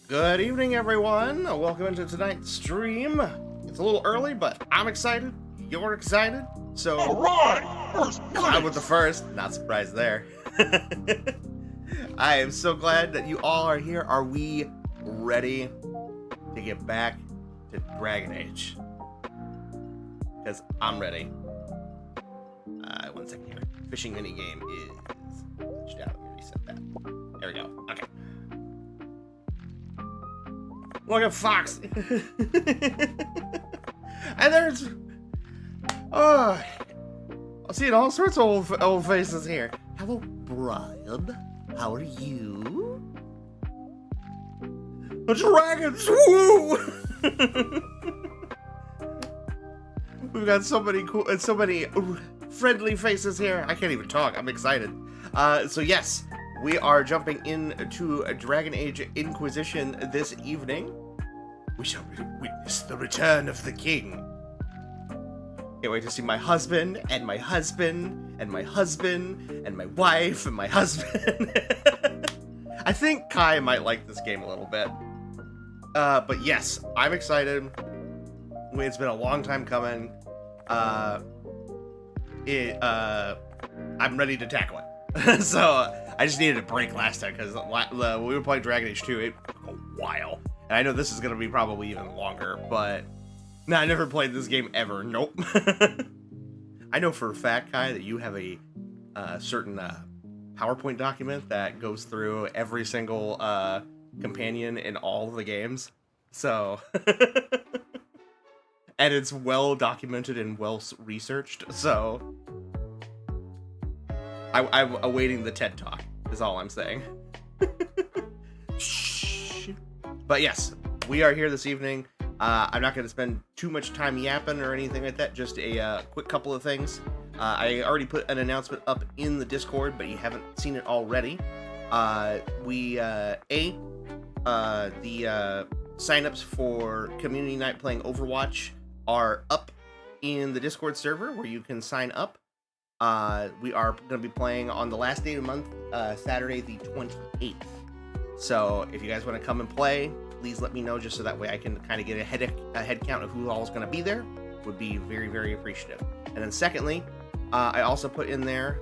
Good evening, everyone. Welcome into tonight's stream. It's a little early, but I'm excited. You're excited. So, all right, first I'm with the first. Not surprised there. I am so glad that you all are here. Are we ready to get back to Dragon Age? Because I'm ready. One second here. Fishing minigame is glitched out. Let me reset that. There we go. Okay. Look at Fox. And there's I'm seeing all sorts of old faces here. Hello, Brian. How are you? The dragons, woo! We've got so many cool and so many friendly faces here. I can't even talk. I'm excited. So yes, we are jumping into a Dragon Age Inquisition this evening. We shall witness the return of the king. Can't wait to see my husband, and my husband, and my husband, and my wife, and my husband. I think Kai might like this game a little bit. But yes, I'm excited. It's been a long time coming. I'm ready to tackle it. So, I just needed a break last time, because when we were playing Dragon Age 2, it took a while. And I know this is going to be probably even longer, but... No, I never played this game ever. Nope. I know for a fact, Kai, that you have a certain PowerPoint document that goes through every single companion in all the games. So... And it's well documented and well researched, so... I'm awaiting the TED Talk, is all I'm saying. Shh. But yes, we are here this evening. I'm not going to spend too much time yapping or anything like that, just a quick couple of things. I already put an announcement up in the Discord, but you haven't seen it already. The signups for Community Night playing Overwatch are up in the Discord server where you can sign up. We are going to be playing on the last day of the month, Saturday the 28th. So if you guys want to come and play, please let me know just so that way I can kind of get a head count of who all is going to be there. Would be very, very appreciative. And then secondly, I also put in there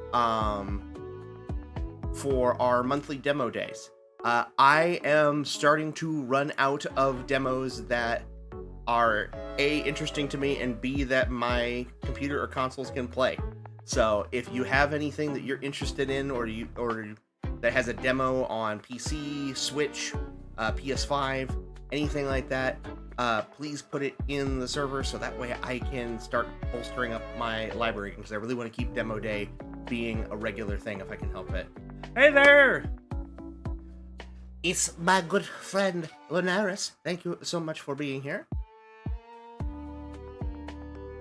for our monthly demo days. I am starting to run out of demos that are A, interesting to me, and B, that my computer or consoles can play. So if you have anything that you're interested in or that has a demo on PC, Switch, PS5, anything like that, please put it in the server so that way I can start bolstering up my library, because I really want to keep Demo Day being a regular thing if I can help it. Hey there! It's my good friend, Linares. Thank you so much for being here.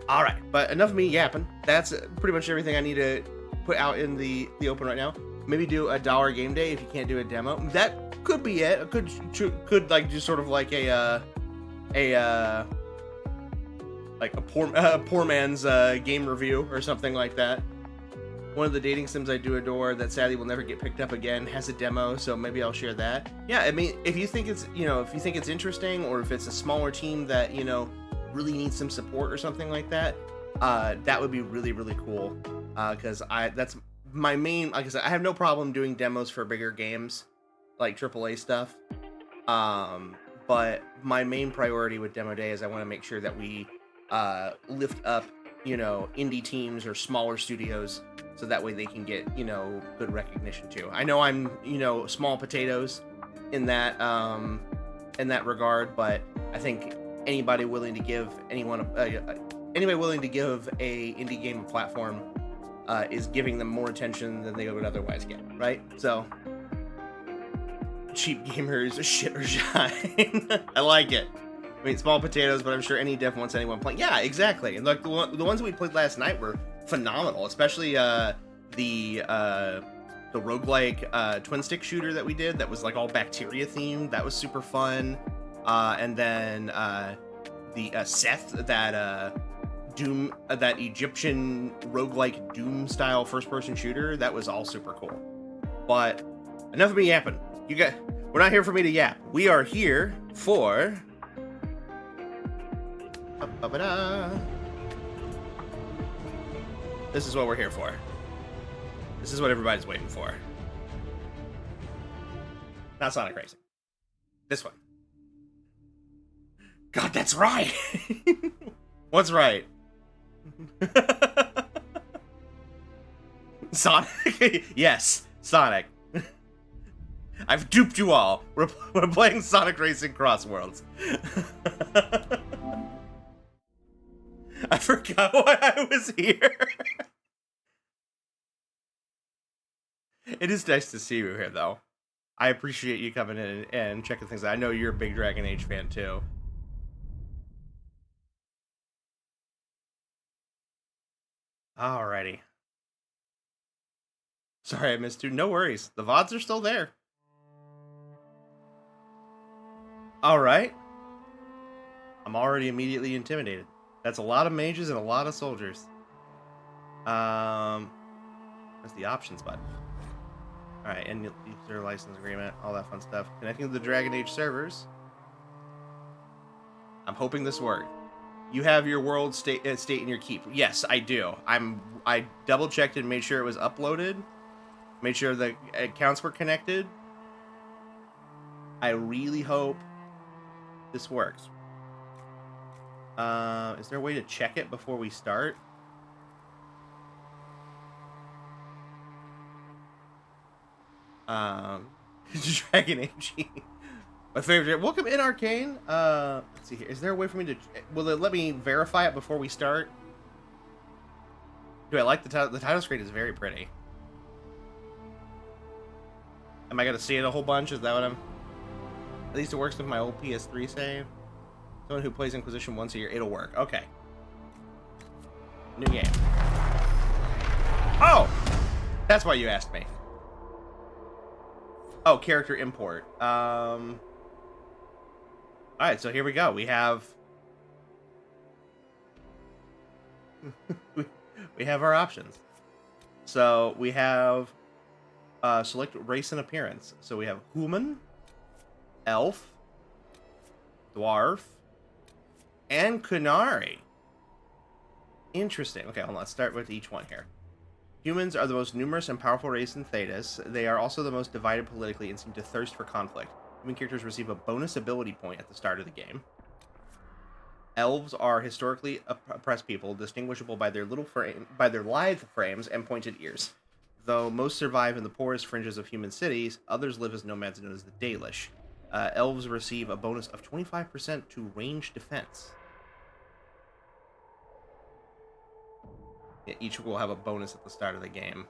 Alright, but enough of me yapping. That's pretty much everything I need to put out in the open right now. Maybe do a $1 game day if you can't do a demo. That could be it. It could like just sort of like a poor man's game review or something like that. One of the dating sims I do adore that sadly will never get picked up again has a demo, so maybe I'll share that. Yeah, I mean, if you think it's interesting, or if it's a smaller team that really needs some support or something like that, that would be really, really cool. Because that's my main, like I said, I have no problem doing demos for bigger games, like AAA stuff. But my main priority with Demo Day is I want to make sure that we lift up, indie teams or smaller studios, so that way they can get, good recognition too. I know I'm, small potatoes in that regard, but I think anybody willing to give a indie game a platform is giving them more attention than they would otherwise get, right? So, cheap gamers, shit or shine. I like it. I mean, small potatoes, but I'm sure any dev wants anyone playing. Yeah, exactly. And like the ones we played last night were phenomenal, especially the roguelike twin stick shooter that we did that was like all bacteria themed. That was super fun. And then the Seth, that Doom, that Egyptian roguelike Doom style first person shooter, that was all super cool. But enough of me yapping. we're not here for me to yap. We are here for... This is what we're here for. This is what everybody's waiting for. Not Sonic Racing. This one. God, that's right! What's right? Sonic? Yes, Sonic. I've duped you all. We're playing Sonic Racing Cross Worlds. I forgot why I was here. It is nice to see you here, though. I appreciate you coming in and checking things out. I know you're a big Dragon Age fan, too. Alrighty. Sorry I missed you. No worries. The VODs are still there. Alright. I'm already immediately intimidated. That's a lot of mages and a lot of soldiers. That's the options button. Alright, and user license agreement, all that fun stuff. Connecting to the Dragon Age servers. I'm hoping this worked. You have your world state in your keep. Yes, I do. I double checked and made sure it was uploaded. Made sure the accounts were connected. I really hope this works. Is there a way to check it before we start? Dragon Age. My favorite. Welcome in, Arcane. Let's see here. Is there a way for me to... Will it let me verify it before we start? Do I like the title? The title screen is very pretty. Am I going to see it a whole bunch? Is that what I'm... At least it works with my old PS3 save. Someone who plays Inquisition once a year. It'll work. Okay. New game. Oh! That's why you asked me. Oh, character import. Alright, so here we go. We have... we have our options. So, we have... select race and appearance. So we have human, elf, dwarf, and Kunari. Interesting. Okay, hold on. Let's start with each one here. Humans are the most numerous and powerful race in Thedas. They are also the most divided politically and seem to thirst for conflict. Human characters receive a bonus ability point at the start of the game. Elves are historically oppressed people, distinguishable by their lithe frames and pointed ears. Though most survive in the poorest fringes of human cities, others live as nomads known as the Dalish. Elves receive a bonus of 25% to range defense. Yeah, each will have a bonus at the start of the game.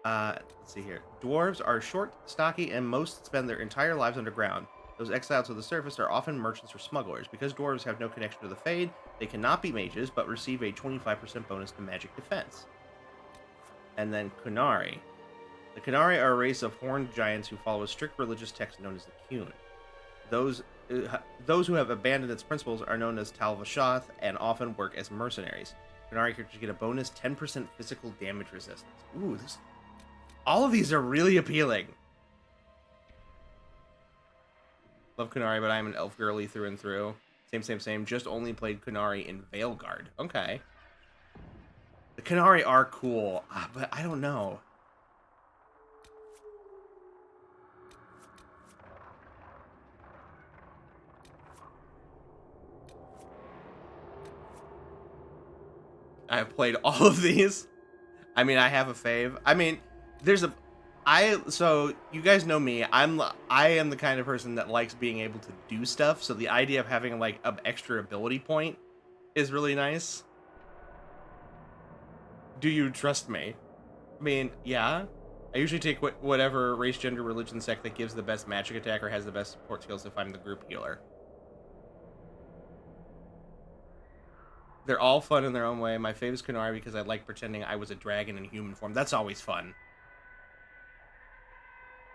Let's see here. Dwarves are short, stocky, and most spend their entire lives underground. Those exiled to the surface are often merchants or smugglers. Because dwarves have no connection to the Fade, they cannot be mages, but receive a 25% bonus to magic defense. And then Kunari. The Kunari are a race of horned giants who follow a strict religious text known as the Qun. Those who have abandoned its principles are known as Talvashoth and often work as mercenaries. Kunari characters get a bonus 10% physical damage resistance. Ooh, all of these are really appealing. Love Kunari, but I'm an elf girly through and through. Same. Just only played Kunari in Veilguard. Okay. The Kunari are cool, but I don't know. I have played all of these. I mean, I have a fave. I mean, so you guys know me. I am the kind of person that likes being able to do stuff. So the idea of having like an extra ability point is really nice. Do you trust me? I mean, yeah. I usually take whatever race, gender, religion, sect that gives the best magic attack or has the best support skills to find the group healer. They're all fun in their own way. My favorite is Kunari because I like pretending I was a dragon in human form. That's always fun.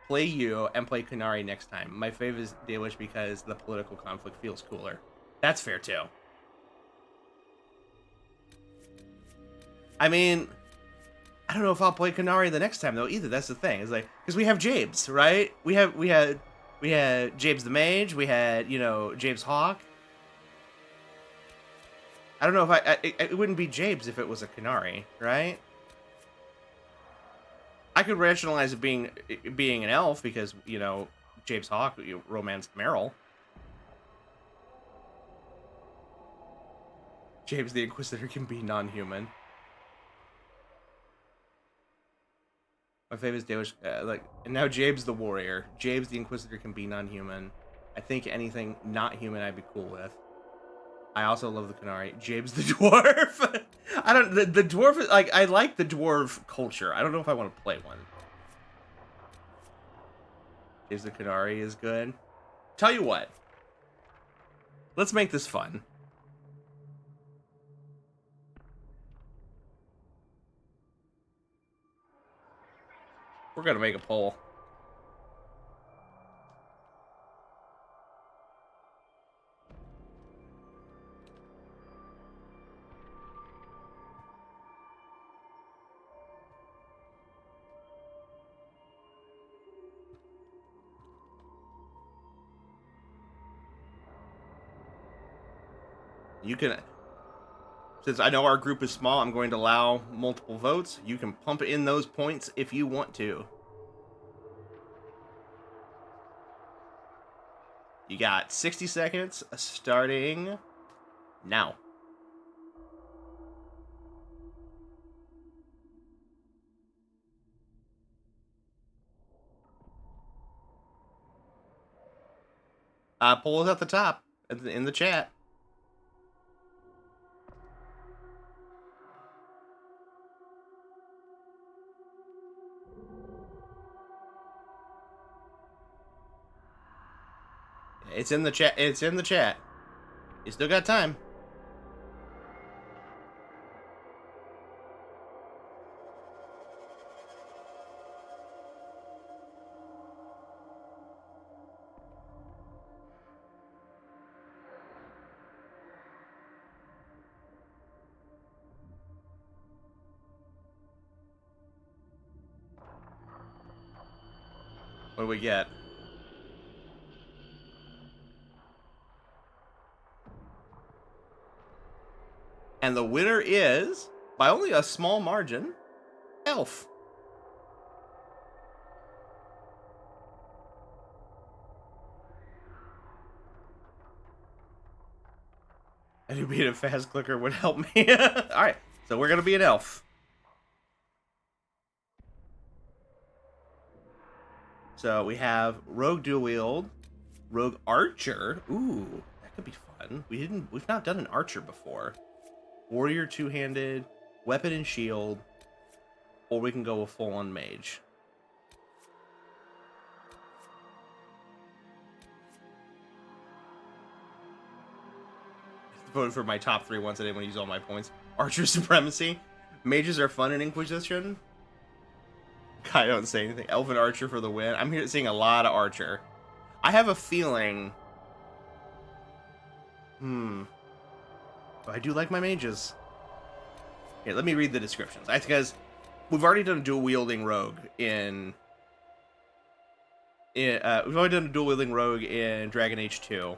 Play you and play Kunari next time. My favorite is Dalish because the political conflict feels cooler. That's fair too. I mean, I don't know if I'll play Canary the next time though either. That's the thing. It's like because we have James, right? We had James the Mage. We had James Hawk. I don't know if it wouldn't be James if it was a Canary, right? I could rationalize it being an elf because James Hawk romanced Meryl. James the Inquisitor can be non-human. My favorite day was and now James the Warrior. James the Inquisitor can be non-human. I think anything not human I'd be cool with. I also love the Canary. James the Dwarf. I don't. The dwarf. I like the dwarf culture. I don't know if I want to play one. James the Canary is good. Tell you what. Let's make this fun. We're gonna make a poll. You can, since I know our group is small, I'm going to allow multiple votes. You can pump in those points if you want to. You got 60 seconds starting now. Poll is at the top in the chat. It's in the chat. It's in the chat. You still got time. What do we get? And the winner is, by only a small margin, Elf. Any being a fast clicker would help me. Alright, so we're gonna be an elf. So we have Rogue Dual Wield, Rogue Archer. Ooh, that could be fun. We've not done an Archer before. Warrior two-handed, weapon and shield, or we can go with full-on mage. Voted for my top 3 ones. I didn't want to use all my points. Archer Supremacy. Mages are fun in Inquisition. I don't say anything. Elven Archer for the win. I'm here seeing a lot of Archer. I have a feeling... I do like my mages. Here, let me read the descriptions. Because we've already done a dual-wielding rogue in... we've already done a dual-wielding rogue in Dragon Age 2.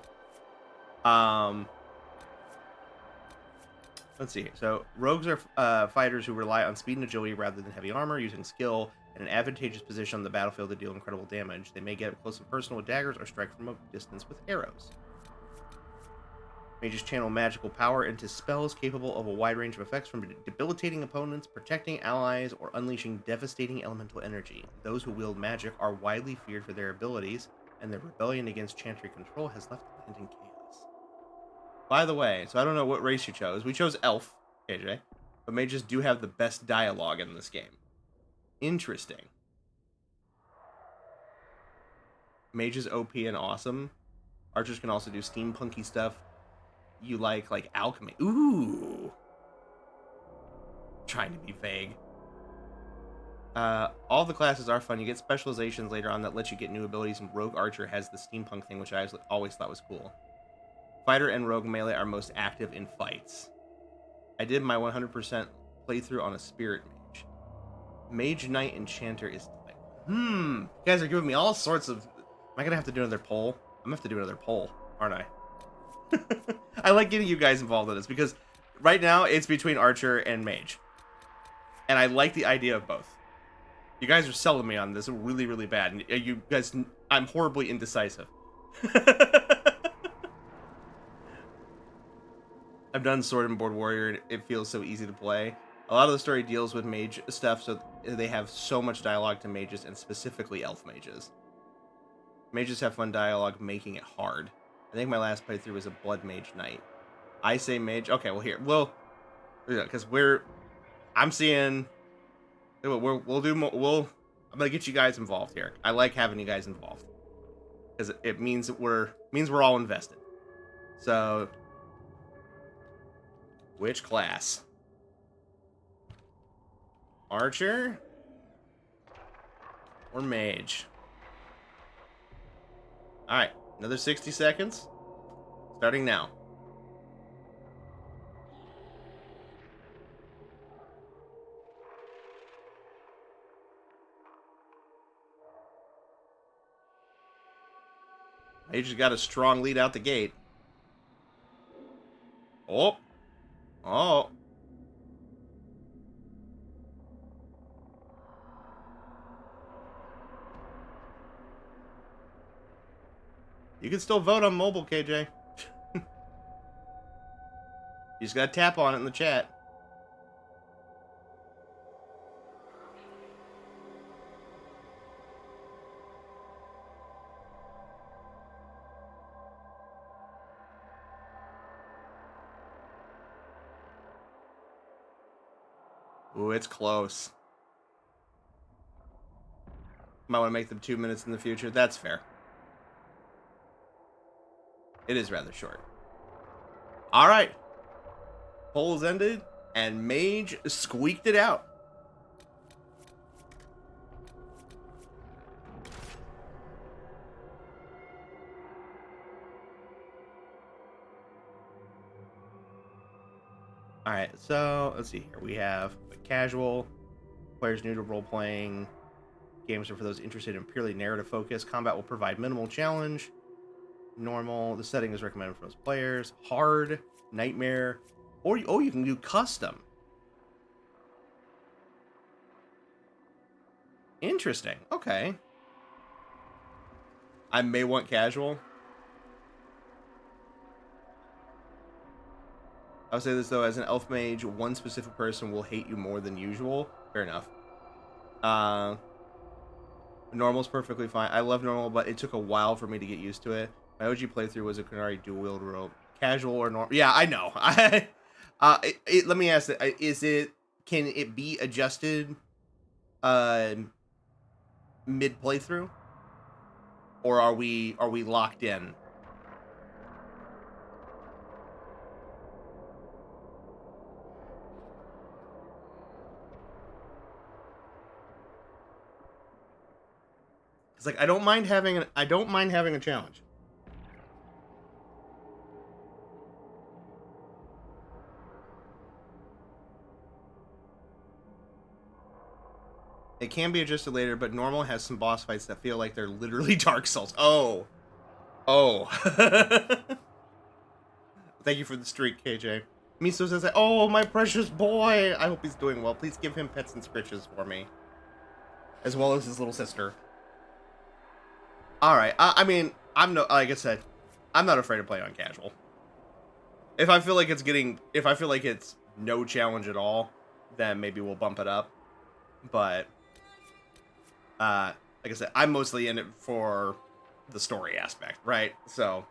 Let's see. So, rogues are fighters who rely on speed and agility rather than heavy armor, using skill in an advantageous position on the battlefield to deal incredible damage. They may get up close and personal with daggers or strike from a distance with arrows. Mages channel magical power into spells capable of a wide range of effects, from debilitating opponents, protecting allies, or unleashing devastating elemental energy. Those who wield magic are widely feared for their abilities, and their rebellion against Chantry control has left the land in chaos. By the way, so I don't know what race you chose. We chose Elf, KJ, but mages do have the best dialogue in this game. Interesting. Mages OP and awesome. Archers can also do steampunky stuff. You like alchemy. Ooh. Trying to be vague. All the classes are fun. You get specializations later on that let you get new abilities, and Rogue Archer has the steampunk thing, which I always thought was cool. Fighter and Rogue Melee are most active in fights. I did my 100% playthrough on a Spirit Mage. Mage Knight Enchanter is... You guys are giving me all sorts of... Am I going to have to do another poll? I'm going to have to do another poll, aren't I? I like getting you guys involved in this because right now it's between Archer and Mage. And I like the idea of both. You guys are selling me on this really, really bad. And you guys, I'm horribly indecisive. I've done Sword and Board Warrior, and it feels so easy to play. A lot of the story deals with mage stuff, so they have so much dialogue to mages, and specifically elf mages. Mages have fun dialogue, making it hard. I think my last playthrough was a Blood Mage Knight. I say mage. Okay, well here, because I'm seeing. We'll do more. I'm gonna get you guys involved here. I like having you guys involved because it means that we're all invested. So, which class? Archer or mage? All right, another 60 seconds. Starting now. Mage has got a strong lead out the gate. Oh. Oh. You can still vote on mobile, KJ. You just gotta tap on it in the chat. Ooh, it's close. Might want to make them 2 minutes in the future. That's fair. It is rather short. All right. Polls ended, and Mage squeaked it out. All right, so let's see here. We have casual, players new to role-playing. Games are for those interested in purely narrative focus. Combat will provide minimal challenge. Normal. The setting is recommended for those players. Hard, nightmare, or you can do custom. Interesting. Okay. I may want casual. I'll say this though, as an elf mage, one specific person will hate you more than usual. Fair enough. Normal's perfectly fine. I love normal, but it took a while for me to get used to it. My OG playthrough was a Kunari dual wield rope. Casual or normal? Yeah, I know. Let me ask that: can it be adjusted mid playthrough, or are we locked in? It's like I don't mind having a challenge. It can be adjusted later, but normal has some boss fights that feel like they're literally Dark Souls. Oh. Thank you for the streak, KJ. Miso says, "Oh, my precious boy. I hope he's doing well. Please give him pets and scritches for me, as well as his little sister." All right. I mean, like I said, I'm not afraid to play on casual. If I feel like it's no challenge at all, then maybe we'll bump it up. But like I said, I'm mostly in it for the story aspect, right? So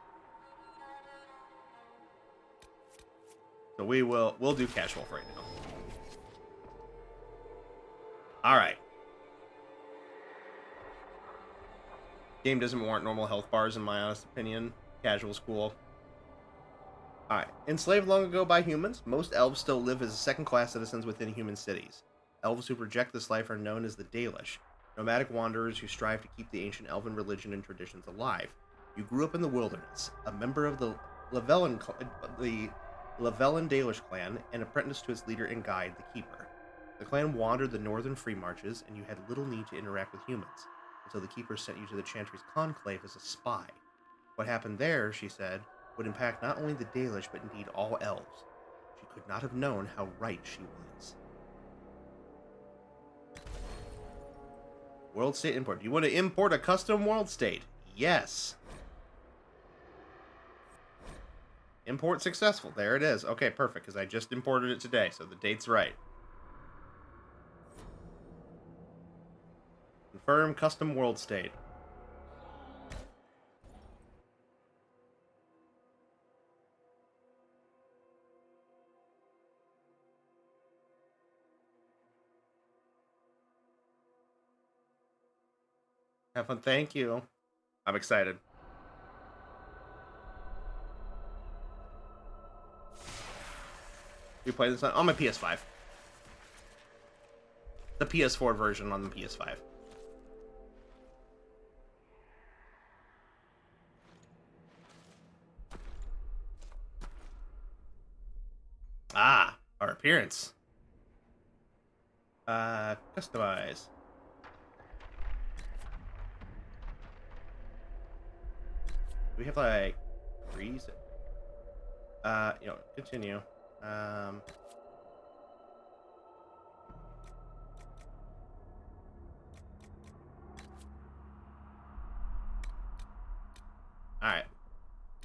we'll do casual for right now. All right. Game doesn't warrant normal health bars, in my honest opinion. Casual's cool. Alright. Enslaved long ago by humans, most elves still live as second-class citizens within human cities. Elves who reject this life are known as the Dalish, nomadic wanderers who strive to keep the ancient elven religion and traditions alive. You grew up in the wilderness, a member of the Lavellan Dalish clan, and apprenticed to its leader and guide, the Keeper. The clan wandered the northern free marches, and you had little need to interact with humans, until the Keepers sent you to the Chantry's conclave as a spy. What happened there, she said, would impact not only the Dalish, but indeed all elves. She could not have known how right she was. World state import. Do you want to import a custom world state? Yes. Import successful. There it is. Okay, perfect, because I just imported it today, so the date's right. Confirm custom world state. Have fun. Thank you. I'm excited. You play this on my PS5. The PS4 version on the PS5. Ah, our appearance. Customize. We have like reason. Continue. Alright.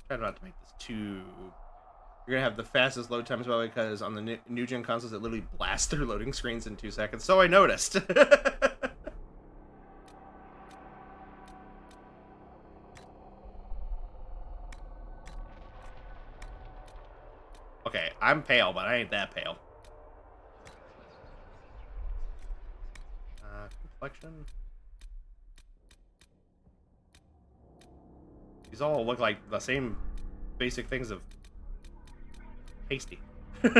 Try not to make this too... You're gonna have the fastest load time as well, because on the new gen consoles it literally blasts through loading screens in 2 seconds. So I noticed. Okay, I'm pale, but I ain't that pale. Complexion. These all look like the same basic things of pasty. Let's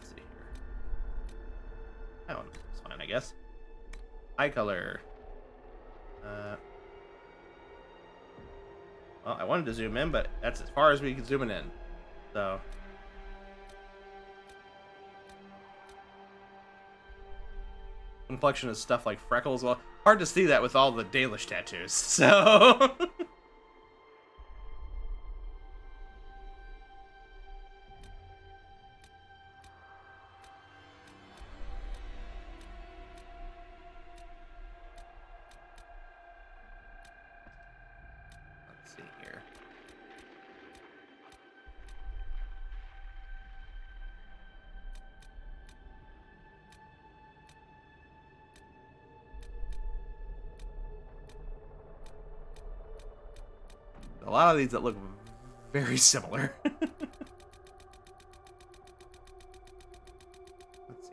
see here. That one is fine, I guess. Eye color. Well, I wanted to zoom in, but that's as far as we can zoom it in. So. Complexion is stuff like freckles. Well, hard to see that with all the Dalish tattoos. So. Let's see here. A lot of these that look very similar. Let's see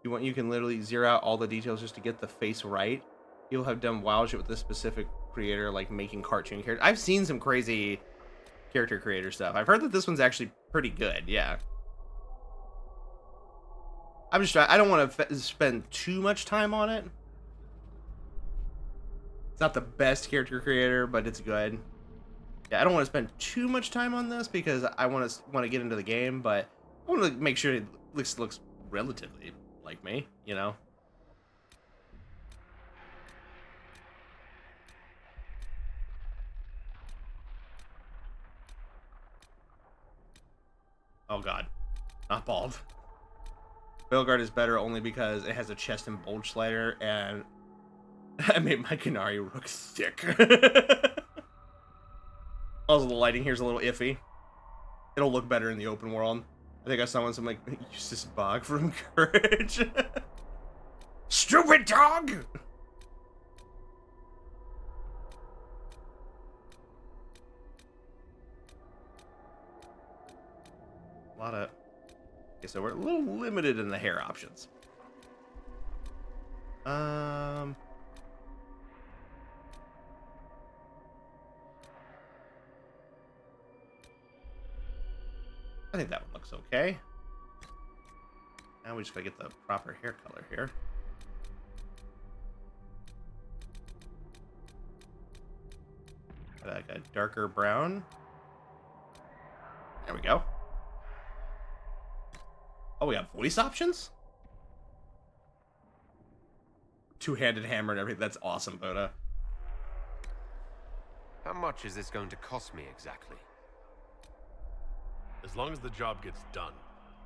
here. You can literally zero out all the details just to get the face right. People have done wild shit with this specific creator, like making cartoon characters. I've seen some crazy character creator stuff. I've heard that this one's actually pretty good. Yeah. I'm just trying. I don't want to spend too much time on it. It's not the best character creator, but it's good. Yeah, I don't want to spend too much time on this because I want to get into the game, but I want to make sure it looks relatively like me, you know. Oh god, not bald. Belgard is better only because it has a chest and bulge slider, and I made my Canary look thick. Also, the lighting here is a little iffy. It'll look better in the open world. I think I saw one, some like, use this bog from Courage. Stupid dog! A lot of... Okay, so we're a little limited in the hair options. I think that one looks okay. Now we just gotta get the proper hair color here. Like a darker brown. There we go. Oh, we got voice options? Two-handed hammer and everything. That's awesome, Boda. How much is this going to cost me exactly? As long as the job gets done,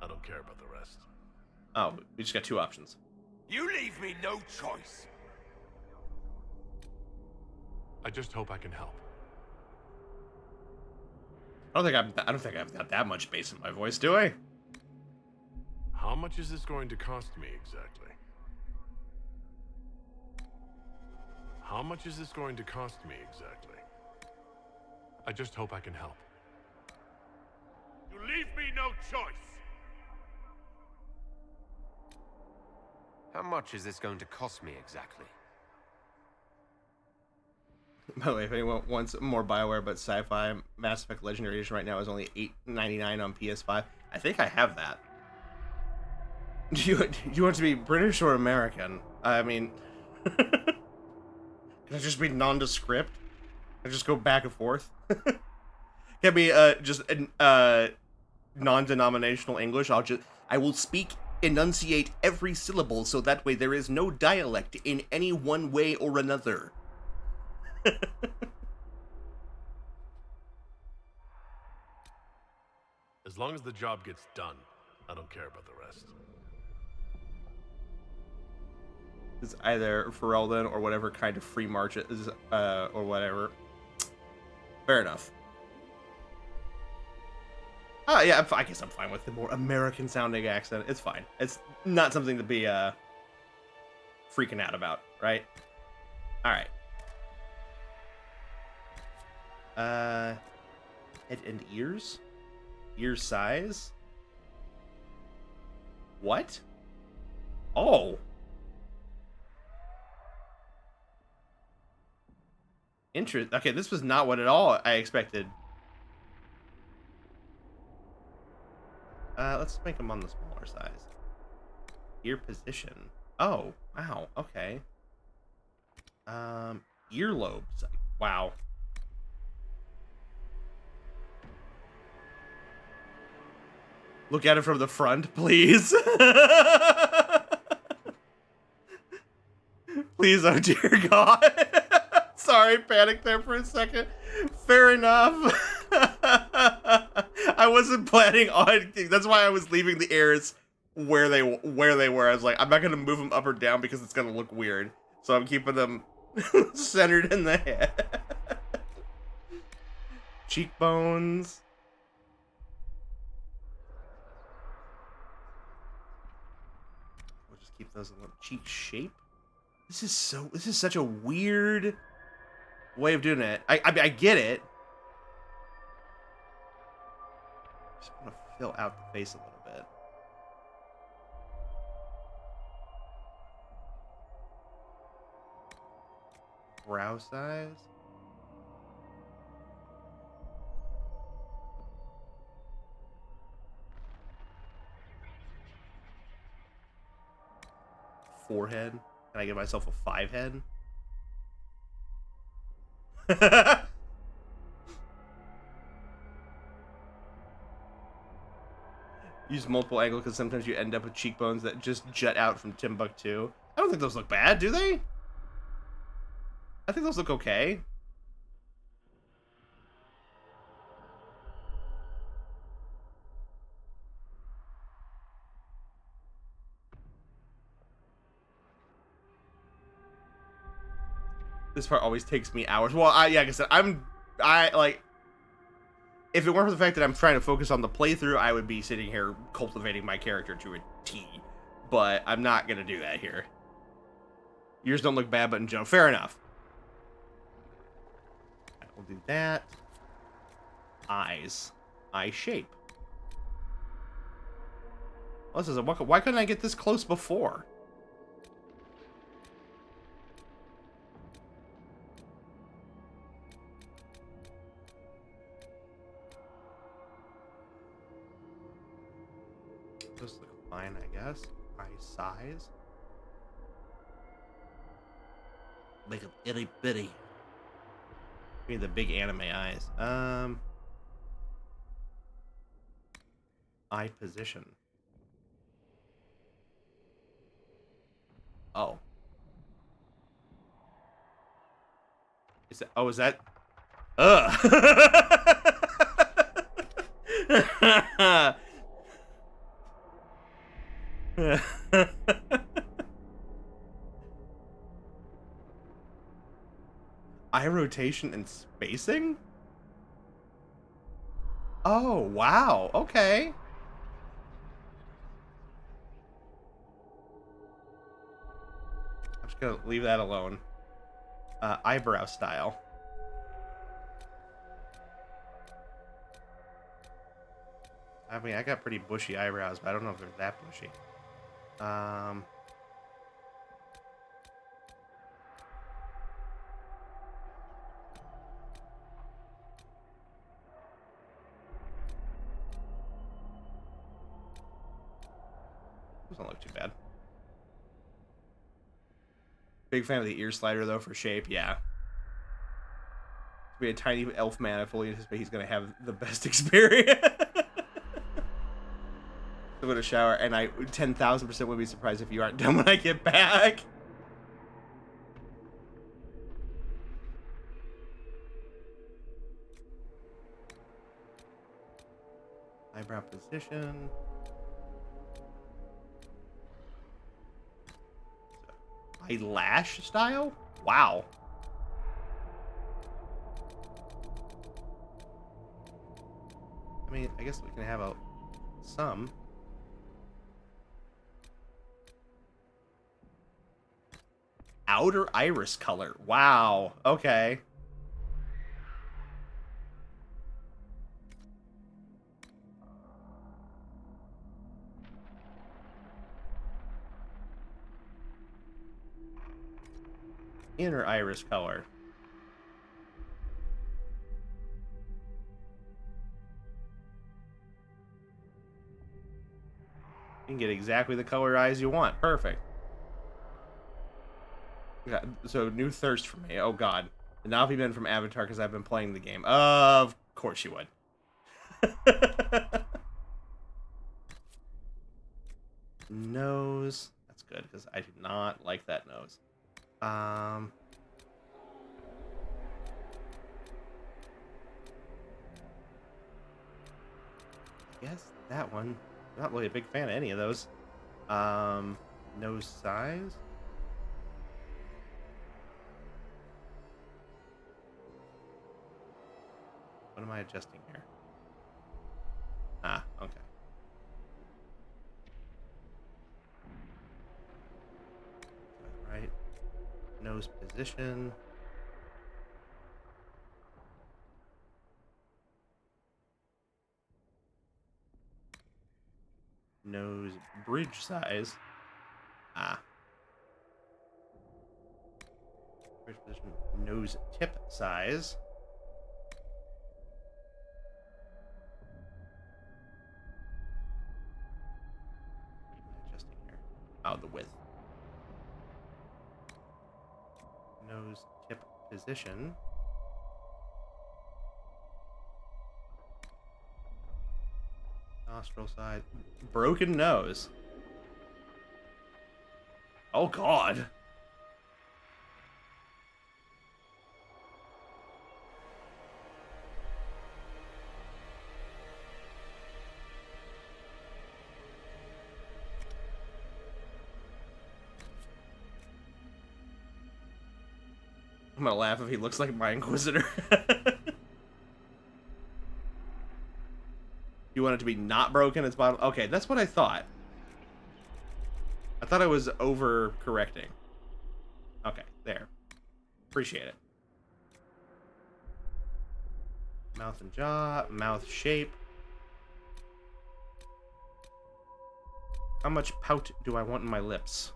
I don't care about the rest. Oh, we just got two options. You leave me no choice. I just hope I can help. I don't think I've got that much bass in my voice, do I? How much is this going to cost me exactly? How much is this going to cost me exactly? I just hope I can help. You leave me no choice. How much is this going to cost me exactly? By the way, if anyone wants more BioWare but sci-fi, Mass Effect Legendary Edition right now is only $8.99 on PS5. I think I have that. Do you want to be British or American? I mean, can I just be nondescript? Can I just go back and forth? Can be just non-denominational English. I will enunciate every syllable so that way there is no dialect in any one way or another. As long as the job gets done, I don't care about the rest. It's either Ferelden or whatever kind of free march it is, or whatever. Fair enough. Yeah, I guess I'm fine with the more American-sounding accent. It's fine. It's not something to be freaking out about, right? All right. Head and ears? Ear size? What? Oh. Okay, this was not what at all I expected. Let's make them on the smaller size. Ear position. Oh, wow. Okay. Earlobes. Wow. Look at it from the front, please. Please, oh dear God. Sorry, panicked there for a second. Fair enough. I wasn't planning on. That's why I was leaving the ears where they were. I was like, I'm not gonna move them up or down because it's gonna look weird. So I'm keeping them centered in the head. Cheekbones. We'll just keep those in the cheek shape. This is such a weird way of doing it. I mean, I get it. Just want to fill out the face a little bit. Brow size. Forehead. Can I give myself a 5 head? Use multiple angles because sometimes you end up with cheekbones that just jut out from Timbuktu. I don't think those look bad, do they? I think those look okay. This part always takes me hours. Well, like I said, if it weren't for the fact that I'm trying to focus on the playthrough, I would be sitting here cultivating my character to a T. But I'm not gonna do that here. Yours don't look bad, but in general, fair enough. We'll do that. Eyes. Eye shape. Well, this is why couldn't I get this close before? Those look fine, I guess. Eye size. Make them itty bitty. Give me the big anime eyes. Eye position. Oh. Is that? Oh, is that? Eye rotation and spacing? Oh, wow. Okay. I'm just gonna leave that alone. Eyebrow style. I mean, I got pretty bushy eyebrows, but I don't know if they're that bushy. Doesn't look too bad. Big fan of the ear slider, though, for shape. Yeah. To be a tiny elf man, I fully anticipate he's going to have the best experience. I'm going to shower, and I 10,000% would be surprised if you aren't done when I get back. Eyebrow position. Eyelash style? Wow. I mean, I guess we can have some. Outer iris color. Wow. Okay. Inner iris color. You can get exactly the color eyes you want. Perfect. Yeah, so new thirst for me. Oh god. The Navi men from Avatar because I've been playing the game. Of course you would. Nose. That's good because I do not like that nose. I guess that one. Not really a big fan of any of those. Nose size. What am I adjusting here? Ah, okay. Right. Nose position. Nose bridge size. Ah. Bridge position. Nose tip size. Adjusting here. Oh, the width. Nose tip position. Nostril size. Broken nose. Oh god. I'm gonna laugh if he looks like my Inquisitor. You want it to be not broken? Its bottom. Okay, that's what I thought. I thought I was over correcting. Okay, there. Appreciate it. Mouth and jaw, mouth shape. How much pout do I want in my lips?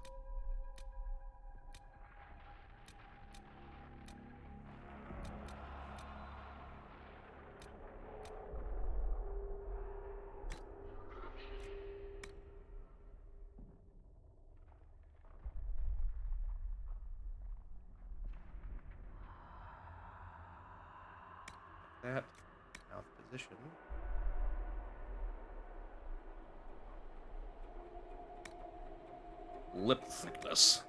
that. Mouth position. Lip thickness.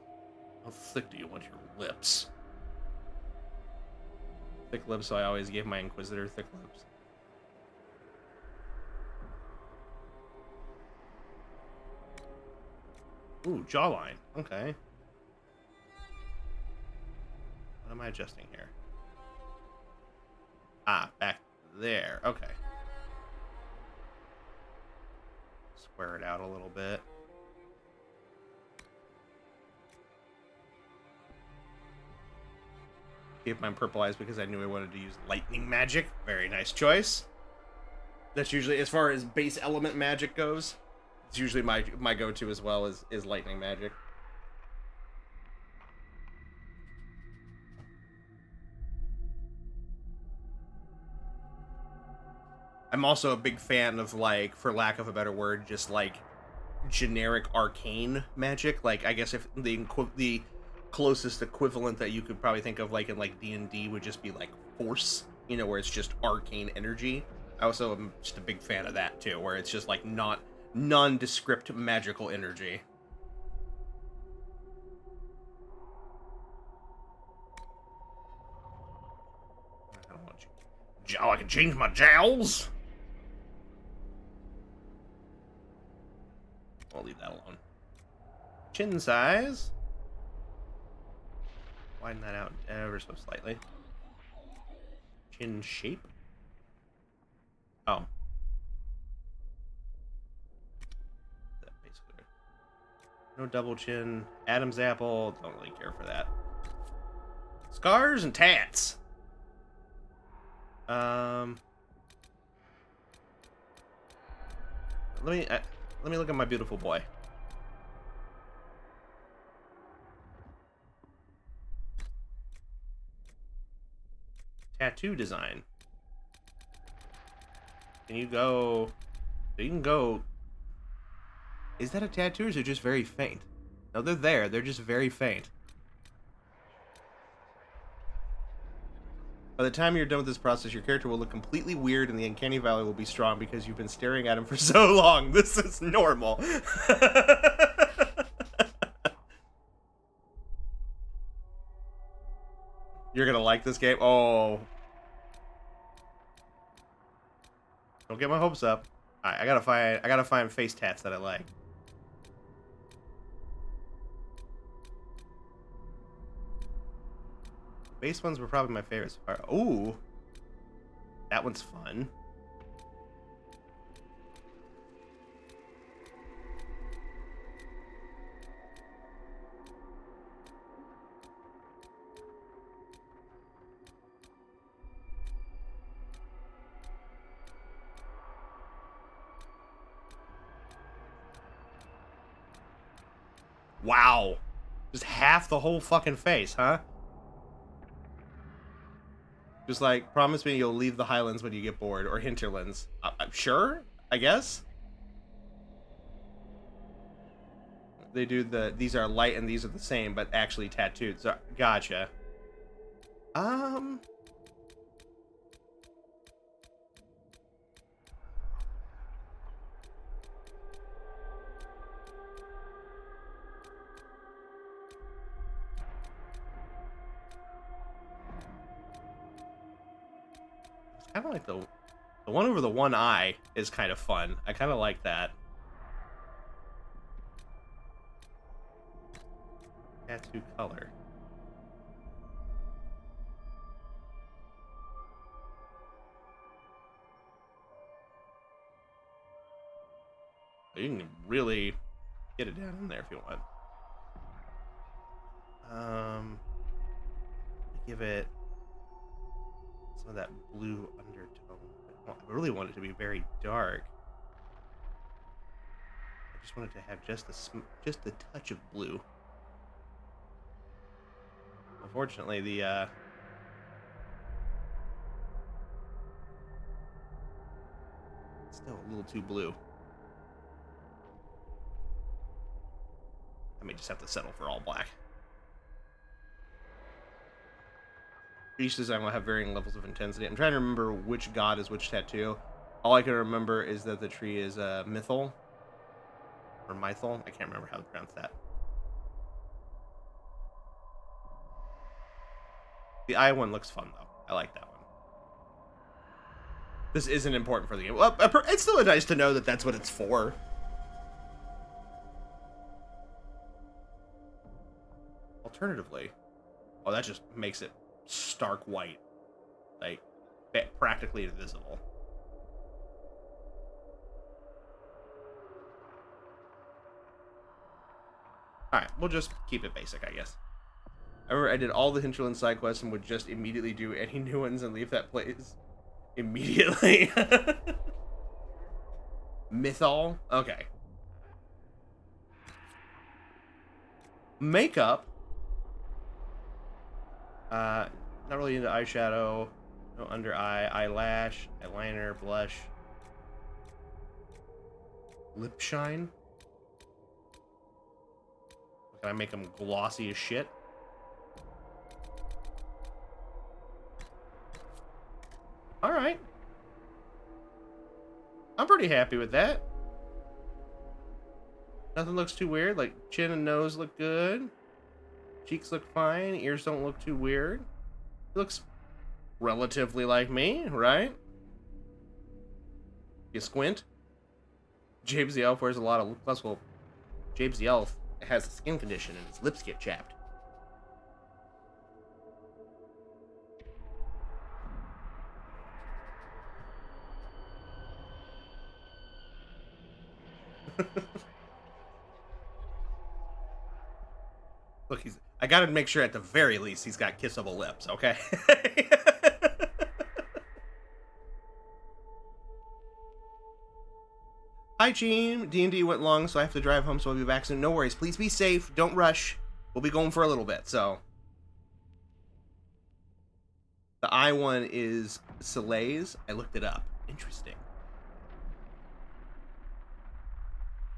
How thick do you want your lips? Thick lips, so I always gave my Inquisitor thick lips. Ooh, jawline. Okay. What am I adjusting here? Ah, back there. Okay. Square it out a little bit. Keep mine purple eyes because I knew I wanted to use lightning magic. Very nice choice. That's usually, as far as base element magic goes, it's usually my go-to as well is lightning magic. I'm also a big fan of, like, for lack of a better word, just like generic arcane magic. Like, I guess if the closest equivalent that you could probably think of, like in like D&D, would just be like force, you know, where it's just arcane energy. I also am just a big fan of that too, where it's just like not nondescript magical energy. I don't want you. I can change my jowls. I'll leave that alone. Chin size. Widen that out ever so slightly. Chin shape. Oh. That basically. No double chin. Adam's apple. Don't really care for that. Scars and tats. Let me look at my beautiful boy. Tattoo design. Can you go? You can go. Is that a tattoo or is it just very faint? No, they're there. They're just very faint. By the time you're done with this process, your character will look completely weird and the uncanny valley will be strong because you've been staring at him for so long. This is normal. You're gonna like this game? Oh. Don't get my hopes up. Alright, I gotta find face tats that I like. Base ones were probably my favorites. Ooh. That one's fun. Wow. Just half the whole fucking face, huh? Just like, promise me you'll leave the Highlands when you get bored, or Hinterlands. I'm sure, I guess. They do these are light and these are the same, but actually tattooed. So, gotcha. Kind of like the one over the one eye is kind of fun. I kind of like that. Tattoo color. You can really get it down in there if you want. Give it some of that blue undertone. I really want it to be very dark. I just want it to have just a touch of blue. Unfortunately, the it's still a little too blue. I may just have to settle for all black. Each design will have varying levels of intensity. I'm trying to remember which god is which tattoo. All I can remember is that the tree is Mythal. Or Mythal. I can't remember how to pronounce that. The eye one looks fun, though. I like that one. This isn't important for the game. Well, it's still nice to know that that's what it's for. Alternatively, oh, that just makes it stark white. Like, practically invisible. Alright, we'll just keep it basic, I guess. I remember I did all the Hinterland side quests and would just immediately do any new ones and leave that place immediately. Mythal? Okay. Makeup. Not really into eyeshadow. No under eye, eyelash, eyeliner, blush. Lip shine. Can I make them glossy as shit? Alright. I'm pretty happy with that. Nothing looks too weird. Like, chin and nose look good. Cheeks look fine. Ears don't look too weird. It looks relatively like me, right? You squint. James the Elf wears a lot of lip gloss. Well, James the Elf has a skin condition and his lips get chapped. Look, I gotta make sure at the very least he's got kissable lips, okay? Hi, team. D&D went long, so I have to drive home, so I'll be back soon. No worries. Please be safe. Don't rush. We'll be going for a little bit, so. The I one is Soleil's. I looked it up. Interesting.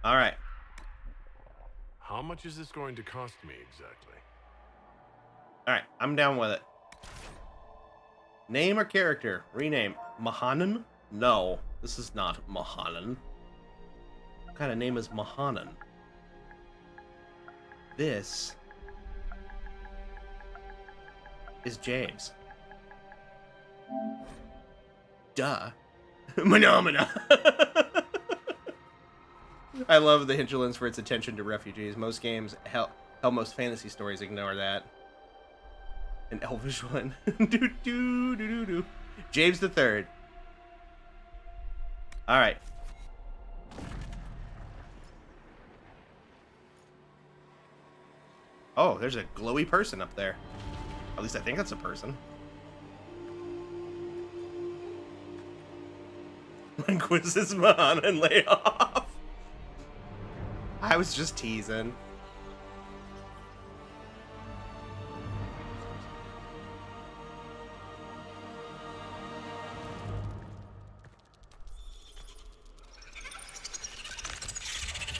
All right. How much is this going to cost me exactly? All right. I'm down with it. Name or character? Rename. Mahanan? No, this is not Mahanan. What kind of name is Mahanan? This is James. Duh. Phenomena. I love the Hinterlands for its attention to refugees. Most games, hell, most fantasy stories ignore that. An elvish one. do, do, do, do, do. James the Third. All right. Oh, there's a glowy person up there. At least I think that's a person. Inquisition and lay off. I was just teasing.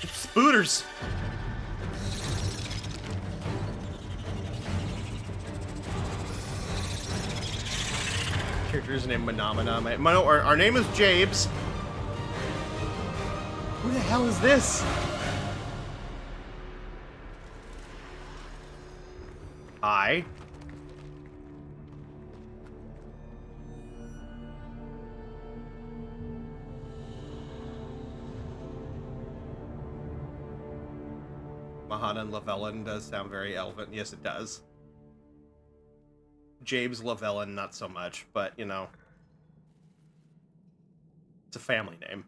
It's spooters. Character's name Phenomena. Our name is Jabes. Who the hell is this? Hi. Mahanan Lavellan does sound very elven. Yes, it does. James Lavellan, not so much, but, you know. It's a family name.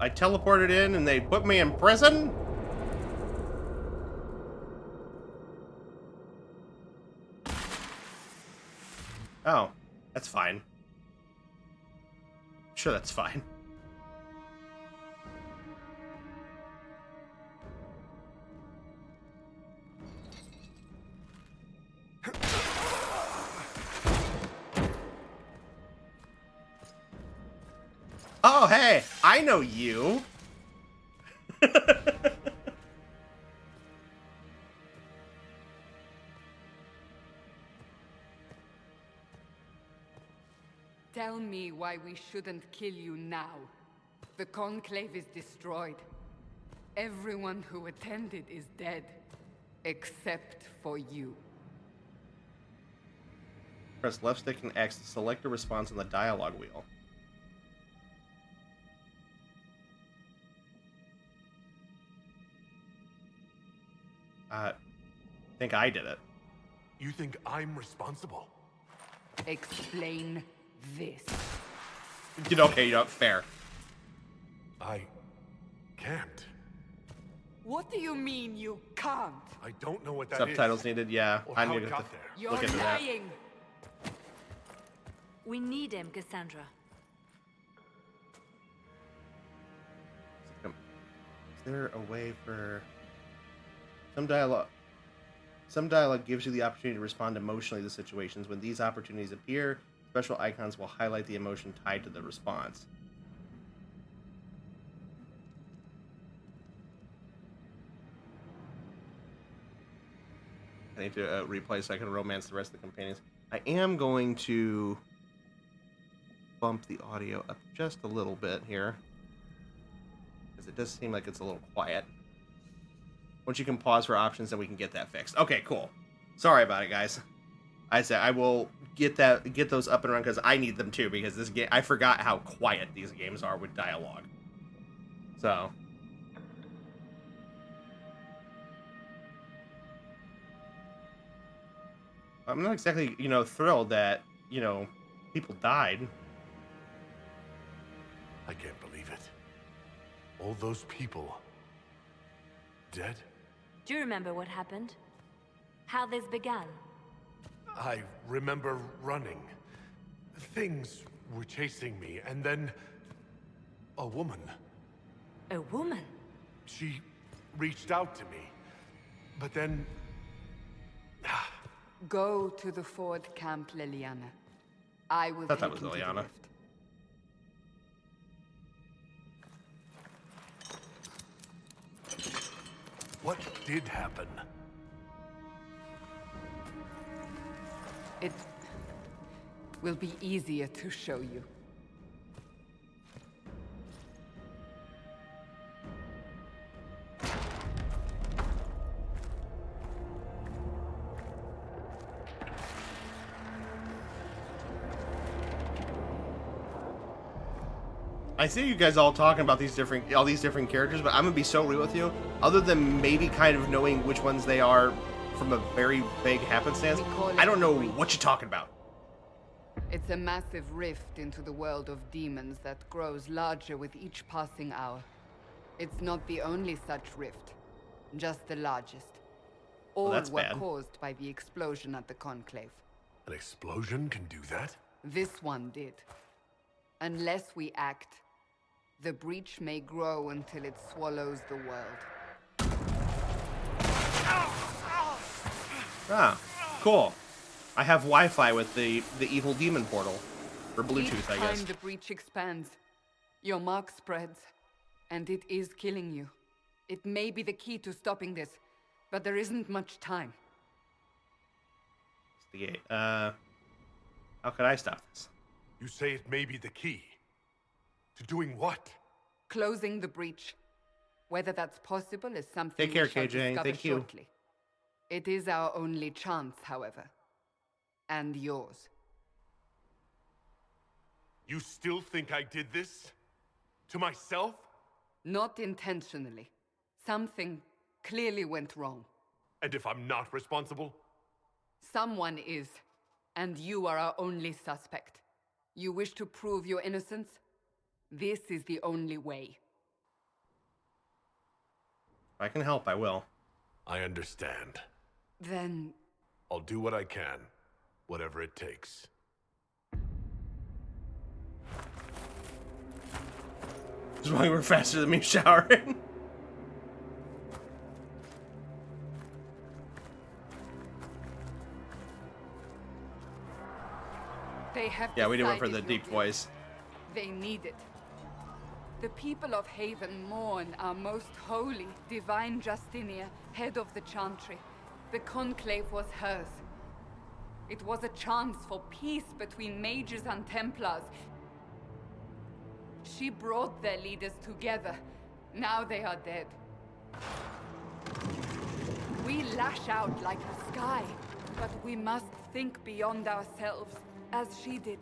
I teleported in and they put me in prison? Oh, that's fine. Sure, that's fine. Oh, hey, I know you. Tell me why we shouldn't kill you now. The Conclave is destroyed. Everyone who attended is dead. Except for you. Press left stick and X to select a response on the dialogue wheel. I think I did it. You think I'm responsible? Explain this. Okay, fair. I can't. What do you mean you can't? I don't know what that Subtitles is. needed, yeah. Or I how need it to got there. You're look into that. lying. We need him, Cassandra. Is there a way for some dialogue? Some dialogue gives you the opportunity to respond emotionally to situations. When these opportunities appear, special icons will highlight the emotion tied to the response. I need to replay so I can romance the rest of the companions. I am going to bump the audio up just a little bit here, because it does seem like it's a little quiet. Once you can pause for options, then we can get that fixed. Okay, cool. Sorry about it, guys. I said I will get those up and running because I need them too, because this game, I forgot how quiet these games are with dialogue. So I'm not exactly, thrilled that, people died. I can't believe it. All those people dead? Do you remember what happened? How this began? I remember running. Things were chasing me, and then a woman. A woman? She reached out to me, but then Go to the Ford camp, Liliana. I will Thought take that was you to the Liliana. rift. what did happen? It will be easier to show you. I see you guys all talking about all these different characters, but I'm gonna be so real with you. Other than maybe kind of knowing which ones they are from a very vague happenstance, We call it I don't know the breach. what you're talking about. It's a massive rift into the world of demons that grows larger with each passing hour. It's not the only such rift, just the largest. All that's were bad. caused by the explosion at the Conclave. An explosion can do that? This one did. Unless we act, the breach may grow until it swallows the world. Ah, cool. I have Wi-Fi with the evil demon portal. Or Bluetooth, Each I guess. time the breach expands, your mark spreads, and it is killing you. It may be the key to stopping this, but there isn't much time. It's the gate. How could I stop this? You say it may be the key. To doing what? Closing the breach. Whether that's possible is something Take care, we shall KJ. discover Thank you. shortly. It is our only chance, however. And yours. You still think I did this? To myself? Not intentionally. Something clearly went wrong. And if I'm not responsible? Someone is, and you are our only suspect. You wish to prove your innocence? This is the only way. If I can help, I will. I understand. Then I'll do what I can, whatever it takes. This is why we're faster than me showering. they have Yeah, we do it for decided the your deep guilt. voice. They need it. The people of Haven mourn our most holy, divine Justinia, head of the Chantry. The Conclave was hers. It was a chance for peace between mages and Templars. She brought their leaders together. Now they are dead. We lash out like the sky, but we must think beyond ourselves, as she did.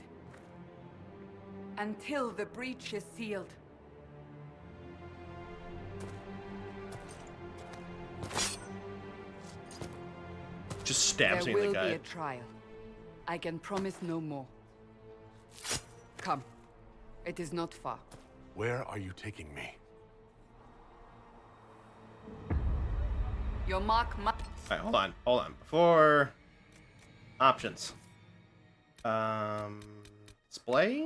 Until the breach is sealed. Just stabs me There in will the be a gut. trial. I can promise no more. Come. It is not far. Where are you taking me? Your mark must... Alright, hold on. Before... Options. Display?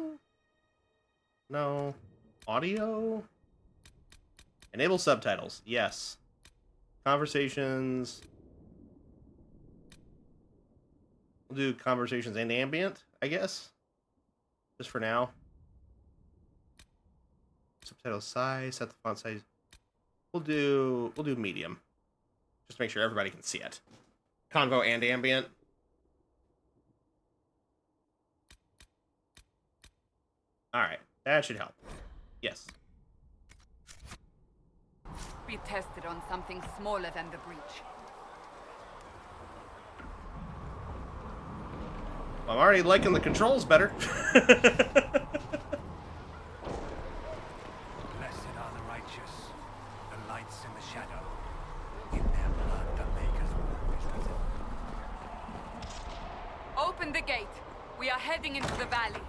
No. Audio? Enable subtitles. Yes. Conversations. We'll do conversations and ambient, I guess. Just for now. Subtitle size, set the font size. We'll do medium. Just to make sure everybody can see it. Convo and ambient. Alright, that should help. Yes. be tested on something smaller than the breach. I'm already liking the controls better. Blessed are the righteous, the lights in the shadow. In their blood the Maker's work is written. Open the gate. We are heading into the valley.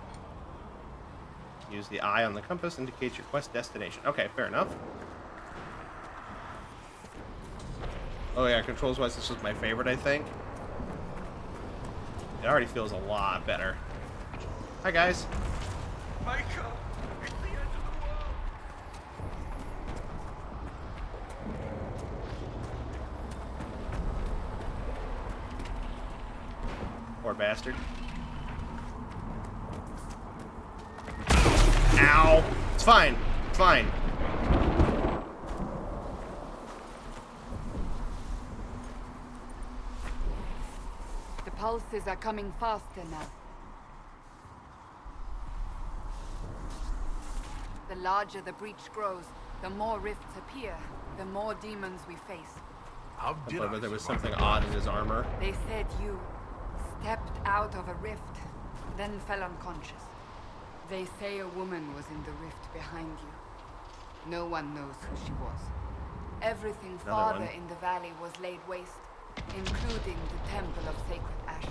Use the eye on the compass indicates your quest destination. Okay, fair enough. Oh yeah, controls-wise, this was my favorite, I think. It already feels a lot better. Hi, guys. Maker, it's the end of the world. Poor bastard. Ow! It's fine. It's fine. The pulses are coming faster now. The larger the breach grows, the more rifts appear, the more demons we face. How I did thought I there was survive something that? odd in his armor. They said you stepped out of a rift, then fell unconscious. They say a woman was in the rift behind you. No one knows who she was. Everything Another farther one. in the valley was laid waste, including the Temple of Sacred Ashes.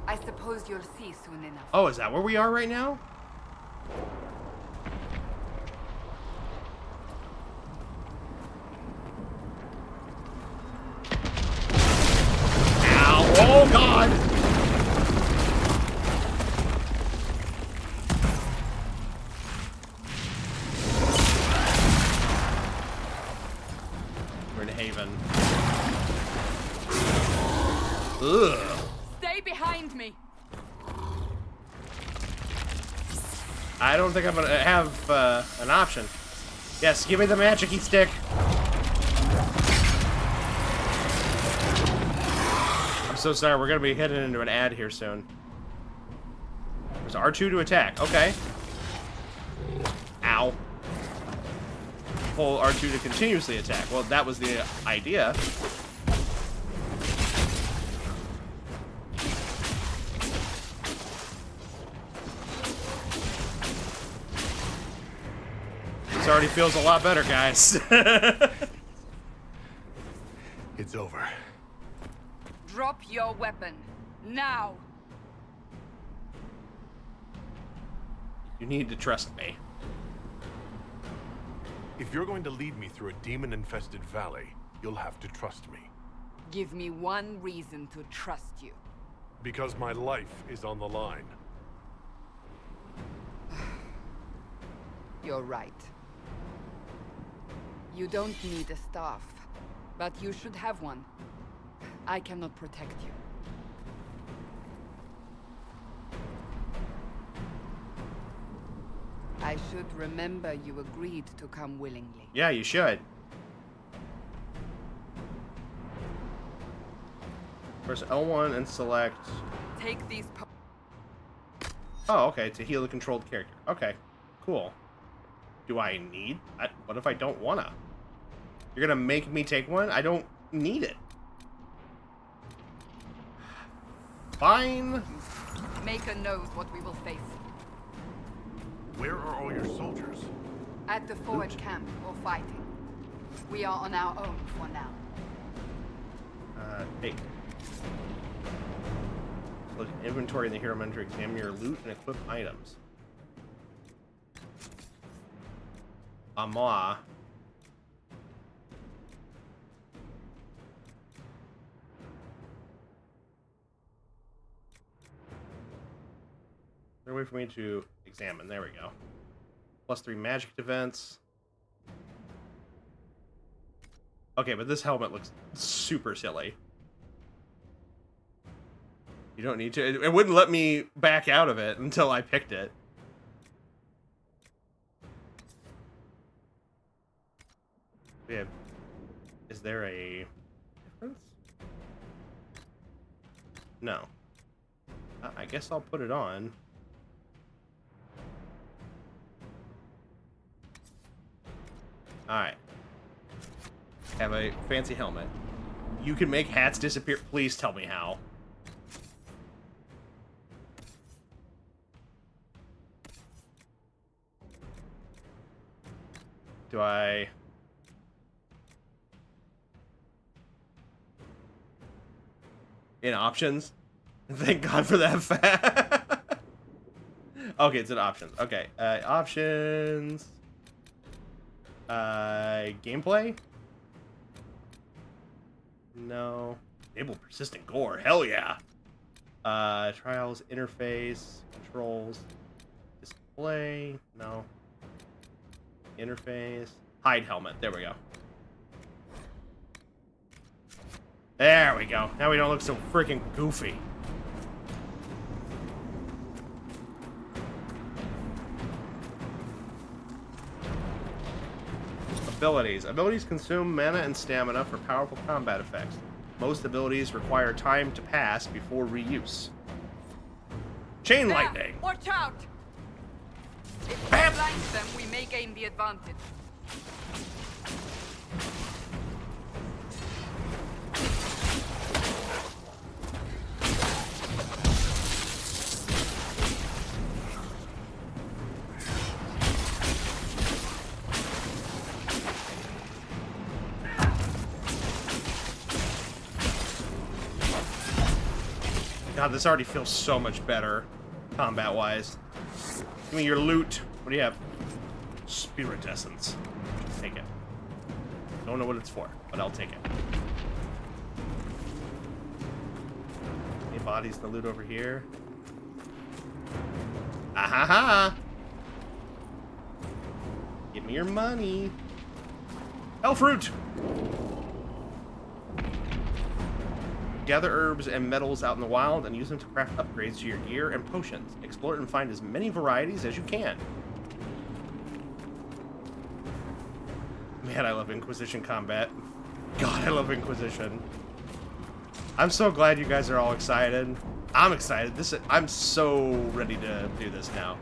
I suppose you'll see soon enough. Oh, is that where we are right now? Ow! Oh, God! We're in Haven. Ugh. Stay behind me! I don't think I'm gonna have an option. Yes, give me the magic-y stick. I'm so sorry, we're gonna be heading into an ad here soon. There's R2 to attack. Okay. Ow. Pull R2 to continuously attack. Well, that was the idea. This already feels a lot better, guys. It's over. Drop your weapon. Now! You need to trust me. If you're going to lead me through a demon-infested valley, you'll have to trust me. Give me one reason to trust you. Because my life is on the line. You're right. You don't need a staff, but you should have one. I cannot protect you. I should remember you agreed to come willingly. Yeah, you should. Press L1 and select... Take these Oh, okay, to heal the controlled character. Okay, cool. Do I need... what if I don't wanna? You're gonna make me take one? I don't need it. Fine. Maker knows what we will face. Where are all your soldiers? At the forward camp or fighting. We are on our own for now. Hey. Look at inventory in the hero menu to examine your loot and equip items. Amwa. Is there a way for me to examine? There we go. +3 magic defense. Okay, but this helmet looks super silly. You don't need to. It wouldn't let me back out of it until I picked it. Yeah. Is there a difference? No. I guess I'll put it on. Alright. Have a fancy helmet. You can make hats disappear. Please tell me how. Do I... In options? Thank God for that fact. Okay, it's in options. Okay, options... gameplay? No. Enable persistent gore. Hell yeah. Trials, interface, controls, display. No. Interface. Hide helmet. There we go. There we go. Now we don't look so freaking goofy. Abilities. Abilities consume mana and stamina for powerful combat effects. Most abilities require time to pass before reuse. Chain lightning. Watch out! If we blind them, we may gain the advantage. God, this already feels so much better, combat-wise. Give me your loot. What do you have? Spirit essence. Take it. Don't know what it's for, but I'll take it. Any bodies in the loot over here? Ah-ha-ha! Give me your money. Hell fruit! Gather herbs and metals out in the wild and use them to craft upgrades to your gear and potions. Explore and find as many varieties as you can. Man, I love Inquisition combat. God, I love Inquisition. I'm so glad you guys are all excited. I'm excited. I'm so ready to do this now.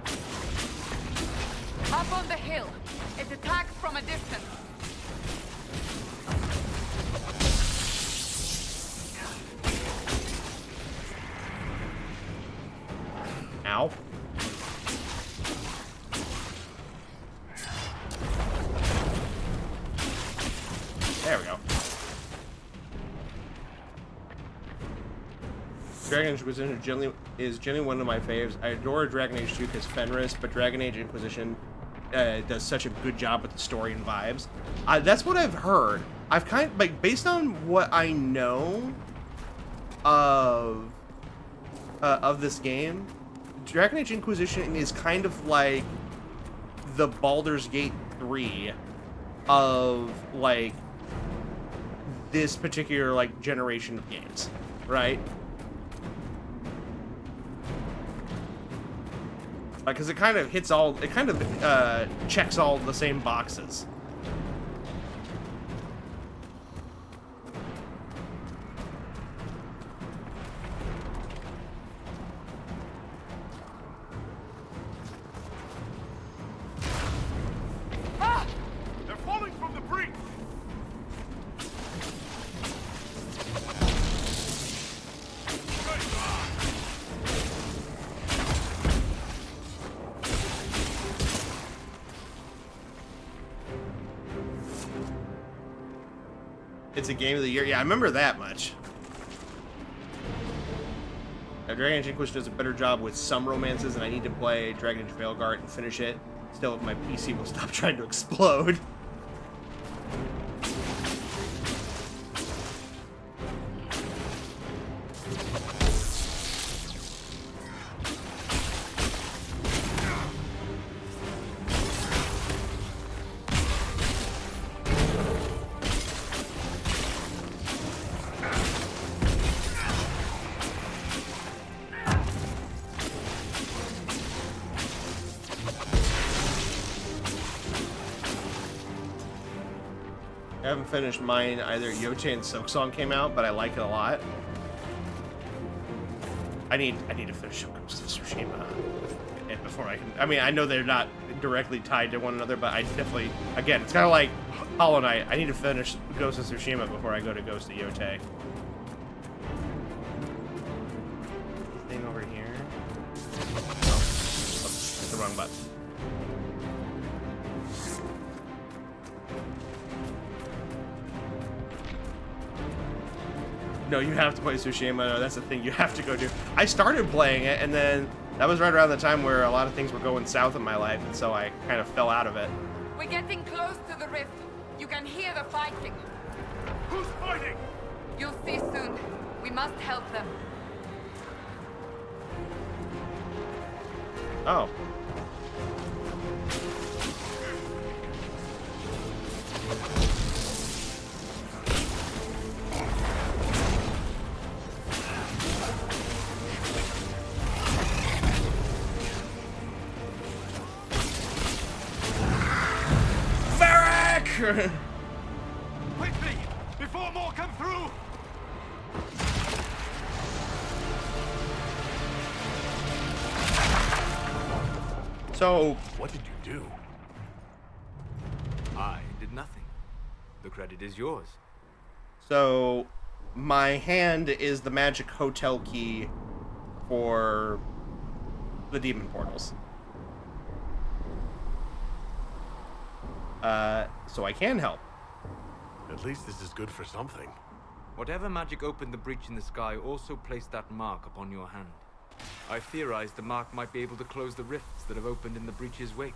Up on the hill. It attacks from a distance. Ow. There we go. Dragon Age Inquisition is generally one of my faves. I adore Dragon Age 2 because Fenris, but Dragon Age Inquisition does such a good job with the story and vibes. That's what I've heard. I've kind of, like, based on what I know of this game, Dragon Age Inquisition is kind of like the Baldur's Gate 3 of, like, this particular, like, generation of games, right? Because it kind of hits all, it kind of checks all the same boxes. They're falling from the breach! It's a game of the year. Yeah, I remember that much. Dragon Age Inquisition does a better job with some romances, and I need to play Dragon Age Veilguard and finish it. Still, if my PC will stop trying to explode. I haven't finished mine either. Yote and Silk Song came out, but I like it a lot. I need to finish Ghost of Tsushima before I can. I mean, I know they're not directly tied to one another, but I definitely, again, it's kind of like Hollow Knight. I need to finish Ghost of Tsushima before I go to Ghost of Yote. Anything over here? Oh, hit the wrong button. No, you have to play Tsushima. No, that's the thing. You have to go do. I started playing it, and then that was right around the time where a lot of things were going south in my life, and so I kind of fell out of it. We're getting close to the rift. You can hear the fighting. Who's fighting? You'll see soon. We must help them. Oh. Quickly! Before more come through! So, What did you do? I did nothing. The credit is yours. so my hand is the magic hotel key for the demon portals. So I can help. At least this is good for something. Whatever magic opened the breach in the sky also placed that mark upon your hand. I theorized the mark might be able to close the rifts that have opened in the breach's wake.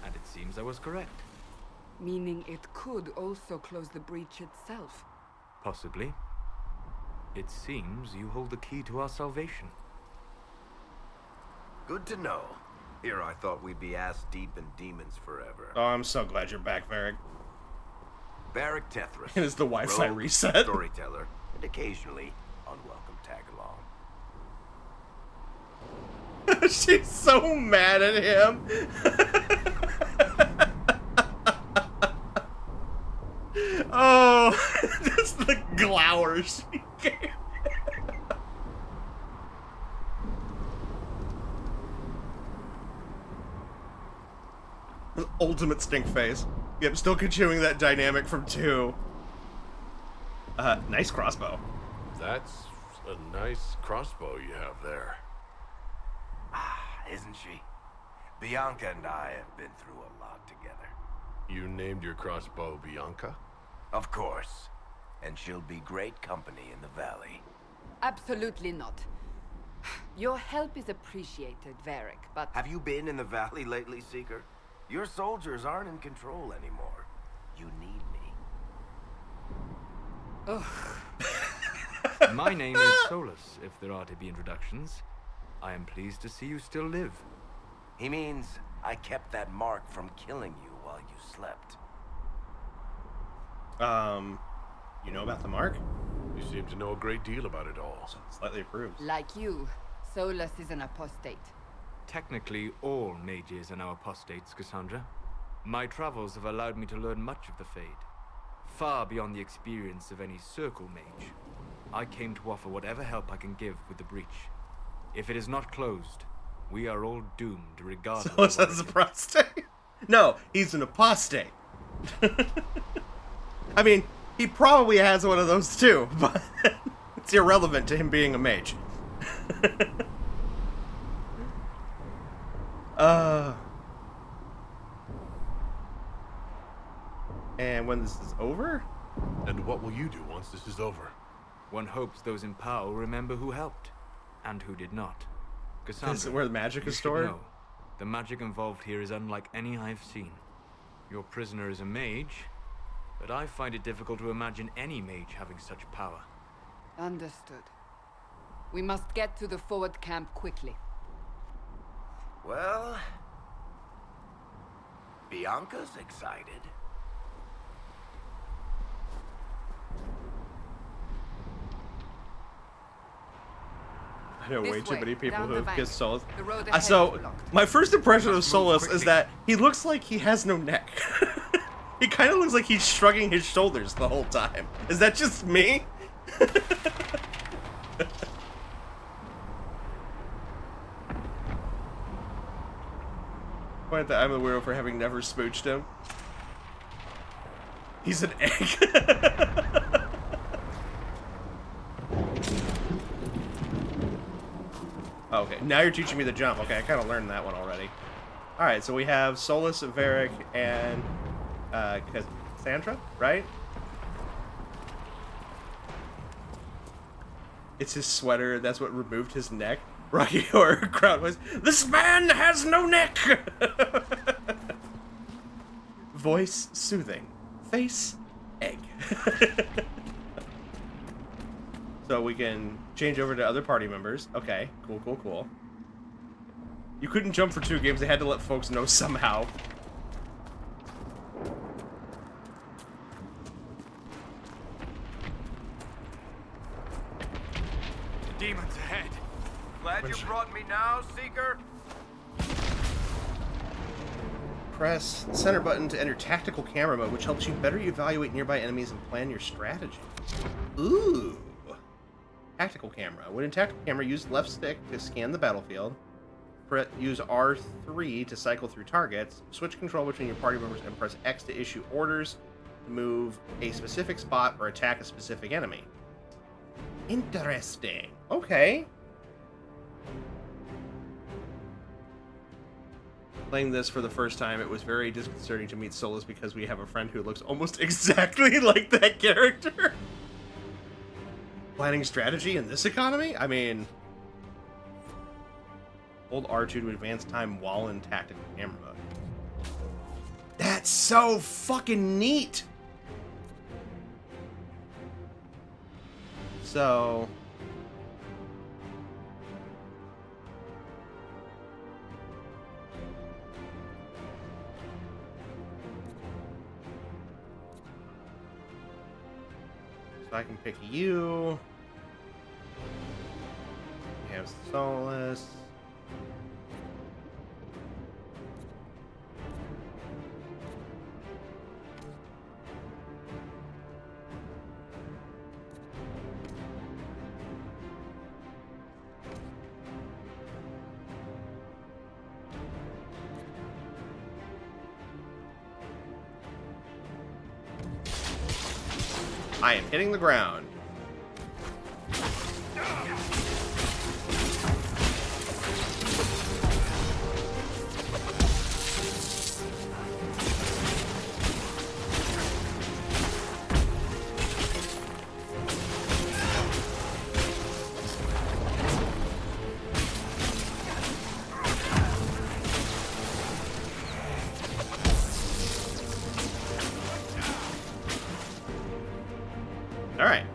And it seems I was correct. Meaning it could also close the breach itself. Possibly. It seems you hold the key to our salvation. Good to know. Here I thought we'd be ass deep in demons forever. Oh, I'm so glad you're back, Varric. Varric Tethras. It is the Wi-Fi rogue, reset. Storyteller, and occasionally unwelcome tag along. She's so mad at him. Oh, just the glowers she gave. The ultimate stink face. Yep, still continuing that dynamic from 2. Nice crossbow. That's a nice crossbow you have there. Isn't she? Bianca and I have been through a lot together. You named your crossbow Bianca? Of course. And she'll be great company in the valley. Absolutely not. Your help is appreciated, Varric, but... Have you been in the valley lately, Seeker? Your soldiers aren't in control anymore. You need me. Ugh. My name is Solus, if there are to be introductions. I am pleased to see you still live. He means I kept that mark from killing you while you slept. You know about the mark? You seem to know a great deal about it all. Slightly approved. Like you, Solus is an apostate. Technically, all mages are now apostates, Cassandra. My travels have allowed me to learn much of the Fade. Far beyond the experience of any circle mage. I came to offer whatever help I can give with the breach. If it is not closed, we are all doomed regardless. So is a prostate? No, he's an apostate. I mean, he probably has one of those too, but it's irrelevant to him being a mage. And when this is over? And what will you do once this is over? One hopes those in power will remember who helped, and who did not. Cassandra, This is where the magic you is should stored? know, the magic involved here is unlike any I've seen. Your prisoner is a mage, but I find it difficult to imagine any mage having such power. Understood. We must get to the forward camp quickly. Well, Bianca's excited. I know way This too way, many people down who the have bank. kissed Solus. The road ahead So, is blocked. my first impression of Must move Solus is quickly. that he looks like he has no neck. He kind of looks like he's shrugging his shoulders the whole time. Is that just me? Point that I'm a weirdo for having never smooched him. He's an egg. Okay, now you're teaching me the jump. Okay, I kind of learned that one already. Alright, so we have Solus, Varric, and Cassandra, right? It's his sweater, that's what removed his neck. Rocky Horror crowd was, "This man has no neck!" Voice soothing. Face egg. So we can change over to other party members. Okay, cool, cool, cool. You couldn't jump for 2 games. They had to let folks know somehow. The demons ahead. Glad you brought me now, Seeker. Press center button to enter tactical camera mode, which helps you better evaluate nearby enemies and plan your strategy. Ooh. Tactical camera. When in tactical camera, use left stick to scan the battlefield. Use R3 to cycle through targets. Switch control between your party members and press X to issue orders, move a specific spot, or attack a specific enemy. Interesting. Okay. Playing this for the first time, it was very disconcerting to meet Solus because we have a friend who looks almost exactly like that character. Planning strategy in this economy? I mean, hold R2 to advance time while in tactical camera mode. That's so fucking neat! So... So I can pick you. We have Solus. I am hitting the ground. Alright.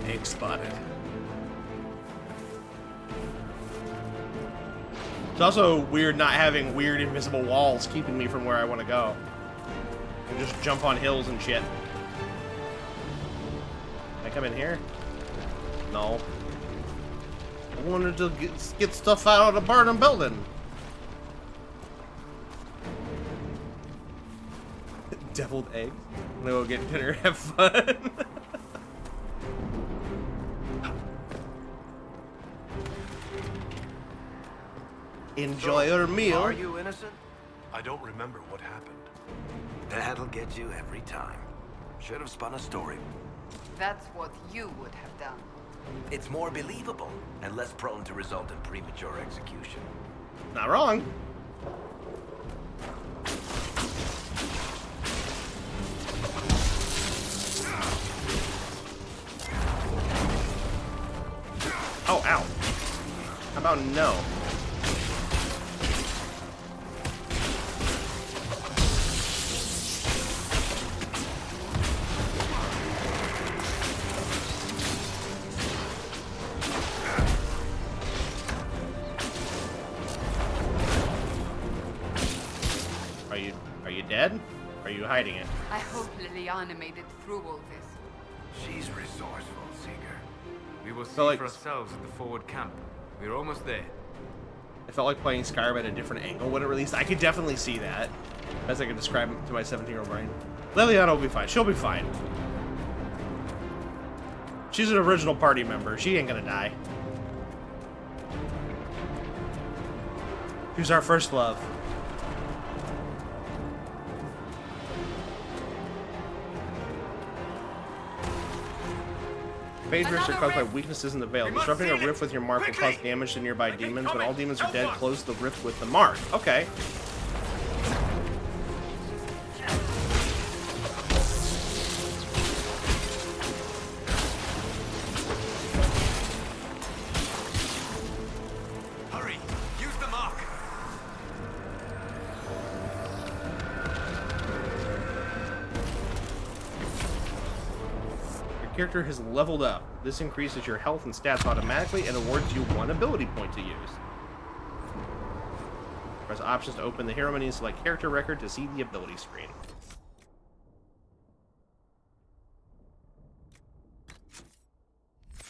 Egg spotted. It's also weird not having weird invisible walls keeping me from where I want to go. I can just jump on hills and shit. Can I come in here? No. wanted to get stuff out of the burning building. Deviled eggs. I'm gonna go get dinner, have fun. Enjoy your meal. Are you innocent? I don't remember what happened. That'll get you every time. Should have spun a story. That's what you would have done. It's more believable and less prone to result in premature execution. Not wrong. Oh, ow. How about no? Are you dead? Or are you hiding it? I hope Liliana made it through all this. She's resourceful, Seeker. We will see So, like- for ourselves at the forward camp. We're almost there. It felt like playing Skyrim at a different angle when it released. I could definitely see that. As I can describe it to my 17-year-old brain. Liliana will be fine. She'll be fine. She's an original party member. She ain't gonna die. She's our first love. Phase rifts are caused by weaknesses in the veil. Disrupting a rift with your mark will cause damage to nearby demons. When all demons are dead, close the rift with the mark. Okay. Hurry! Use the mark! Your character has leveled up. This increases your health and stats automatically and awards you 1 ability point to use. Press options to open the hero menu and select character record to see the ability screen.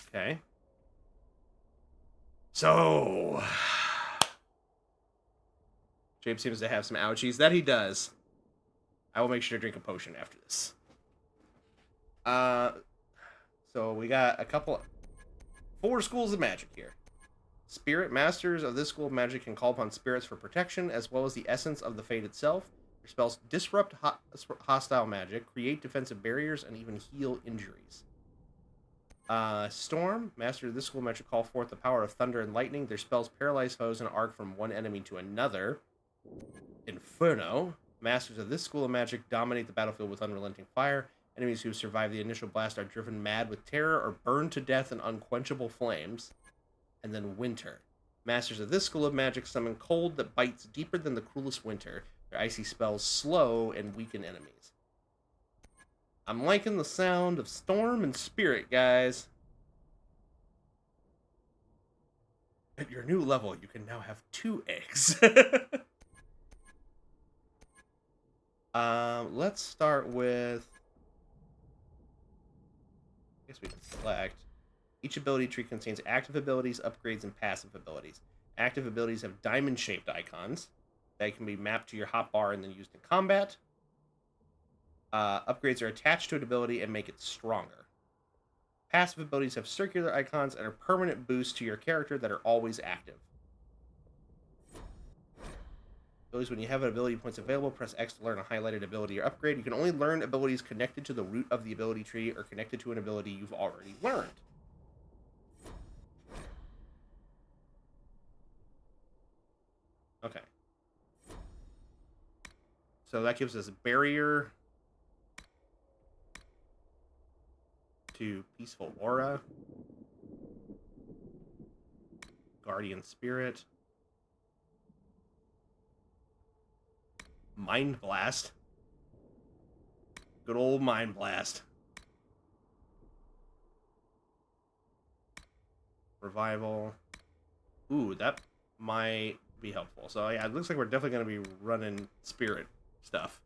Okay. So... James seems to have some ouchies. That he does. I will make sure to drink a potion after this. So we got 4 schools of magic here. Spirit masters of this school of magic can call upon spirits for protection, as well as the essence of the fate itself. Your spells disrupt hostile magic, create defensive barriers, and even heal injuries. Storm, master of this school of magic, call forth the power of thunder and lightning. Their spells paralyze foes and arc from one enemy to another. Inferno, masters of this school of magic dominate the battlefield with unrelenting fire. Enemies who survive the initial blast are driven mad with terror or burned to death in unquenchable flames. And then Winter. Masters of this school of magic summon cold that bites deeper than the cruelest winter. Their icy spells slow and weaken enemies. I'm liking the sound of Storm and Spirit, guys. At your new level, you can now have 2 eggs. Let's start with... I guess we can select. Each ability tree contains active abilities, upgrades, and passive abilities. Active abilities have diamond-shaped icons that can be mapped to your hotbar and then used in combat. Upgrades are attached to an ability and make it stronger. Passive abilities have circular icons and are permanent boosts to your character that are always active. Abilities, when you have an ability points available, press X to learn a highlighted ability or upgrade. You can only learn abilities connected to the root of the ability tree or connected to an ability you've already learned. Okay. So that gives us barrier to peaceful aura, guardian spirit, mind blast, good old mind blast, revival. Ooh, that might be helpful. So yeah, it looks like we're definitely going to be running spirit stuff.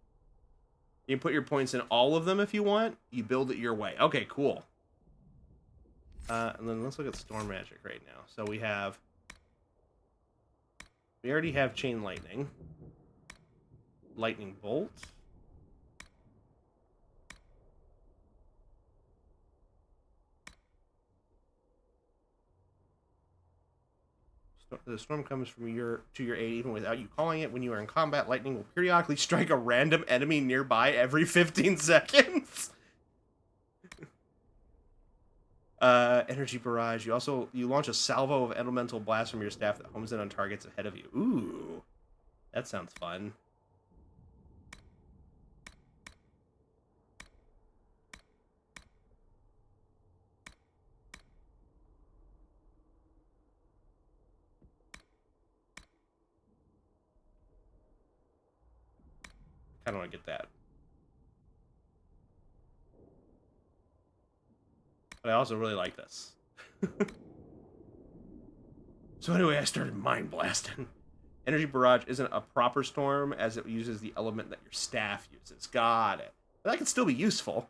You can put your points in all of them if you want. You build it your way. Okay, cool. And then let's look at storm magic right now. So we already have chain lightning. Lightning bolt. The storm comes from to your aid even without you calling it. When you are in combat, lightning will periodically strike a random enemy nearby every 15 seconds. Energy barrage. You launch a salvo of elemental blasts from your staff that homes in on targets ahead of you. Ooh, that sounds fun. Kind of want to get that. But I also really like this. So anyway, I started mind blasting. Energy barrage isn't a proper storm as it uses the element that your staff uses. Got it. But that can still be useful.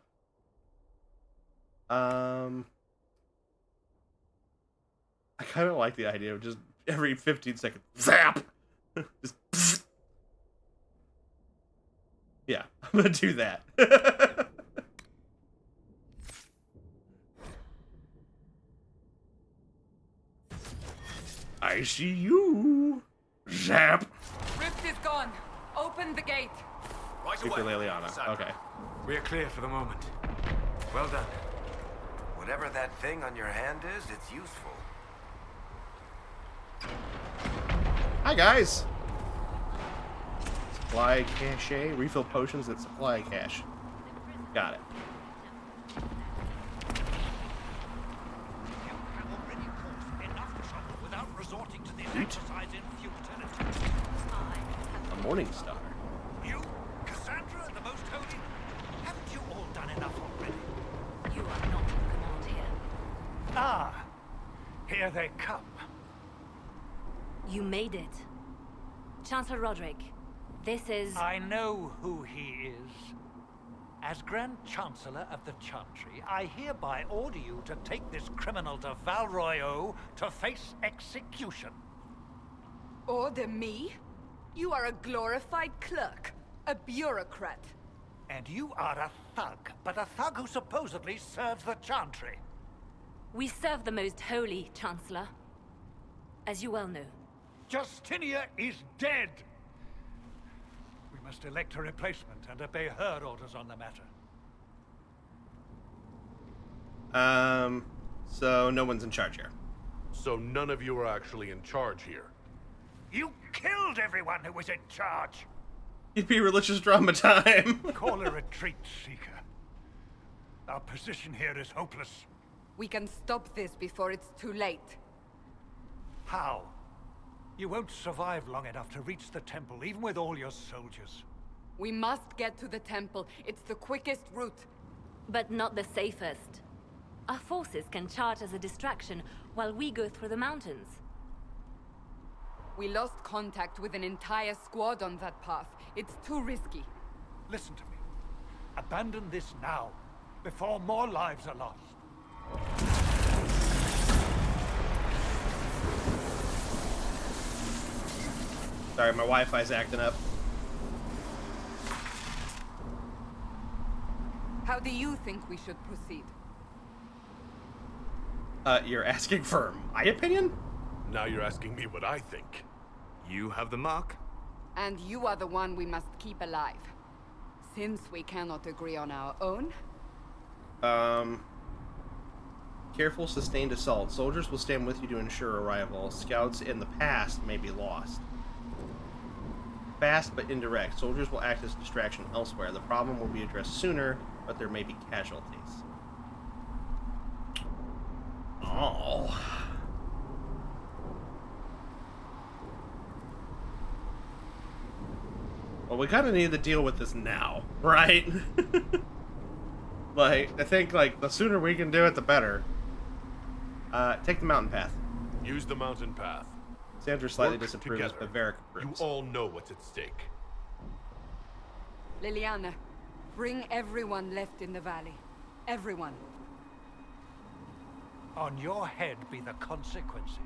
I kind of like the idea of just every 15 seconds, zap! Just pfft. Yeah, I'm gonna do that. I see you. Zap. Rift is gone. Open the gate. Right Super away. Liliana. Cassandra. Okay. We are clear for the moment. Well done. Whatever that thing on your hand is, it's useful. Hi guys. Supply cache. Refill potions at supply cache. Got it. A morning star. You, Cassandra, the Most Holy? Haven't you all done enough already? You are not in command here. Ah, here they come. You made it. Chancellor Roderick, this is... I know who he is. As Grand Chancellor of the Chantry, I hereby order you to take this criminal to Val Royeaux to face execution. Order me? You are a glorified clerk, a bureaucrat. And you are a thug, but a thug who supposedly serves the Chantry. We serve the Most Holy, Chancellor. As you well know. Justinia is dead! We must elect a replacement and obey her orders on the matter. So no one's in charge here. So none of you are actually in charge here. You killed everyone who was in charge! It'd be religious drama time. Call a retreat, Seeker. Our position here is hopeless. We can stop this before it's too late. How? You won't survive long enough to reach the temple, even with all your soldiers. We must get to the temple. It's the quickest route. But not the safest. Our forces can charge as a distraction while we go through the mountains. We lost contact with an entire squad on that path. It's too risky. Listen to me. Abandon this now, before more lives are lost. Sorry, my Wi-Fi's acting up. How do you think we should proceed? You're asking for my opinion? Now you're asking me what I think. You have the mark. And you are the one we must keep alive. Since we cannot agree on our own, Careful sustained assault. Soldiers will stand with you to ensure arrival. Scouts in the past may be lost. Fast but indirect. Soldiers will act as distraction elsewhere. The problem will be addressed sooner, but there may be casualties. Oh. Well, we kind of need to deal with this now, right? Like, I think, like, the sooner we can do it, the better. Take the mountain path. Use the mountain path. Sandra slightly Work disapproves, together. but Varric You approves. all know what's at stake. Liliana, bring everyone left in the valley. Everyone. On your head be the consequences,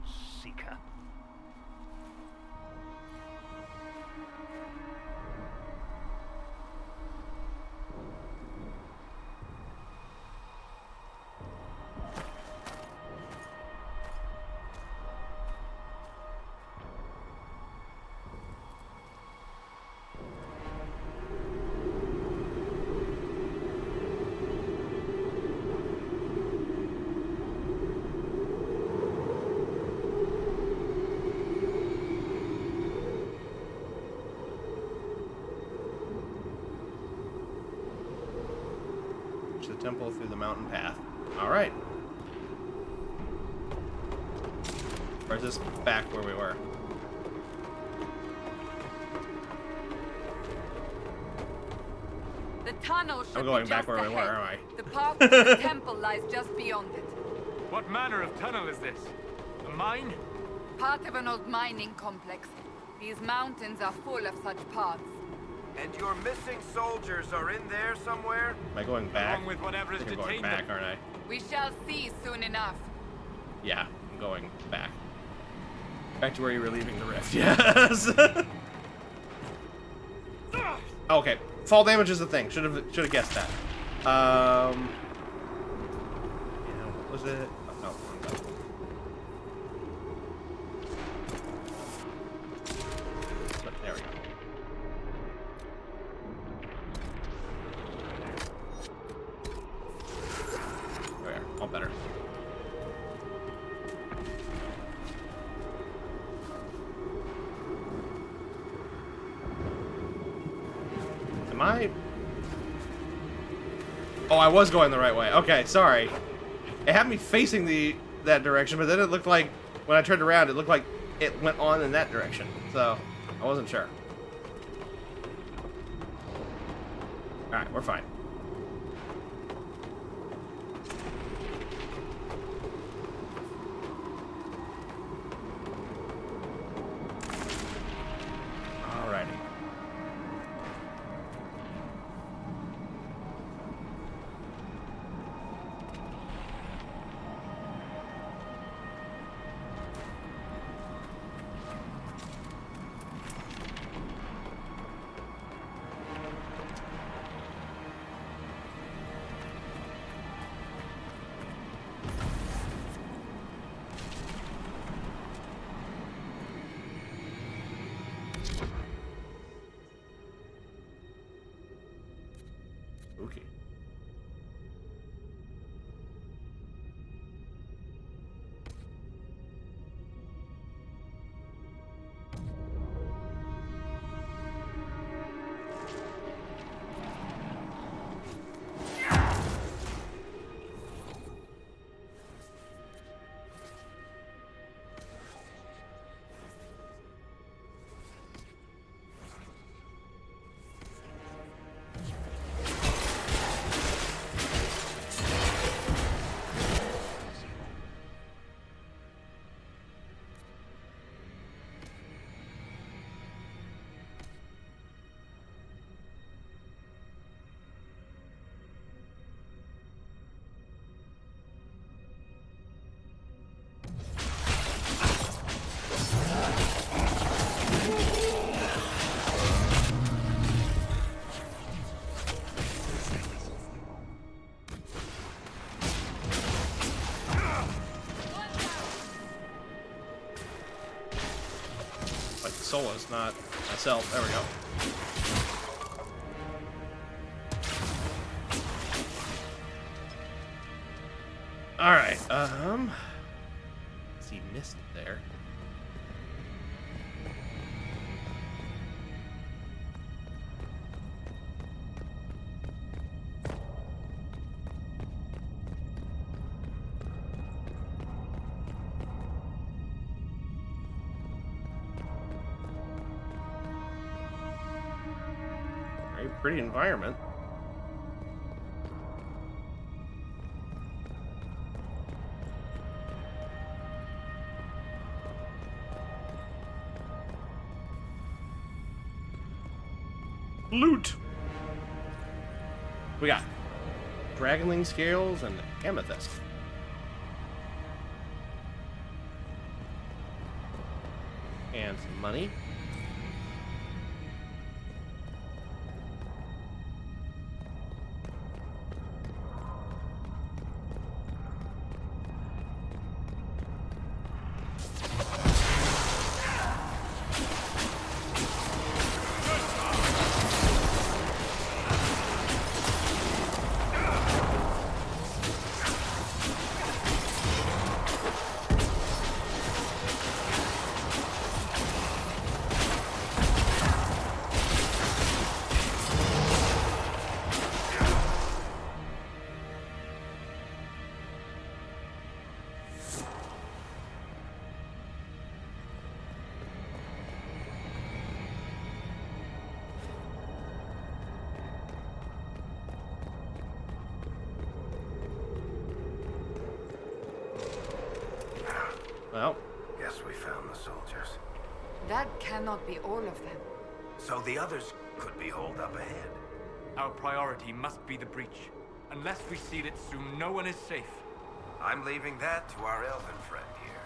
Seeker. The temple through the mountain path. All right. Or is this back where we were? The tunnel should I'm going be back just where we were, ahead. am I? The path to the temple lies just beyond it. What manner of tunnel is this? A mine? Part of an old mining complex. These mountains are full of such paths. And your missing soldiers are in there somewhere? Am I going back? Along with whatever I is think I'm going detained back, aren't I? We shall see soon enough. Yeah, I'm going back. Back to where you were leaving the rift. Yes. Okay, fall damage is a thing. Should have guessed that. Yeah, what was it? Oh, no, wrong button. But there we go. There we are. All better. Am I? Oh, I was going the right way. Okay, sorry. It had me facing that direction, but then it looked like when I turned around, it looked like it went on in that direction. So I wasn't sure. All right, we're fine. Alrighty. Okay. Like Solace, not myself. There we go. All right. See, missed it there. Very pretty environment. Loot! We got dragonling scales and amethyst. find some money. Well, Guess we found the soldiers. That cannot be all of them. So the others could be holed up ahead. Our priority must be the breach. Unless we seal it soon, no one is safe. I'm leaving that to our elven friend here.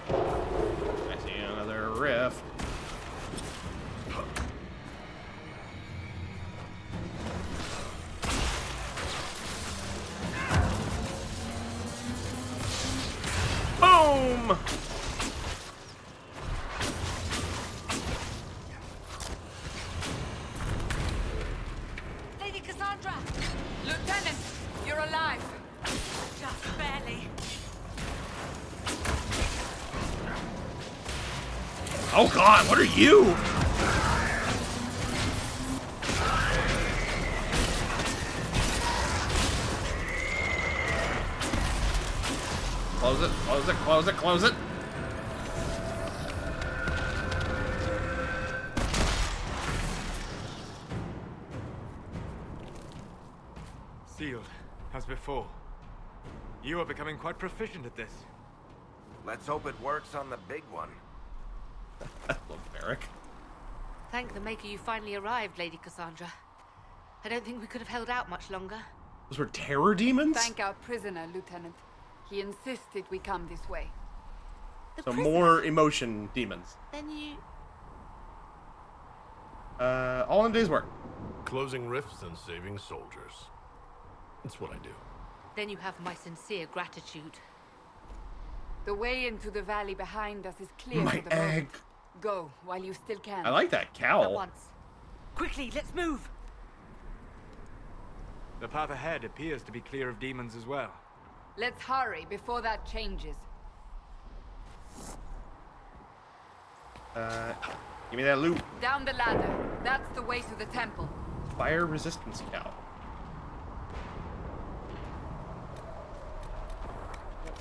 I see another rift. Boom! Lady Cassandra! Lieutenant, you're alive. Just barely. Oh god, what are you? Close it, close it, close it, close it. Sealed, as before. You are becoming quite proficient at this. Let's hope it works on the big one. I love Merrick. Thank the Maker you finally arrived, Lady Cassandra. I don't think we could have held out much longer. Those were terror demons? Thank our prisoner, Lieutenant. He insisted we come this way. The So prisoner? more emotion demons. Then you... All in a day's work. Closing rifts and saving soldiers. That's what I do. Then you have my sincere gratitude. The way into the valley behind us is clear My for the egg. moment. Go while you still can. I like that At cowl. once. Quickly, let's move! The path ahead appears to be clear of demons as well. Let's hurry before that changes. Give me that loot. Down the ladder. That's the way to the temple. Fire resistance cowl.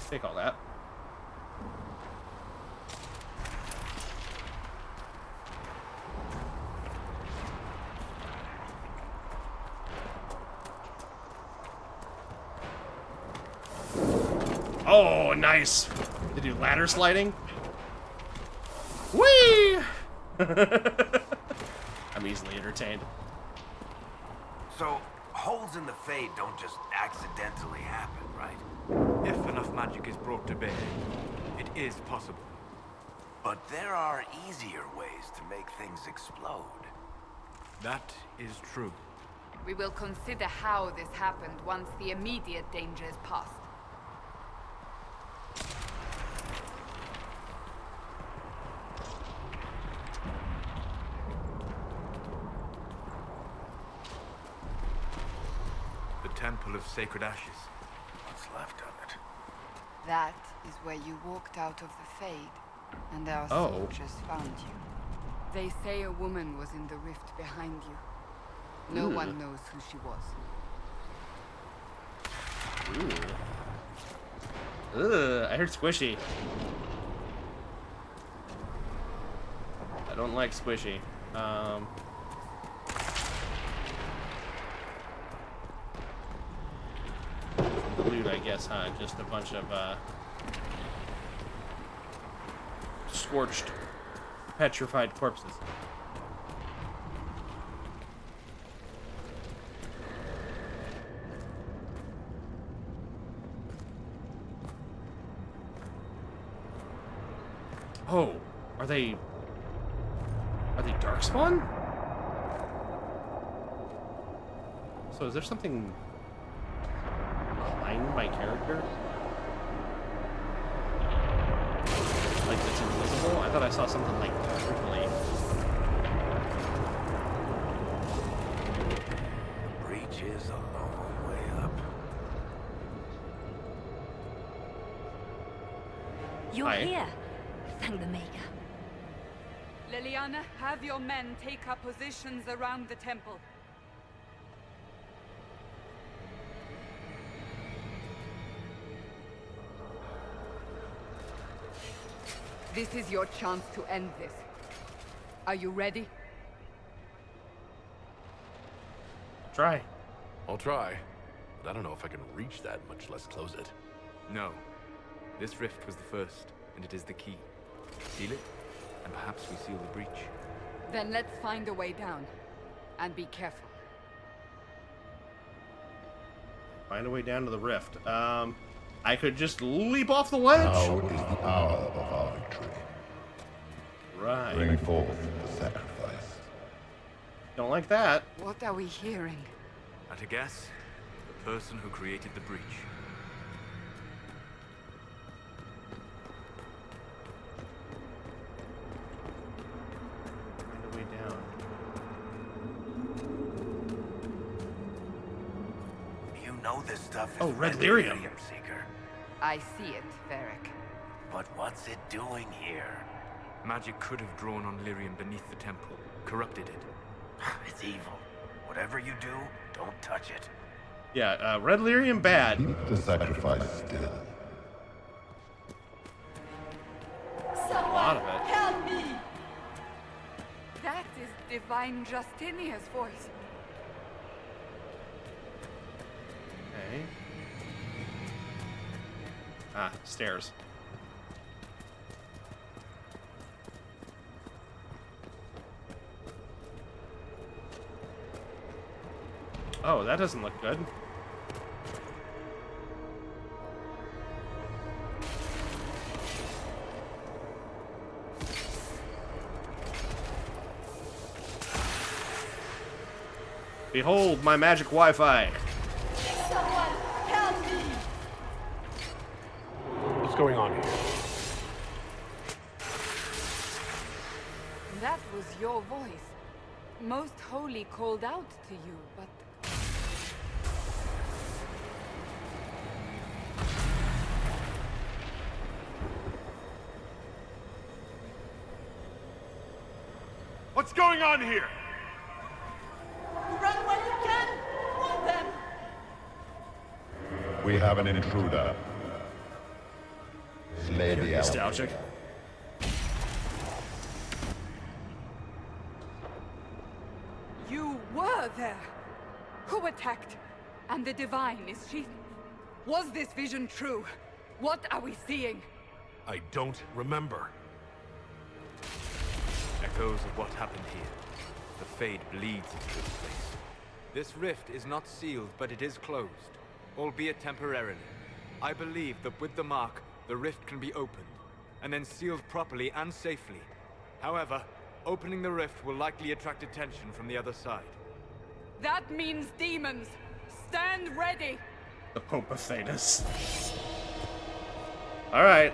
Take all that. Oh, nice. To do ladder sliding. Whee! I'm easily entertained. So, holes in the Fade don't just accidentally happen, right? If enough magic is brought to bear, it is possible. But there are easier ways to make things explode. That is true. We will consider how this happened once the immediate danger is past. The Temple of Sacred Ashes. What's left of it? That is where you walked out of the Fade, and our Oh. soldiers found you. They say a woman was in the rift behind you. No one knows who she was. Ooh. Ugh, I heard squishy. I don't like squishy. The loot, I guess, huh? Just a bunch of, scorched, petrified corpses. Oh, are they darkspawn? So is there something behind my character? Like that's invisible? I thought I saw something like trickly. The breach is a long way up. You're Hi. here. Thank the Maker. Liliana, have your men take up positions around the temple. This is your chance to end this. Are you ready? Try. I'll try, but I don't know if I can reach that, much less close it. No. This rift was the first, and it is the key. Seal it, and perhaps we seal the breach. Then let's find a way down. And be careful. Find a way down to the rift. I could just leap off the ledge. Now is the hour of our victory. Right. Bring forth the sacrifice. Don't like that. What are we hearing? At a guess, the person who created the breach. Find a way down. You know this stuff is Oh, red lyrium. Seeker. I see it, Varric. But what's it doing here? Magic could have drawn on lyrium beneath the temple, corrupted it. It's evil. Whatever you do, don't touch it. Yeah, red lyrium bad. Keep the sacrifice still. A lot of it. Help me! That is Divine Justinia's voice. Okay. Ah, stairs. Oh, that doesn't look good. Behold my magic Wi-Fi. What's going on here? That was your voice. Most Holy called out to you, but... What's going on here? Run while you can! Hold them! We have an intruder. Slay the elf. Nostalgic. You were there! Who attacked? And the Divine, is she... Was this vision true? What are we seeing? I don't remember. Echoes of what happened here. The Fade bleeds into this place. This rift is not sealed, but it is closed, albeit temporarily. I believe that with the mark, the rift can be opened, and then sealed properly and safely. However, opening the rift will likely attract attention from the other side. That means demons! Stand ready! The Pope of Thedas. Alright.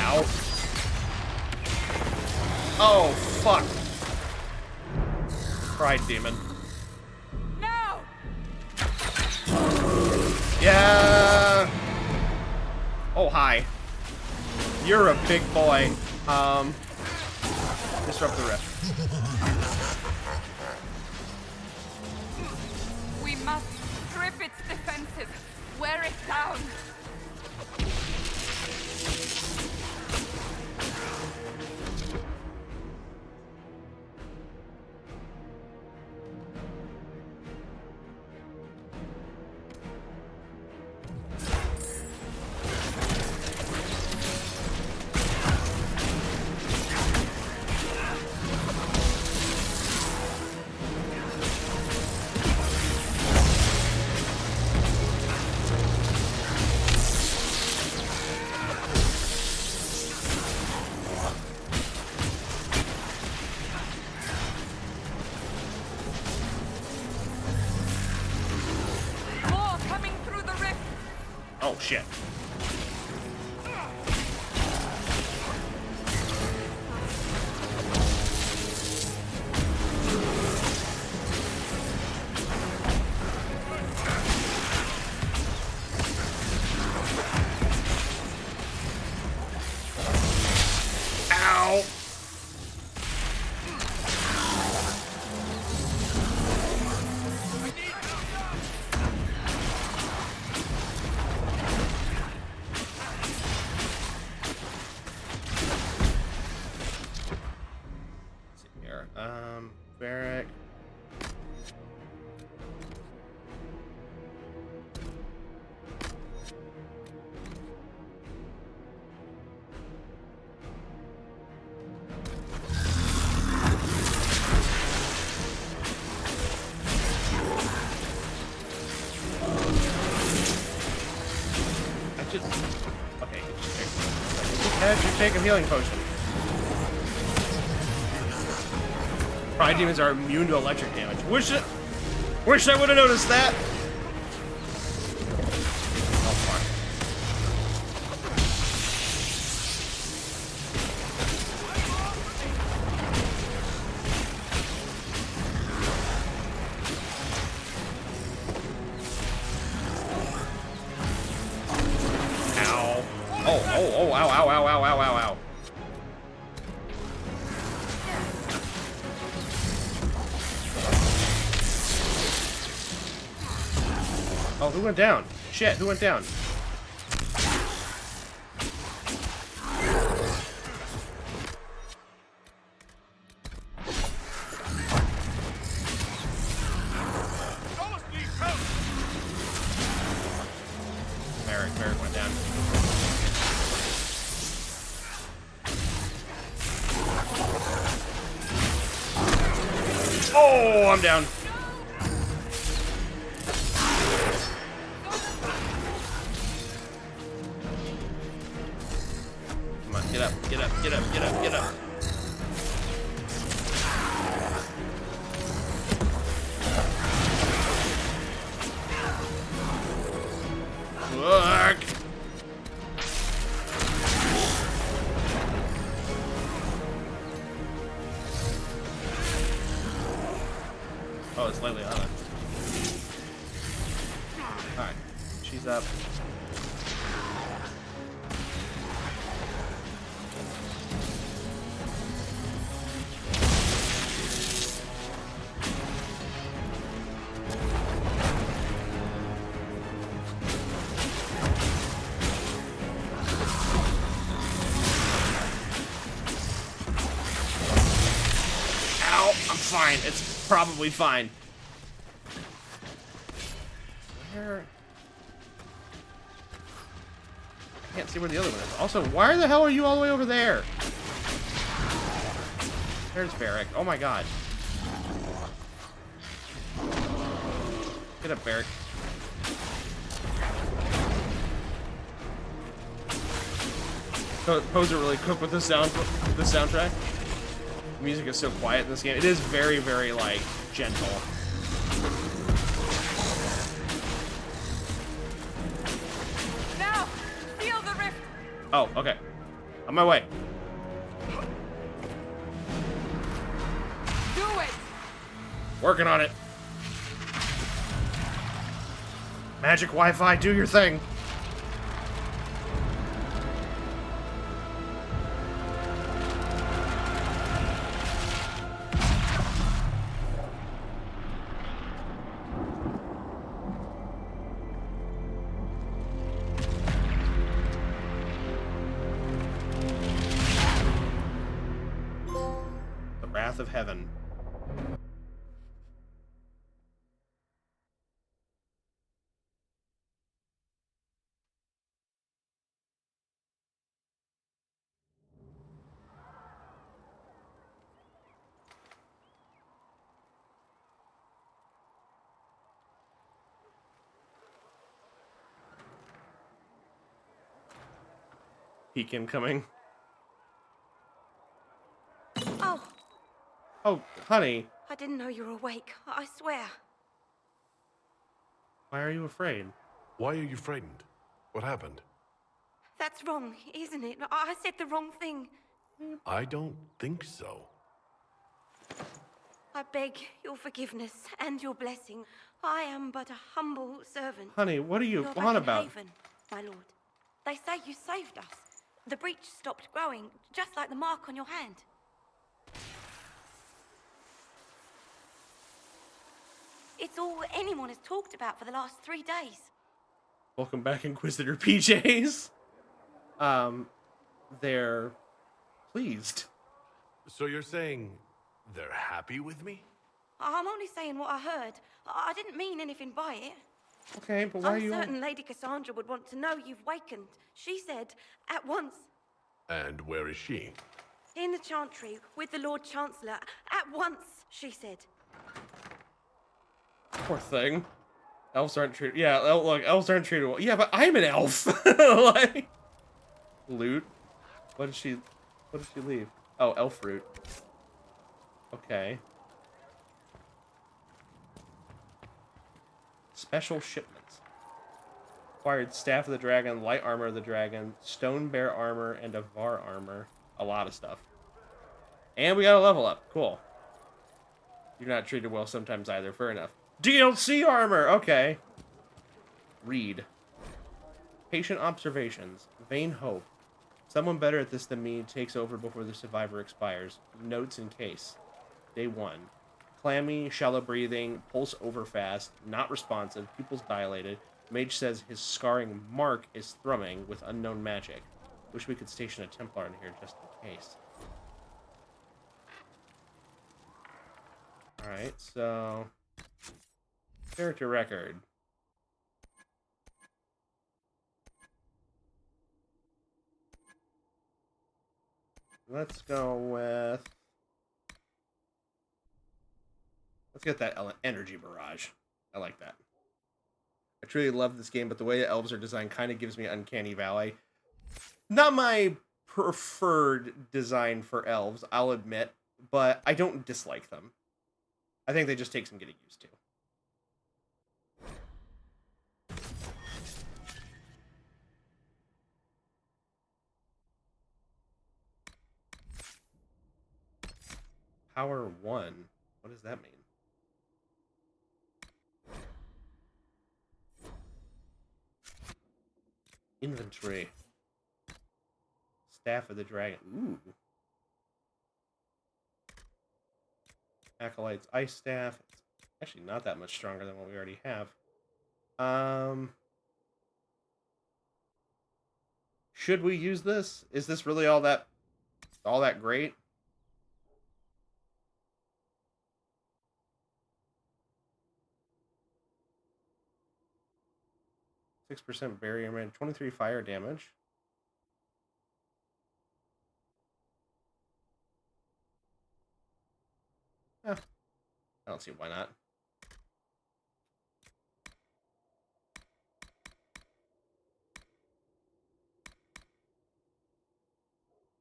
Ow. Oh, fuck. Pride demon. Now! Yeah. Oh, hi. You're a big boy. Disrupt the rift. We must strip its defenses. Wear it down. Oh, shit. Ow! Let's see here. Barrack. Okay. Just take a healing potion. Pride demons are immune to electric damage. Wish I would have noticed that. Oh fuck. Ow. Oh, ow, ow, ow, ow, ow, ow, ow. Oh, who went down? Shit, who went down? Merrick went down. Oh, I'm down. Come on, get up, get up, get up, get up, get up. Look. Oh, it's Lily Anna. Alright, she's up. Ow, I'm fine. It's probably fine. Where? I can't see where the other one is. Also, why the hell are you all the way over there? There's Barrack. Oh my god. Get up, Barrack. Poser really cooked with the soundtrack. The music is so quiet in this game. It is very, very, like, gentle. Now, seal the rift. Oh, okay. On my way. Do it. Working on it. Magic Wi-Fi, do your thing. Wrath of Heaven. Peek incoming. Oh, Oh, honey. I didn't know you were awake. I swear. Why are you afraid? Why are you frightened? What happened? That's wrong, isn't it? I said the wrong thing. I don't think so. I beg your forgiveness and your blessing. I am but a humble servant. Honey, what are you You're back on in about? Haven, my lord. They say you saved us. The breach stopped growing, just like the mark on your hand. It's all anyone has talked about for the last 3 days. Welcome back, Inquisitor PJs. They're pleased. So you're saying they're happy with me? I'm only saying what I heard. I didn't mean anything by it. Okay, but why are I'm you... certain Lady Cassandra would want to know you've wakened. She said, at once. And where is she? In the Chantry, with the Lord Chancellor. At once, she said. Poor thing. Elves aren't treated... Yeah, look, elves aren't treated well. Yeah, but I'm an elf! Like... Loot? What did she leave? Oh, elf root. Okay. Special shipments. Acquired Staff of the Dragon, Light Armor of the Dragon, Stone Bear Armor, and Avar Armor. A lot of stuff. And we got a level up. Cool. You're not treated well sometimes either. Fair enough. DLC Armor! Okay. Read. Patient Observations. Vain Hope. Someone better at this than me takes over before the survivor expires. Notes in case. Day 1. Clammy, shallow breathing, pulse over fast, not responsive, pupils dilated. Mage says his scarring mark is thrumming with unknown magic. Wish we could station a Templar in here just in case. Alright, so... Character record. Let's go with... Let's get that energy barrage. I like that. I truly love this game, but the way the elves are designed kind of gives me Uncanny Valley. Not my preferred design for elves, I'll admit, but I don't dislike them. I think they just take some getting used to. Power 1. What does that mean? Inventory. Staff of the Dragon. Ooh. Acolyte's Ice Staff. It's actually not that much stronger than what we already have. Should we use this? Is this really all that great? %6 barrier damage, 23 fire damage. I don't see why not.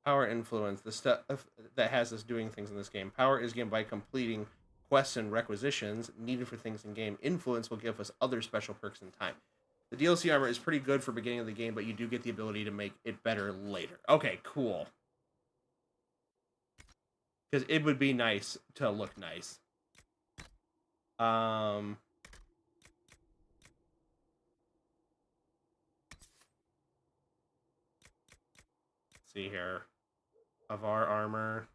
Power influence, the stuff that has us doing things in this game. Power is gained by completing quests and requisitions needed for things in game. Influence will give us other special perks in time. The DLC armor is pretty good for beginning of the game, but you do get the ability to make it better later. Okay, cool. Because it would be nice to look nice. Let's see here. Avar armor.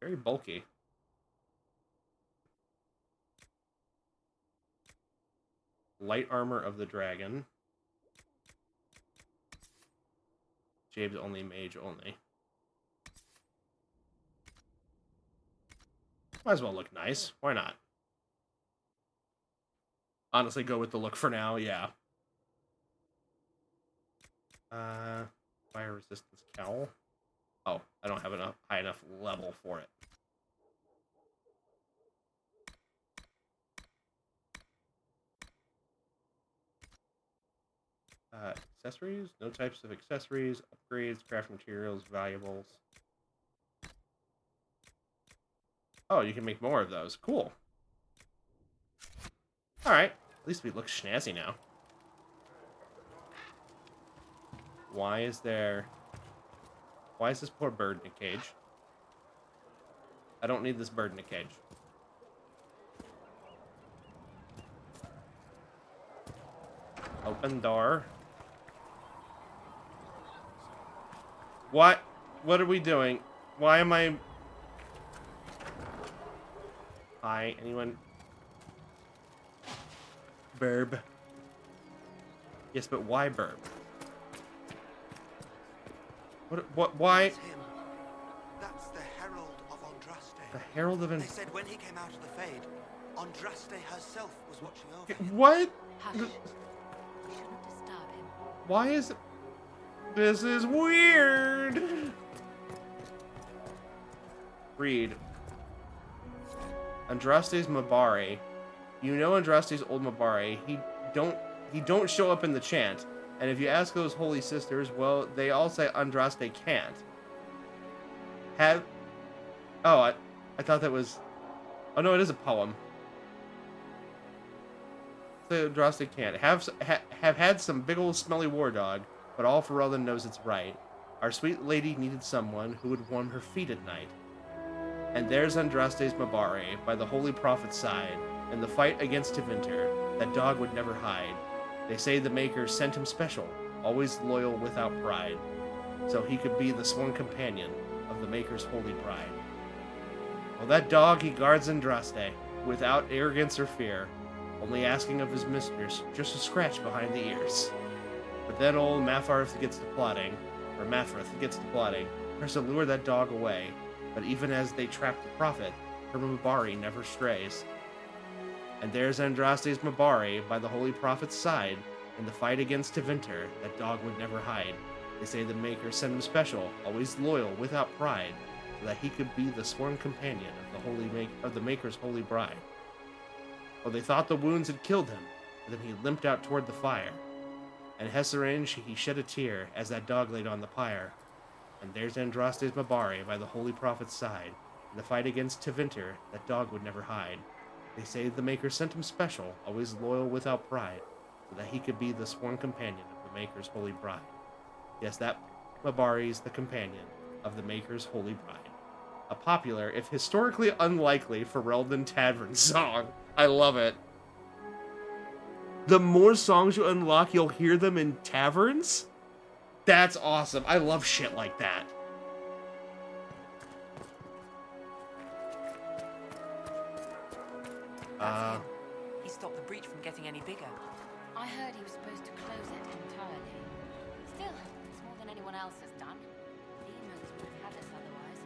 Very bulky. Light armor of the dragon. Jabe's only mage only. Might as well look nice. Why not? Honestly, go with the look for now, yeah. Fire resistance cowl. Oh, I don't have enough high enough level for it. Accessories? No types of accessories, upgrades, craft materials, valuables. Oh, you can make more of those. Cool. Alright. At least we look snazzy now. Why is this poor bird in a cage? I don't need this bird in a cage. Open door. What? What are we doing? Why am I... Hi, anyone? Burb. Yes, but why burb? Why? That's him. That's the Herald of Andraste. The Herald of They said when he came out of the Fade, Andraste herself was watching over him. What? Hush. We shouldn't disturb him. Why is it... This is weird. Read. Andraste's Mabari. You know Andraste's old Mabari. He don't show up in the chant. And if you ask those holy sisters, well, they all say Andraste can't. Oh, I thought that was... Oh no, it is a poem. Say Andraste can't. Have had some big old smelly war dog, but all Ferelden knows it's right. Our sweet lady needed someone who would warm her feet at night. And there's Andraste's Mabari, by the holy prophet's side. In the fight against Tevinter, that dog would never hide. They say the Maker sent him special, always loyal without pride, so he could be the sworn companion of the Maker's holy bride. Well, that dog he guards Andraste, without arrogance or fear, only asking of his mistress just a scratch behind the ears. But then old Mafrith gets to plotting, tries to lure that dog away, but even as they trap the prophet, her Mabari never strays. And there's Andraste's Mabari by the holy prophet's side. In the fight against Tevinter, that dog would never hide. They say the Maker sent him special, always loyal without pride, so that he could be the sworn companion of the Maker's holy bride. Well, they thought the wounds had killed him, but then he limped out toward the fire. And Hesserin, he shed a tear as that dog laid on the pyre. And there's Andraste's Mabari by the holy prophet's side. In the fight against Tevinter, that dog would never hide. They say the Maker sent him special, always loyal without pride, so that he could be the sworn companion of the Maker's holy bride. Yes, that Mabari's the companion of the Maker's holy bride. A popular, if historically unlikely, Ferelden Tavern song. I love it. The more songs you unlock, you'll hear them in taverns? That's awesome. I love shit like that. He stopped the breach from getting any bigger. I heard he was supposed to close it entirely. Still, it's more than anyone else has done. Demons would have had us otherwise.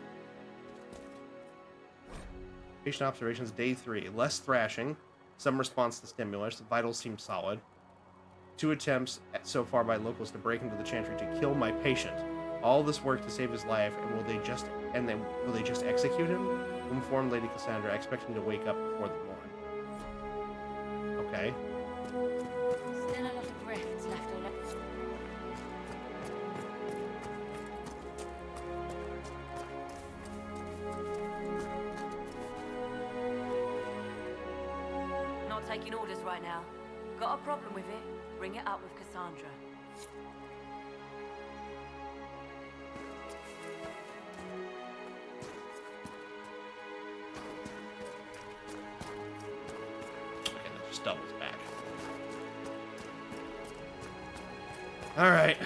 Patient observations, day 3. Less thrashing. Some response to stimulus. Vitals seem solid. 2 attempts so far by locals to break into the chantry to kill my patient. All this work to save his life, and will they just execute him? Inform Lady Cassandra. I expect him to wake up before the morn. Okay. Still a lot of rifts left all over. Not taking orders right now. Got a problem with it? Bring it up with Cassandra. Okay, that just doubles back. Alright.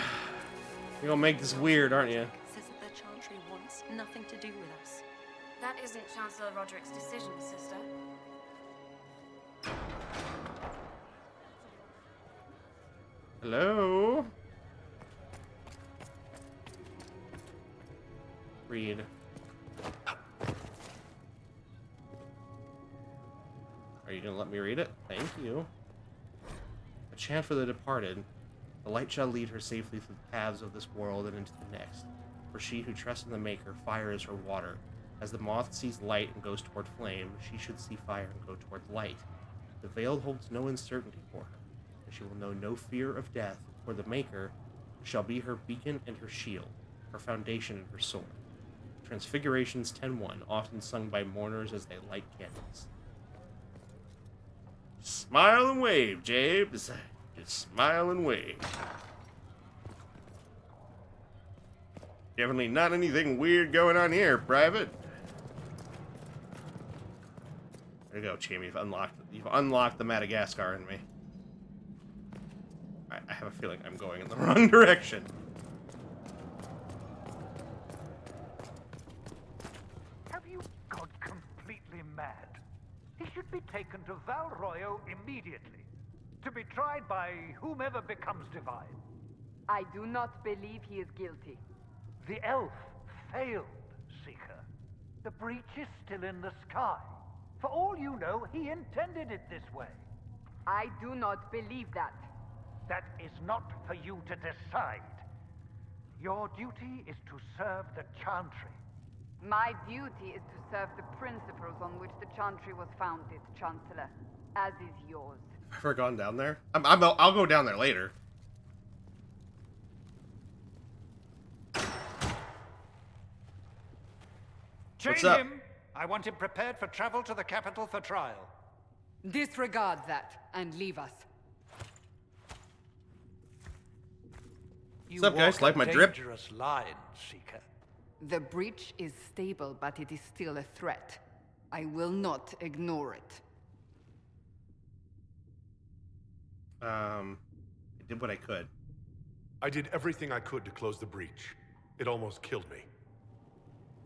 You're gonna make this weird, aren't you? Says that the Chantry wants nothing to do with us. That isn't Chancellor Roderick's decision, sister. Hello? Read. Are you gonna let me read it? Thank you. A chant for the departed. The light shall lead her safely through the paths of this world and into the next. For she who trusts in the Maker, fire is her water. As the moth sees light and goes toward flame, she should see fire and go toward light. The veiled holds no uncertainty for her, and she will know no fear of death, for the Maker shall be her beacon and her shield, her foundation and her sword. Transfigurations 10:1, often sung by mourners as they light candles. Smile and wave, James. Just smile and wave. Definitely not anything weird going on here, Private. There you go, Jamie. You've unlocked the Madagascar in me. I have a feeling I'm going in the wrong direction. Have you gone completely mad? He should be taken to Val Royo immediately, to be tried by whomever becomes divine. I do not believe he is guilty. The elf failed, Seeker. The breach is still in the sky. For all you know, he intended it this way. I do not believe that. That is not for you to decide. Your duty is to serve the Chantry. My duty is to serve the principles on which the Chantry was founded, Chancellor, as is yours. Have I ever gone down there? I'll go down there later. Chain What's up? him! I want him prepared for travel to the capital for trial. Disregard that and leave us. You What's up, guys? walk Like a my drip? dangerous line, Seeker. The breach is stable, but it is still a threat. I will not ignore it. I did what I could. I did everything I could to close the breach. It almost killed me.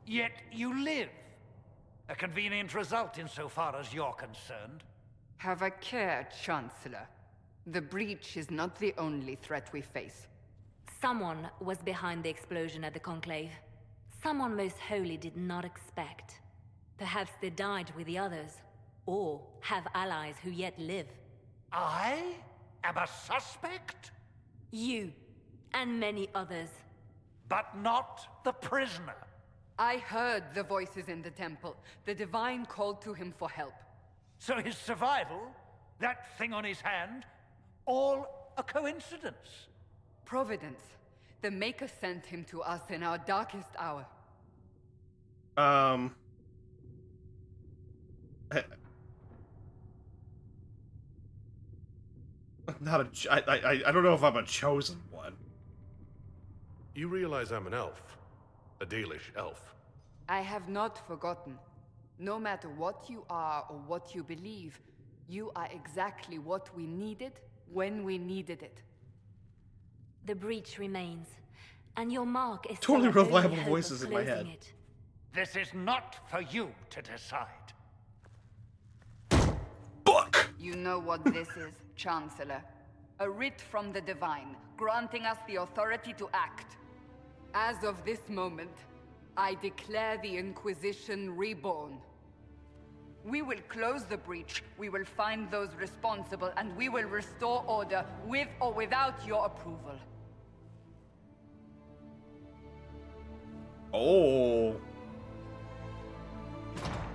Yet you live. A convenient result insofar as you're concerned. Have a care, Chancellor. The breach is not the only threat we face. Someone was behind the explosion at the Conclave. Someone most holy did not expect. Perhaps they died with the others, or have allies who yet live. I am a suspect? You, and many others. But not the prisoner. I heard the voices in the temple. The Divine called to him for help. So his survival, that thing on his hand, all a coincidence. Providence. The Maker sent him to us in our darkest hour. I'm not I don't know if I'm a chosen one. You realize I'm an elf. A Dalish elf. I have not forgotten. No matter what you are or what you believe, you are exactly what we needed when we needed it. The breach remains, and your mark is Totally still our only reliable hope voices of in my closing head. it. This is not for you to decide. Book! You know what this is, Chancellor. A writ from the Divine, granting us the authority to act. As of this moment, I declare the Inquisition reborn. We will close the breach, we will find those responsible, and we will restore order with or without your approval. Oh.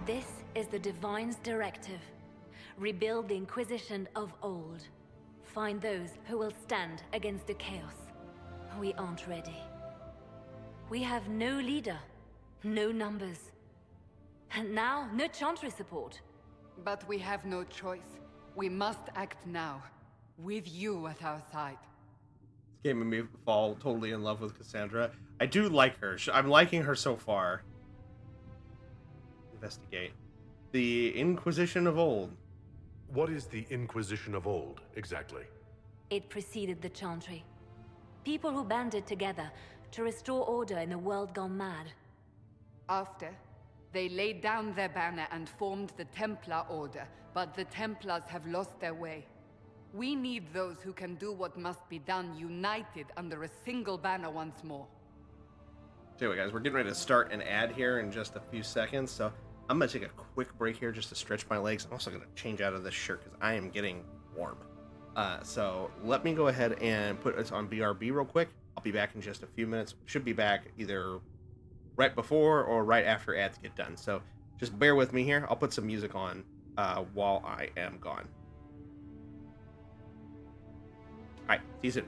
This is the Divine's directive. Rebuild the Inquisition of old. Find those who will stand against the chaos. We aren't ready. We have no leader, no numbers. And now, no Chantry support. But we have no choice. We must act now, with you at our side. This game made me fall totally in love with Cassandra. I do like her. I'm liking her so far. Investigate. The Inquisition of old. What is the Inquisition of old, exactly? It preceded the Chantry. People who banded together to restore order in a world gone mad. After, they laid down their banner and formed the Templar Order, but the Templars have lost their way. We need those who can do what must be done, united under a single banner once more. Anyway, guys, we're getting ready to start an ad here in just a few seconds, so I'm going to take a quick break here just to stretch my legs. I'm also going to change out of this shirt because I am getting warm. So let me go ahead and put this on BRB real quick. I'll be back in just a few minutes. Should be back either right before or right after ads get done. So just bear with me here. I'll put some music on while I am gone. All right, see you soon.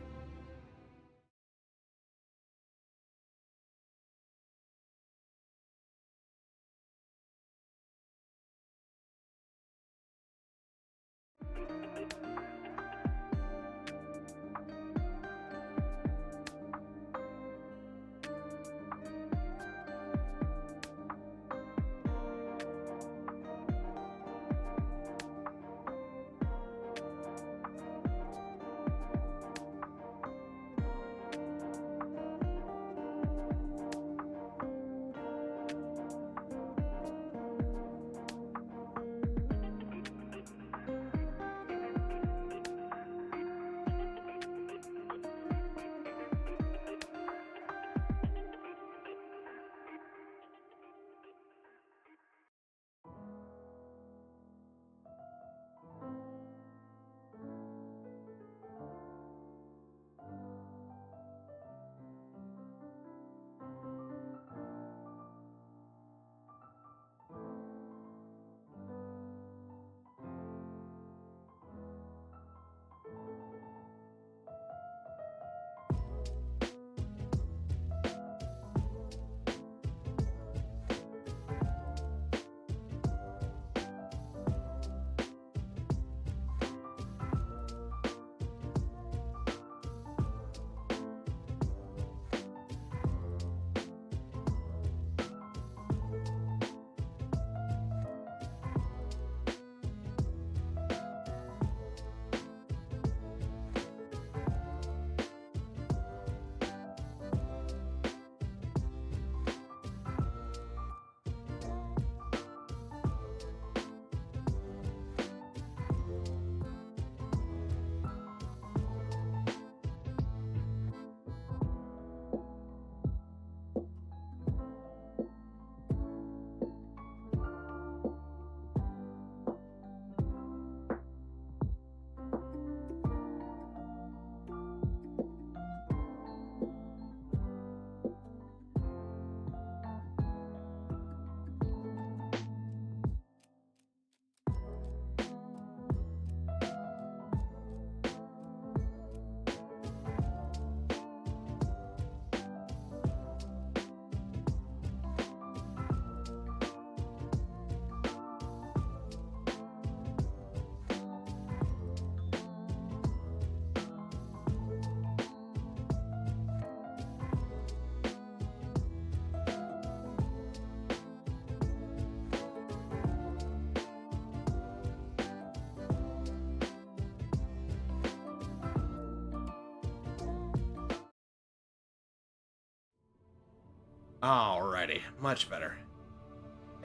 Alrighty, much better.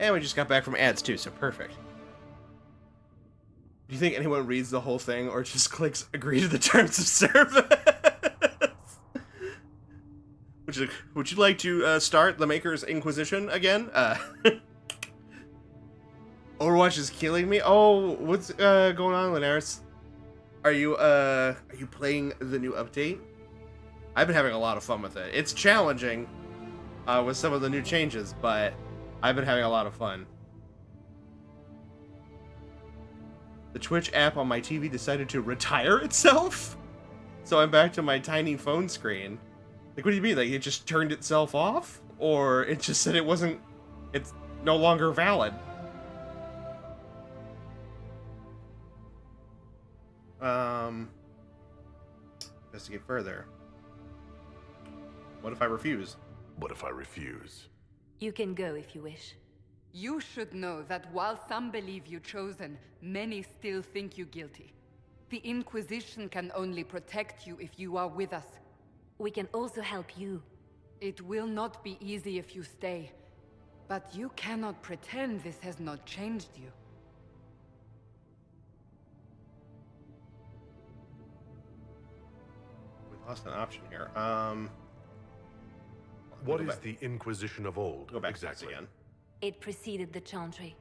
And we just got back from ads too, so perfect. Do you think anyone reads the whole thing or just clicks agree to the terms of service? Would you like to start the Maker's Inquisition again? Overwatch is killing me. Oh, what's going on, Linares? Are you playing the new update? I've been having a lot of fun with it. It's challenging with some of the new changes, but I've been having a lot of fun. The Twitch app on my TV decided to retire itself, so I'm back to my tiny phone screen. Like, what do you mean? Like, it just turned itself off? Or it just said it's no longer valid? Investigate further. What if I refuse? What if I refuse? You can go if you wish. You should know that while some believe you chosen, many still think you guilty. The Inquisition can only protect you if you are with us. We can also help you. It will not be easy if you stay, but you cannot pretend this has not changed you. We lost an option here. What is the Inquisition of old? Go back exactly again. It preceded the Chantry.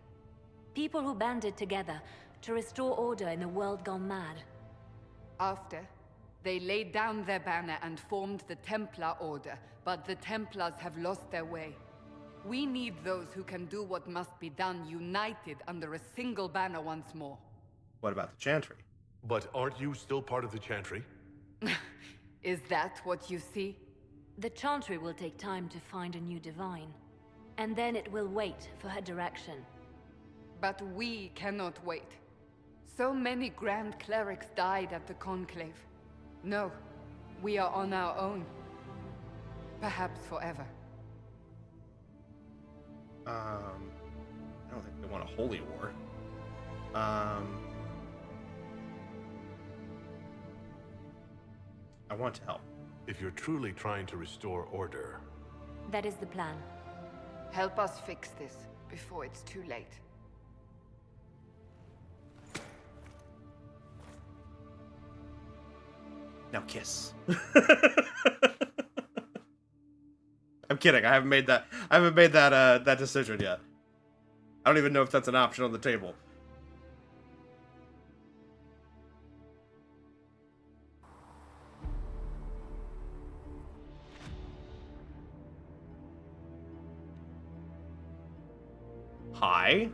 People who banded together to restore order in a world gone mad. After, they laid down their banner and formed the Templar Order, but the Templars have lost their way. We need those who can do what must be done, united under a single banner once more. What about the Chantry? But aren't you still part of the Chantry? Is that what you see? The Chantry will take time to find a new divine, and then it will wait for her direction. But we cannot wait. So many Grand Clerics died at the Conclave. No, we are on our own. Perhaps forever. I don't think they want a holy war. I want to help. If you're truly trying to restore order... That is the plan. Help us fix this before it's too late. Now kiss. I'm kidding. I haven't made that. That decision yet. I don't even know if that's an option on the table. Hi.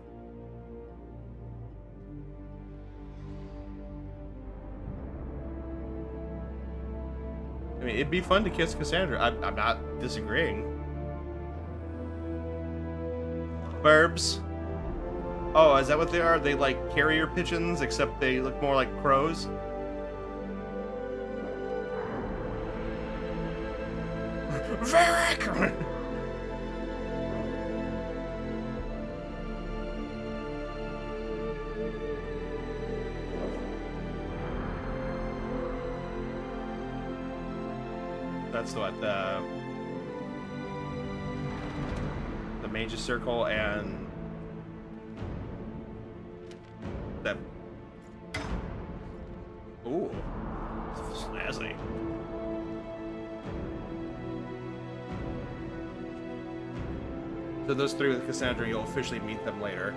I mean, it'd be fun to kiss Cassandra. I'm not disagreeing. Burbs. Oh, is that what they are? They like carrier pigeons, except they look more like crows? Varric! That's what the Mage's Circle and that. Ooh, snazzy. So those three with Cassandra, you'll officially meet them later.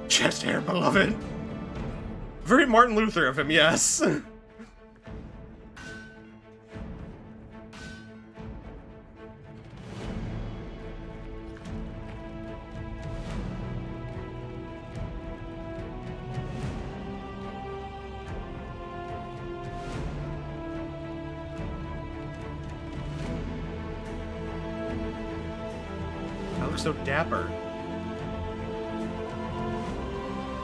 Chest hair, beloved. Very Martin Luther of him, yes. So dapper.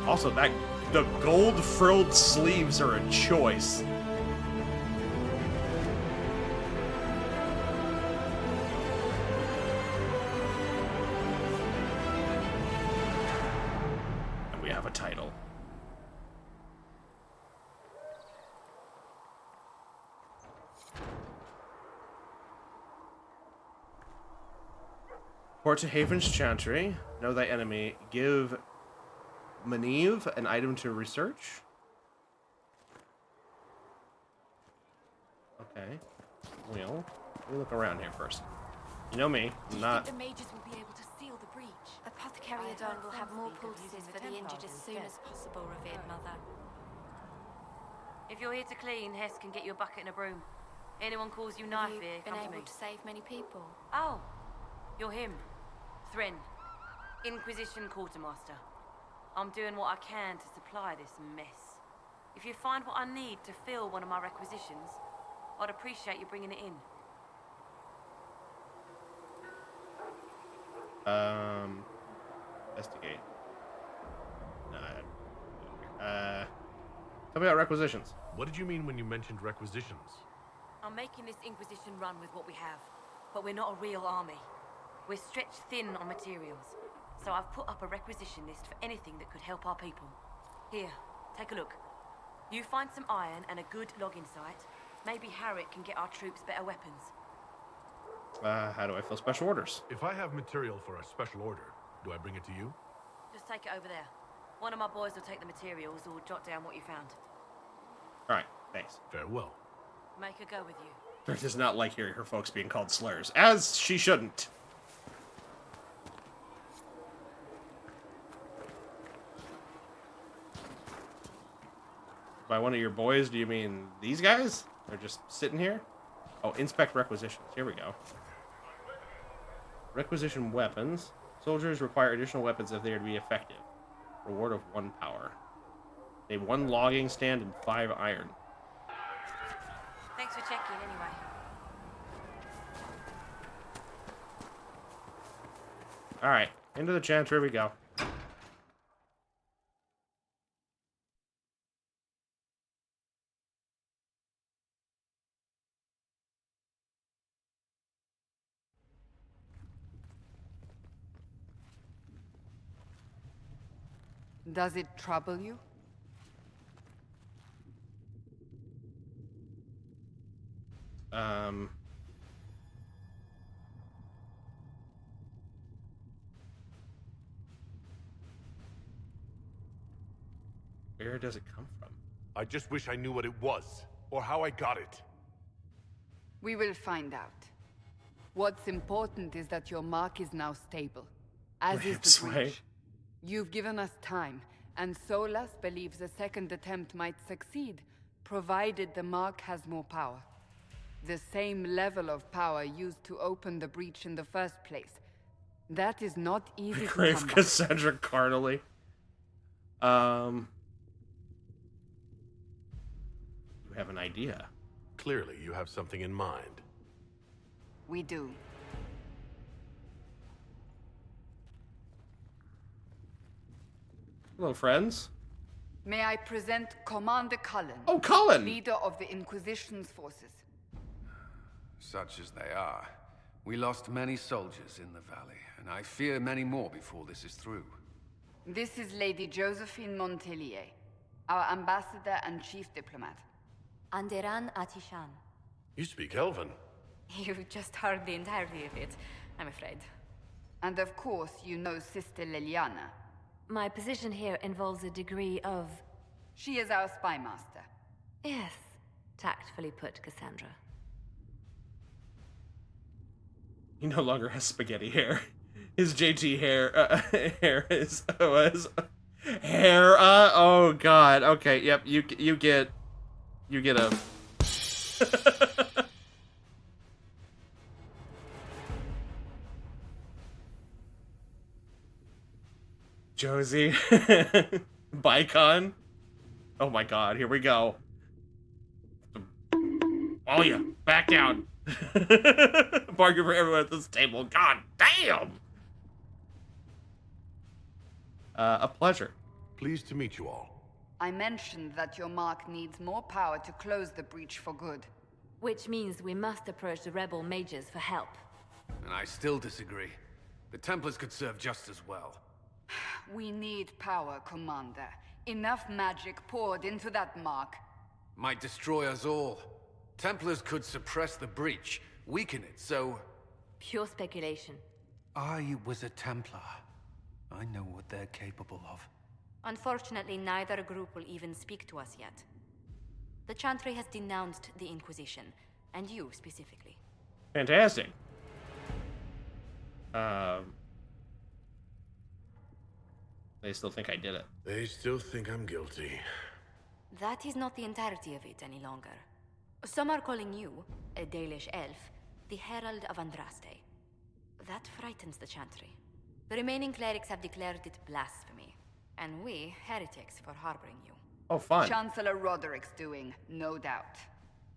Also, the gold frilled sleeves are a choice. And we have a title. Port to Haven's Chantry. Know thy enemy. Give Maneve an item to research. Okay. Well, let me look around here first. You know me. I'm not. The mages will be able to seal the breach. Apothecary Adon will have more poultices for the injured as soon as possible, revered mother. If you're here to clean, Hess can get you a bucket and a broom. Anyone calls you knife Have you here, been come to able me. to save many people? Oh, you're him. Thren. Inquisition Quartermaster. I'm doing what I can to supply this mess. If you find what I need to fill one of my requisitions, I'd appreciate you bringing it in. Investigate. No. Tell me about requisitions. What did you mean when you mentioned requisitions? I'm making this Inquisition run with what we have, but we're not a real army. We're stretched thin on materials, so I've put up a requisition list for anything that could help our people. Here, take a look. You find some iron and a good logging site, maybe Harriet can get our troops better weapons. How do I fill special orders? If I have material for a special order, do I bring it to you? Just take it over there. One of my boys will take the materials or jot down what you found. Alright, thanks. Farewell. Make her go with you. Bert does not like hearing her folks being called slurs, as she shouldn't. By one of your boys, do you mean these guys? They're just sitting here? Oh, inspect requisitions. Here we go. Requisition weapons. Soldiers require additional weapons if they are to be effective. Reward of 1 power. They 1 logging stand and 5 iron. Thanks for checking anyway. Alright, into the chantry we go. Does it trouble you? Where does it come from? I just wish I knew what it was, or how I got it. We will find out. What's important is that your mark is now stable, as is the breach. You've given us time, and Solas believes a second attempt might succeed, provided the mark has more power. The same level of power used to open the breach in the first place. That is not easy to come Grave by. Cassandra Carnally. You have an idea. Clearly, you have something in mind. We do. Hello, friends. May I present Commander Cullen? Oh, Cullen! Leader of the Inquisition's forces. Such as they are. We lost many soldiers in the valley, and I fear many more before this is through. This is Lady Josephine Montelier, our ambassador and chief diplomat. Anderan Atishan. You speak Elven. You've just heard the entirety of it, I'm afraid. And of course, you know Sister Liliana. My position here involves a degree of... She is our spy master. Yes, tactfully put, Cassandra. He no longer has spaghetti hair. His JT hair was hair. Oh god. Okay. Yep. You get a. Josie. Bicon. Oh my god. Here we go. Oh yeah. Back down. Bargain for everyone at this table. God damn! A pleasure. Pleased to meet you all. I mentioned that your mark needs more power to close the breach for good. Which means we must approach the rebel mages for help. And I still disagree. The Templars could serve just as well. We need power, Commander. Enough magic poured into that mark. Might destroy us all. Templars could suppress the breach, weaken it, so... Pure speculation. I was a Templar. I know what they're capable of. Unfortunately, neither group will even speak to us yet. The Chantry has denounced the Inquisition, and you specifically. Fantastic. They still think I did it. They still think I'm guilty. That is not the entirety of it any longer. Some are calling you, a Dalish elf, the Herald of Andraste. That frightens the Chantry. The remaining clerics have declared it blasphemy, and we, heretics, for harboring you. Oh, fun. Chancellor Roderick's doing, no doubt.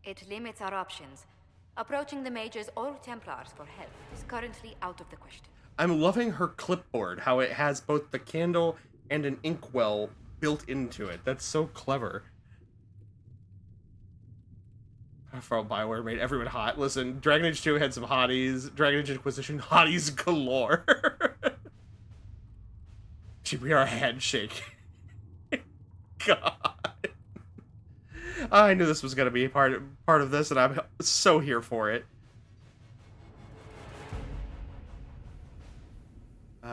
It limits our options. Approaching the mages or Templars for help is currently out of the question. I'm loving her clipboard, how it has both the candle and an inkwell built into it. That's so clever. For Bioware made everyone hot. Listen, Dragon Age 2 had some hotties. Dragon Age Inquisition hotties galore. GBR handshake. God. I knew this was going to be part of this, and I'm so here for it.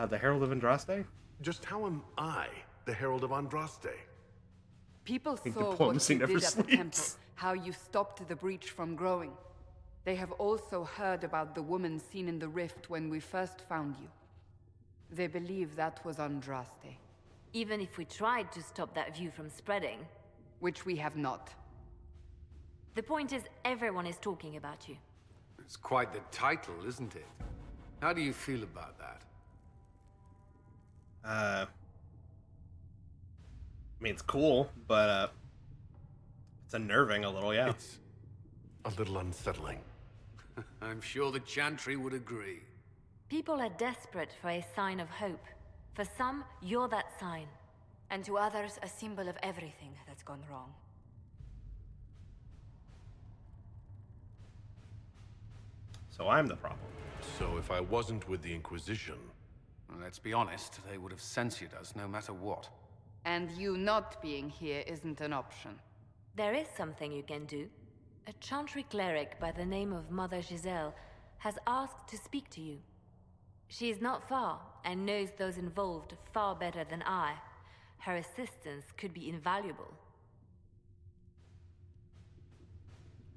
The Herald of Andraste? Just how am I the Herald of Andraste? People think saw what diplomacy you never did at the temple, sleeps. how you stopped the breach from growing. They have also heard about the woman seen in the rift when we first found you. They believe that was Andraste. Even if we tried to stop that view from spreading. Which we have not. The point is, everyone is talking about you. It's quite the title, isn't it? How do you feel about that? I mean, it's cool, but it's unnerving a little, yeah. It's a little unsettling. I'm sure the Chantry would agree. People are desperate for a sign of hope. For some, you're that sign. And to others, a symbol of everything that's gone wrong. So I'm the problem. So if I wasn't with the Inquisition... Well, let's be honest, they would have censored us no matter what. And you not being here isn't an option. There is something you can do. A Chantry cleric by the name of Mother Giselle has asked to speak to you. She is not far, and knows those involved far better than I. Her assistance could be invaluable.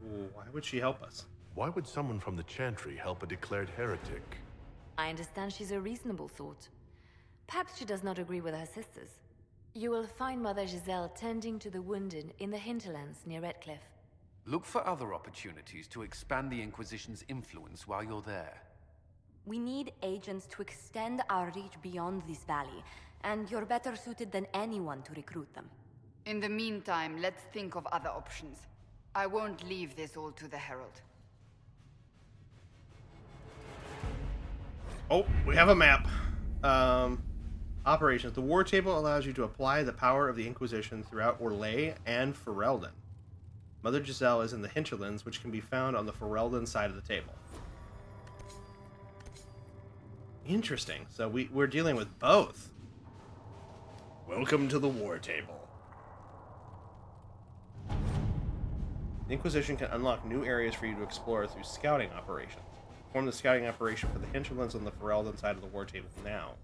Why would she help us? Why would someone from the Chantry help a declared heretic? I understand she's a reasonable sort. Perhaps she does not agree with her sisters. You will find Mother Giselle tending to the wounded in the hinterlands near Redcliffe. Look for other opportunities to expand the Inquisition's influence while you're there. We need agents to extend our reach beyond this valley, and you're better suited than anyone to recruit them. In the meantime, let's think of other options. I won't leave this all to the Herald. Oh, we have a map. Operations. The war table allows you to apply the power of the Inquisition throughout Orlais and Ferelden. Mother Giselle is in the hinterlands, which can be found on the Ferelden side of the table. Interesting. So we're dealing with both. Welcome to the war table. The Inquisition can unlock new areas for you to explore through scouting operations. Perform the scouting operation for the hinterlands on the Ferelden side of the war table now.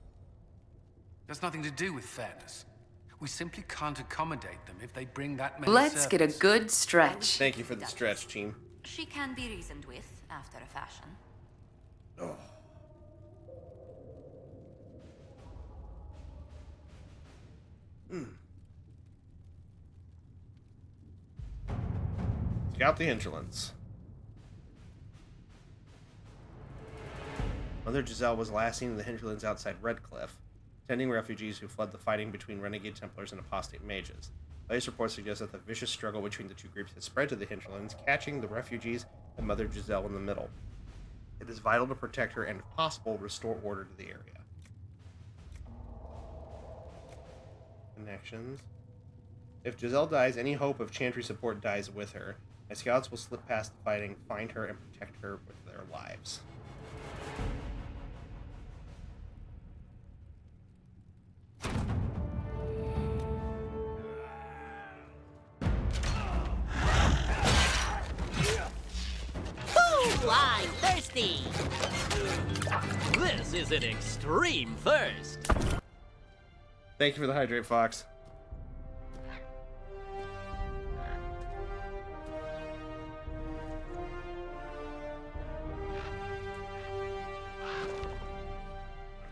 There's nothing to do with fairness. We simply can't accommodate them if they bring that many Let's get a servants. good stretch. Thank you for the stretch, team. She can be reasoned with, after a fashion. Oh. Scout the hinterlands. Mother Giselle was last seen in the hinterlands outside Redcliffe, tending refugees who fled the fighting between renegade Templars and apostate mages. Latest reports suggest that the vicious struggle between the two groups has spread to the hinterlands, catching the refugees and Mother Giselle in the middle. It is vital to protect her and, if possible, restore order to the area. Connections. If Giselle dies, any hope of Chantry support dies with her. My scouts will slip past the fighting, find her, and protect her with their lives. I'm thirsty. This is an extreme thirst. Thank you for the hydrate, Fox.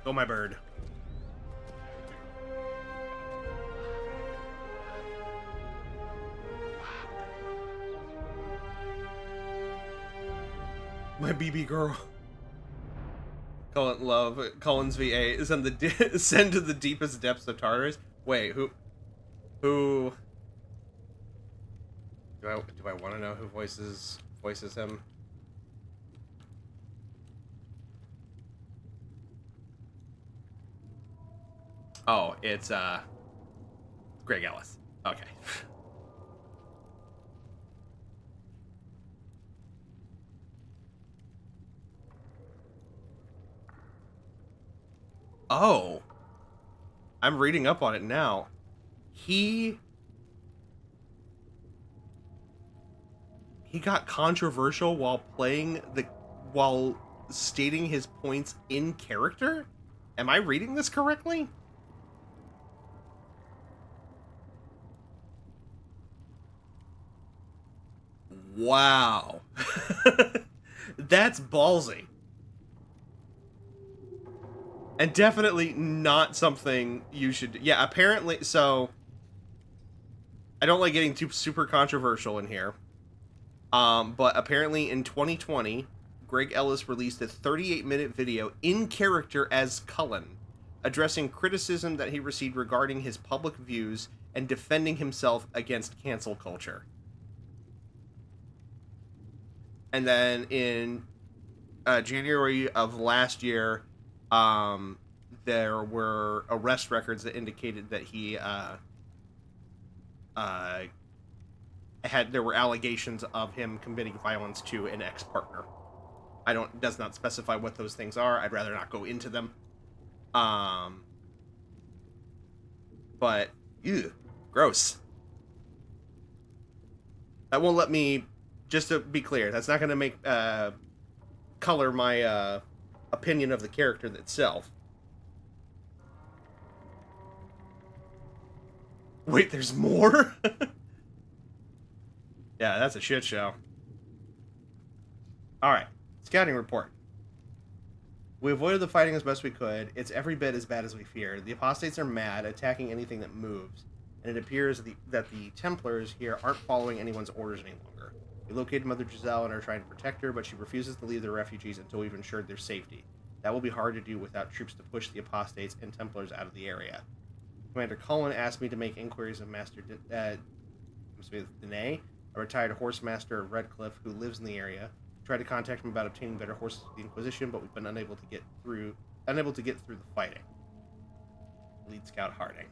Go, my bird. My BB girl. Cullen Love, Collins VA, send to the deepest depths of Tartarus. Wait, who do I want to know who voices him? Oh, it's Greg Ellis. Okay. Oh, I'm reading up on it now. He got controversial while stating his points in character? Am I reading this correctly? Wow. That's ballsy. And definitely not something you should... Yeah, apparently... So, I don't like getting too super controversial in here. But apparently in 2020, Greg Ellis released a 38-minute video in character as Cullen, addressing criticism that he received regarding his public views and defending himself against cancel culture. And then in January of last year... there were arrest records that indicated that he there were allegations of him committing violence to an ex-partner. Does not specify what those things are. I'd rather not go into them. But ew, gross. That won't let me, just to be clear, that's not going to make color my opinion of the character itself. Wait, there's more? Yeah, that's a shit show. Alright, scouting report. We avoided the fighting as best we could. It's every bit as bad as we feared. The apostates are mad, attacking anything that moves, and it appears that the Templars here aren't following anyone's orders any longer. We located Mother Giselle and are trying to protect her, but she refuses to leave the refugees until we've ensured their safety. That will be hard to do without troops to push the apostates and Templars out of the area. Commander Cullen asked me to make inquiries of Master Dene, a retired horse master of Redcliffe who lives in the area. Tried to contact him about obtaining better horses for the Inquisition, but we've been unable to get through the fighting. Lead Scout Harding.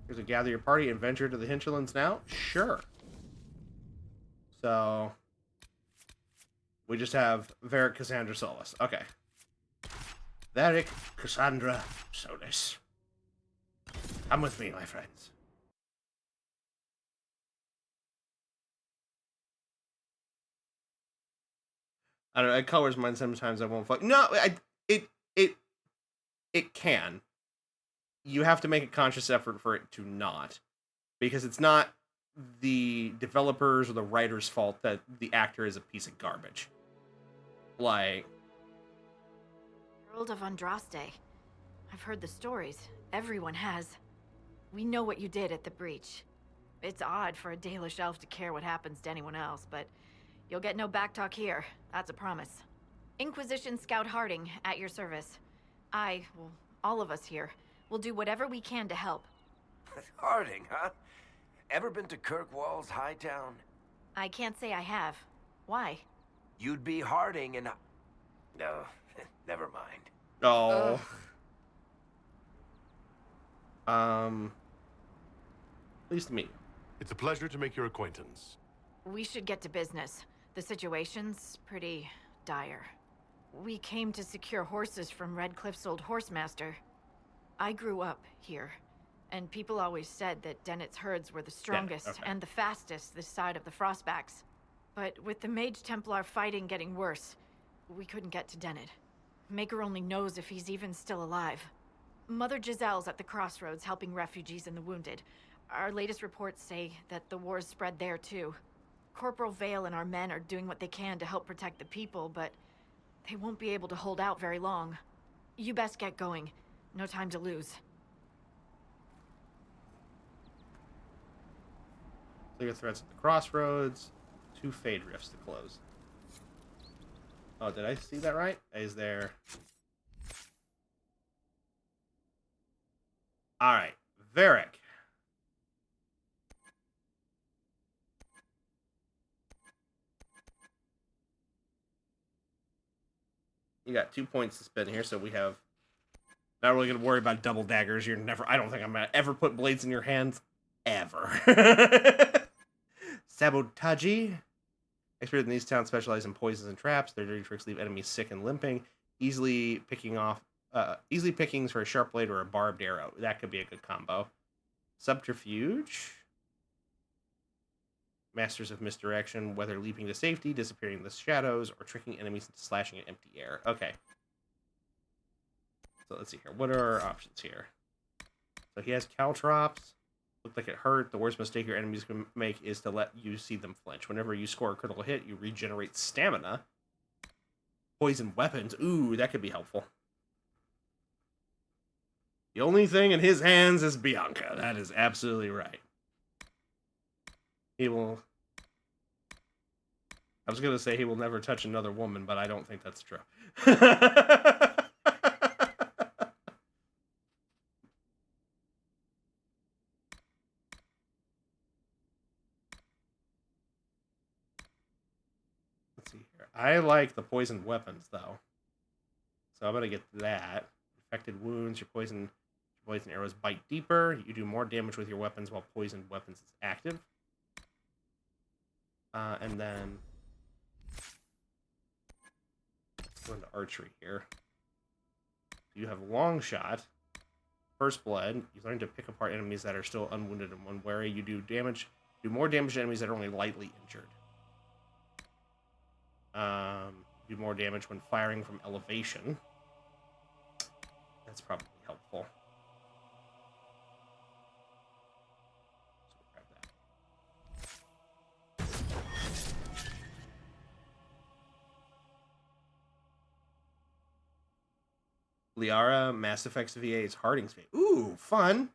Here's a gather your party and venture to the hinterlands now? Sure. So we just have Varric Cassandra Solis. Okay. Varric Cassandra Solis. Come with me, my friends. I don't know, it colors mine sometimes. I won't fuck. No, it can. You have to make a conscious effort for it to not. Because it's not the developers or the writer's fault that the actor is a piece of garbage. Like... Herald of Andraste. I've heard the stories. Everyone has. We know what you did at the breach. It's odd for a Dalish elf to care what happens to anyone else, but you'll get no backtalk here. That's a promise. Inquisition Scout Harding, at your service. All of us here, will do whatever we can to help. Harding, huh? Ever been to Kirkwall's Hightown? I can't say I have. Why? You'd be Harding and... No, never mind. Oh. Pleased to meet you. It's a pleasure to make your acquaintance. We should get to business. The situation's pretty dire. We came to secure horses from Redcliffe's old horsemaster. I grew up here, and people always said that Dennett's herds were the strongest and the fastest this side of the Frostbacks. But with the Mage Templar fighting getting worse, we couldn't get to Dennet. Maker only knows if he's even still alive. Mother Giselle's at the crossroads helping refugees and the wounded. Our latest reports say that the war's spread there too. Corporal Vale and our men are doing what they can to help protect the people, but they won't be able to hold out very long. You best get going. No time to lose. Clear threats at the crossroads. 2 Fade Rifts to close. Oh, did I see that right? Is there... Alright. Varric. You got 2 points to spend here, so we have... Not really going to worry about double daggers. You're never... I don't think I'm going to ever put blades in your hands. Ever. Sabotage. Experts in these towns specialize in poisons and traps. Their dirty tricks leave enemies sick and limping. Easily pickings for a sharp blade or a barbed arrow. That could be a good combo. Subterfuge. Masters of misdirection, whether leaping to safety, disappearing in the shadows, or tricking enemies into slashing at empty air. Okay. So let's see here. What are our options here? So he has caltrops. Looked like it hurt. The worst mistake your enemies can make is to let you see them flinch. Whenever you score a critical hit, you regenerate stamina. Poison weapons. Ooh, that could be helpful. The only thing in his hands is Bianca. That is absolutely right. He will... I was going to say he will never touch another woman, but I don't think that's true. Let's see here. I like the poisoned weapons, though. So I'm going to get that. Infected wounds. Your poison arrows bite deeper. You do more damage with your weapons while poisoned weapons is active. And then let's go into archery here. You have long shot, first blood. You learn to pick apart enemies that are still unwounded and unwary. You do more damage to enemies that are only lightly injured. Do more damage when firing from elevation. That's probably helpful. Liara, Mass Effect's VA is Harding's VA. Ooh, fun.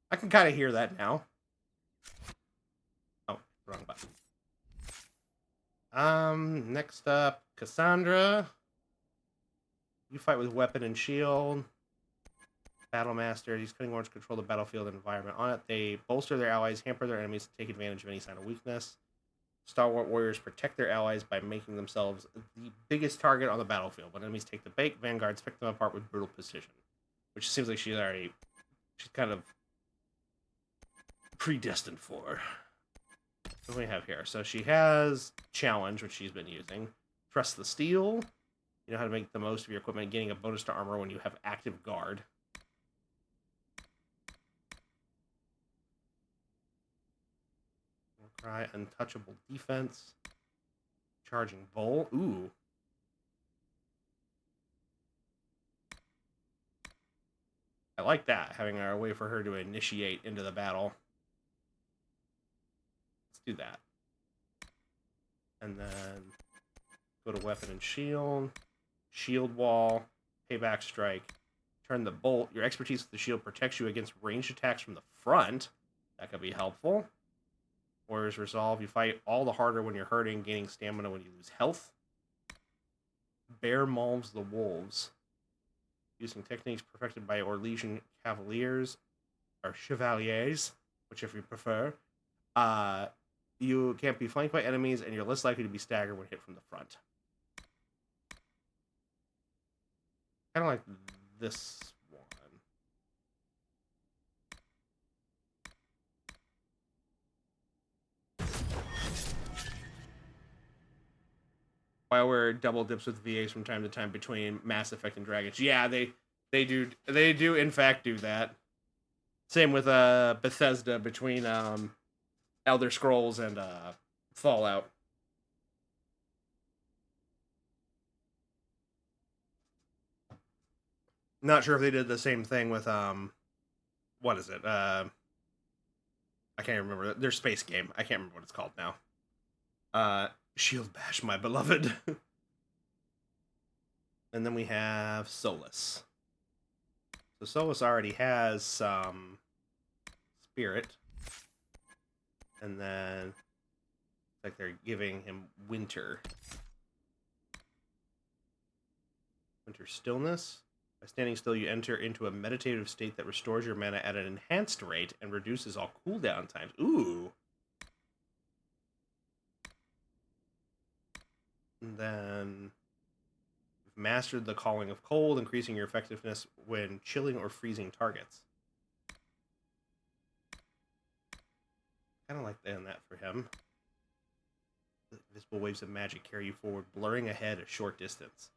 I can kind of hear that now. Oh, wrong button. Next up, Cassandra. You fight with weapon and shield. Battlemaster. These cutting wards control the battlefield and environment on it. They bolster their allies, hamper their enemies, and take advantage of any sign of weakness. Stalwart warriors protect their allies by making themselves the biggest target on the battlefield. When enemies take the bait, vanguards pick them apart with brutal precision. Which seems like she's kind of predestined for. What do we have here? So she has Challenge, which she's been using. Trust the Steel. You know how to make the most of your equipment, getting a bonus to armor when you have active guard. Cry, Untouchable Defense. Charging Bowl. Ooh. I like that, having a way for her to initiate into the battle. Let's do that. And then go to Weapon and Shield. Shield Wall. Payback Strike. Turn the Bolt. Your expertise with the shield protects you against ranged attacks from the front. That could be helpful. Warrior's Resolve. You fight all the harder when you're hurting, gaining stamina when you lose health. Bear Mauls the Wolves. Using techniques perfected by Orlesian Cavaliers, or Chevaliers, whichever you prefer. You can't be flanked by enemies, and you're less likely to be staggered when hit from the front. Kind of like this one. BioWare double dips with VAs from time to time between Mass Effect and Dragon Age. Yeah, they do in fact do that. Same with Bethesda between Elder Scrolls and Fallout. Not sure if they did the same thing with what is it? I can't remember their space game. I can't remember what it's called now. Shield Bash, my beloved. And then we have Solus. So Solus already has some spirit. And then it's like they're giving him winter. Winter stillness. By standing still, you enter into a meditative state that restores your mana at an enhanced rate and reduces all cooldown times. Ooh. And then you've mastered the calling of cold, increasing your effectiveness when chilling or freezing targets. Kind of like that for him. The visible waves of magic carry you forward, blurring ahead a short distance.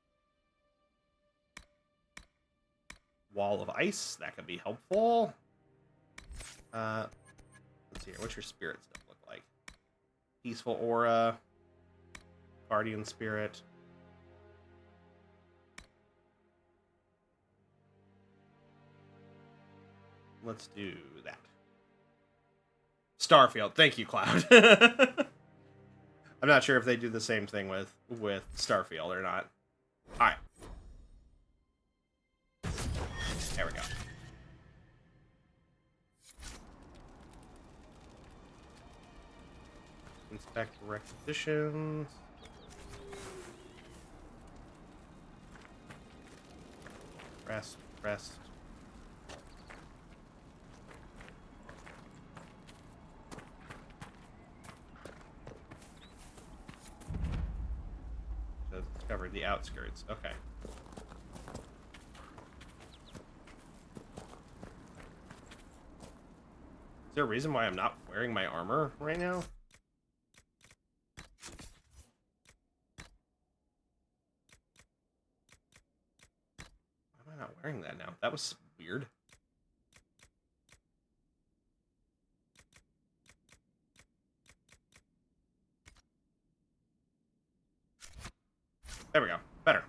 Wall of ice, that could be helpful. Let's see here. What's your spirit stuff look like? Peaceful aura, guardian spirit. Let's do that. Starfield. Thank you, Cloud. I'm not sure if they do the same thing with Starfield or not. All right. There we go. Inspect requisitions. Rest. So it's covered the outskirts. Okay. Is there a reason why I'm not wearing my armor right now? Why am I not wearing that now? That was weird. There we go. Better.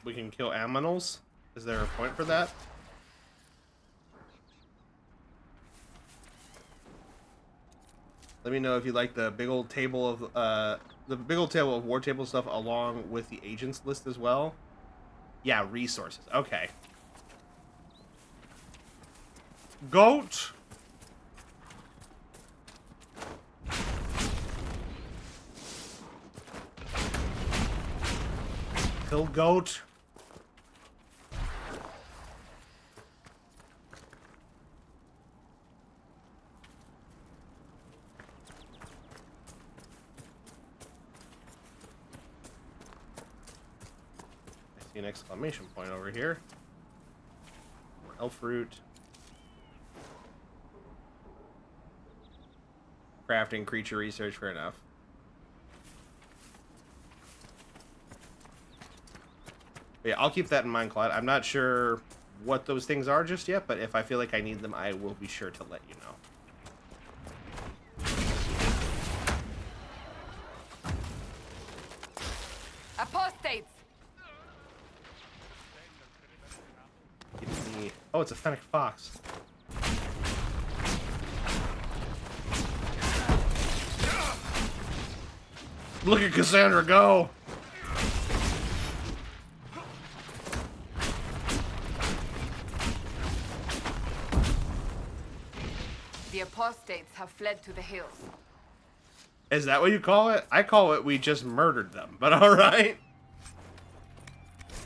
We can kill aminals. Is there a point for that? Let me know if you like the big old table of war table stuff along with the agents list as well. Yeah, resources. Okay. Goat. Kill goat. An exclamation point over here. Elf root. Crafting, creature research, fair enough. But yeah, I'll keep that in mind, Claude. I'm not sure what those things are just yet, but if I feel like I need them, I will be sure to let you know. Apostates! Give me... Oh, it's a fennec fox. Look at Cassandra go! The apostates have fled to the hills. Is that what you call it? I call it we just murdered them, but alright.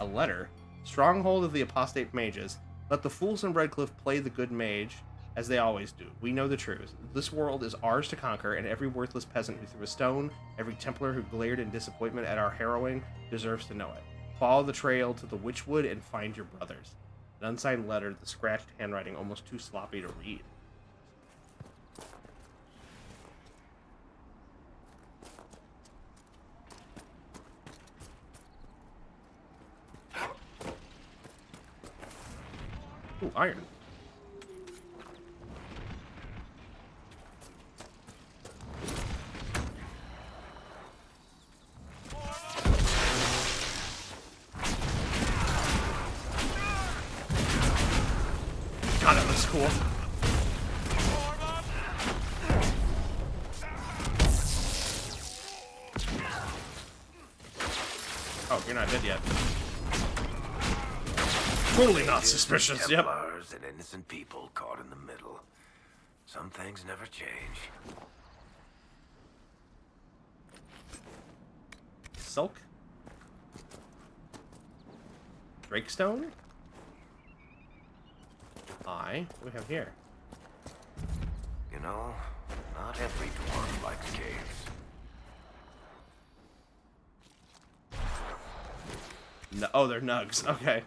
A letter. Stronghold of the apostate mages. Let the fools in Redcliffe play the good mage, as they always do. We know the truth. This world is ours to conquer, and every worthless peasant who threw a stone, every Templar who glared in disappointment at our harrowing, deserves to know it. Follow the trail to the Witchwood and find your brothers. An unsigned letter, the scratched handwriting almost too sloppy to read. Ooh, iron. cool. Oh, you're not dead yet. Totally not suspicious, yep. Templars and innocent people caught in the middle. Some things never change. Sulk? Drakestone? What do we have here? You know, not every dwarf likes caves. No, oh, they're nugs. Okay.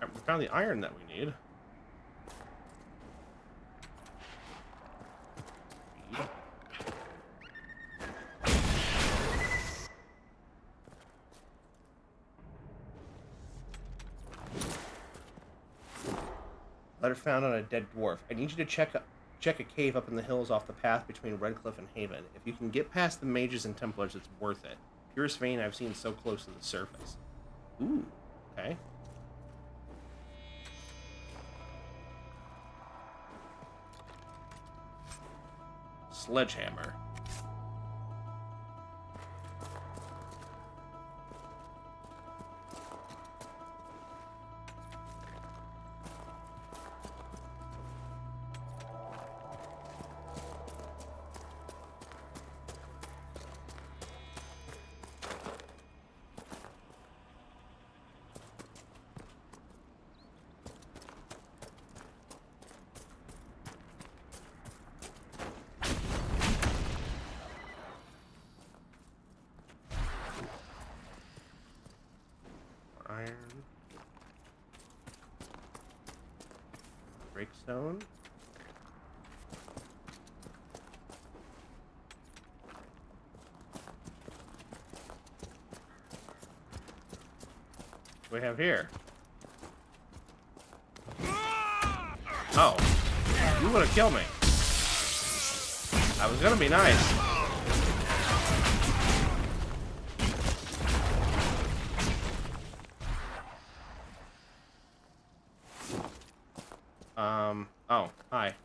We found the iron that we need. Letter found on a dead dwarf. I need you to check a cave up in the hills off the path between Redcliffe and Haven. If you can get past the mages and Templars, it's worth it. Purest vein I've seen so close to the surface. Ooh, okay. Sledgehammer. Iron. Breakstone. What do we have here? Oh. You would have killed me. I was gonna be nice. Oh, hi.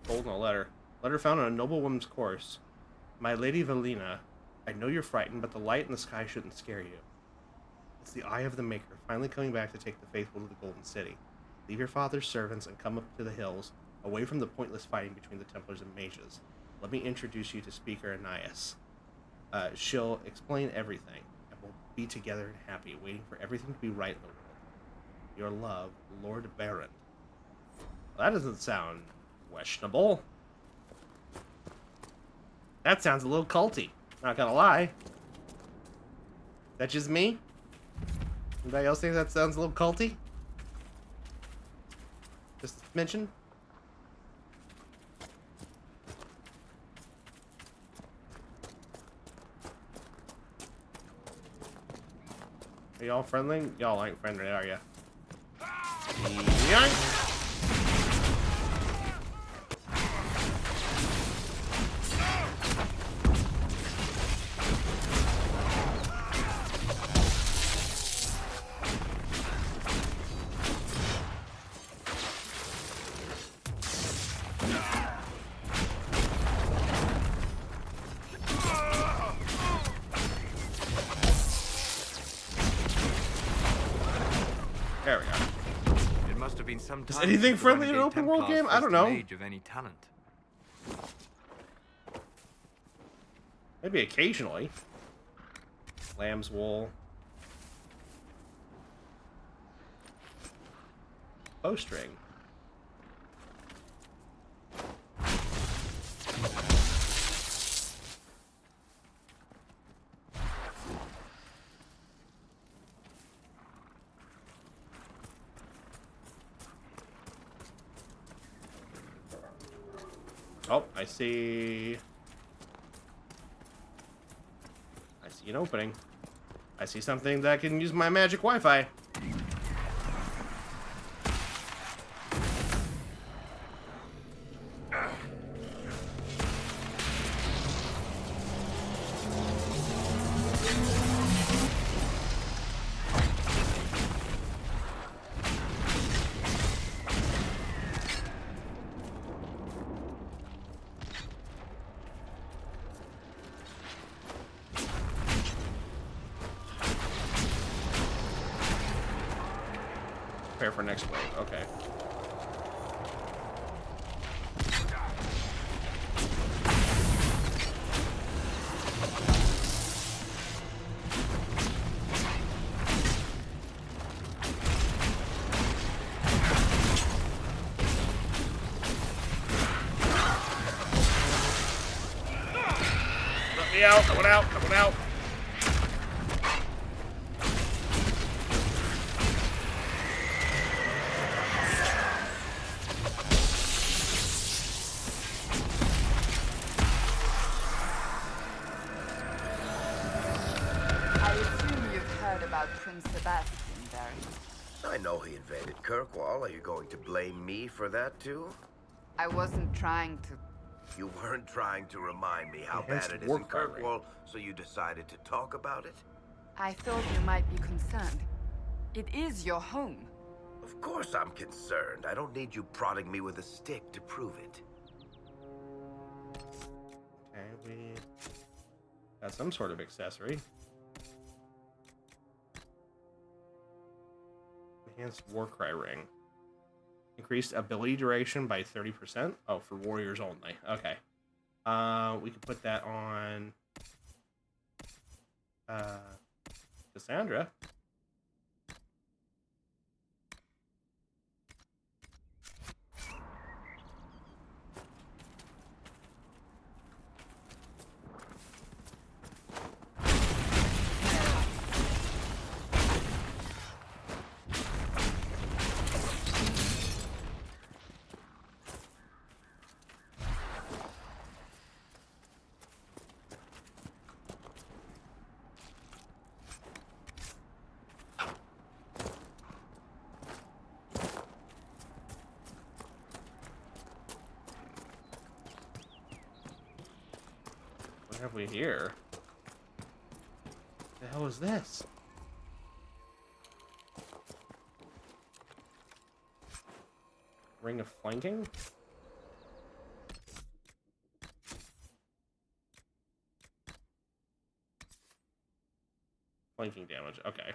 Golden letter. Letter found on a noblewoman's corpse. My lady Valina, I know you're frightened, but the light in the sky shouldn't scare you. It's the eye of the Maker, finally coming back to take the faithful to the Golden City. Leave your father's servants and come up to the hills, away from the pointless fighting between the Templars and mages. Let me introduce you to Speaker Anais. She'll explain everything, and we'll be together and happy, waiting for everything to be right in the world. Your love, Lord Baron. Well, that doesn't sound questionable. That sounds a little culty. Not gonna lie. That's just me? Anybody else think that sounds a little culty? Just mention. Are y'all friendly? Y'all ain't friendly, are ya? Yoink! There we go. It must have been some Is time anything since the friendly in an renegade open world Templars game? I don't faced know. a mage of any talent. Maybe occasionally. Lamb's wool. Bowstring. Oh, I see an opening. I see something that can use my magic Wi-Fi. Prepare for next wave. Okay. Let me out! Coming out! Coming out! About Prince Sebastian, Barry. I know he invaded Kirkwall. Are you going to blame me for that, too? I wasn't trying to... You weren't trying to remind me how Enhanced bad it is in warfighting. Kirkwall, so you decided to talk about it? I thought you might be concerned. It is your home. Of course I'm concerned. I don't need you prodding me with a stick to prove it. Okay, we got some sort of accessory. Enhanced Warcry Ring. Increased ability duration by 30%. Oh, for warriors only. Okay. We can put that on Cassandra. What have we here? The hell is this? Ring of Flanking? Flanking damage, okay.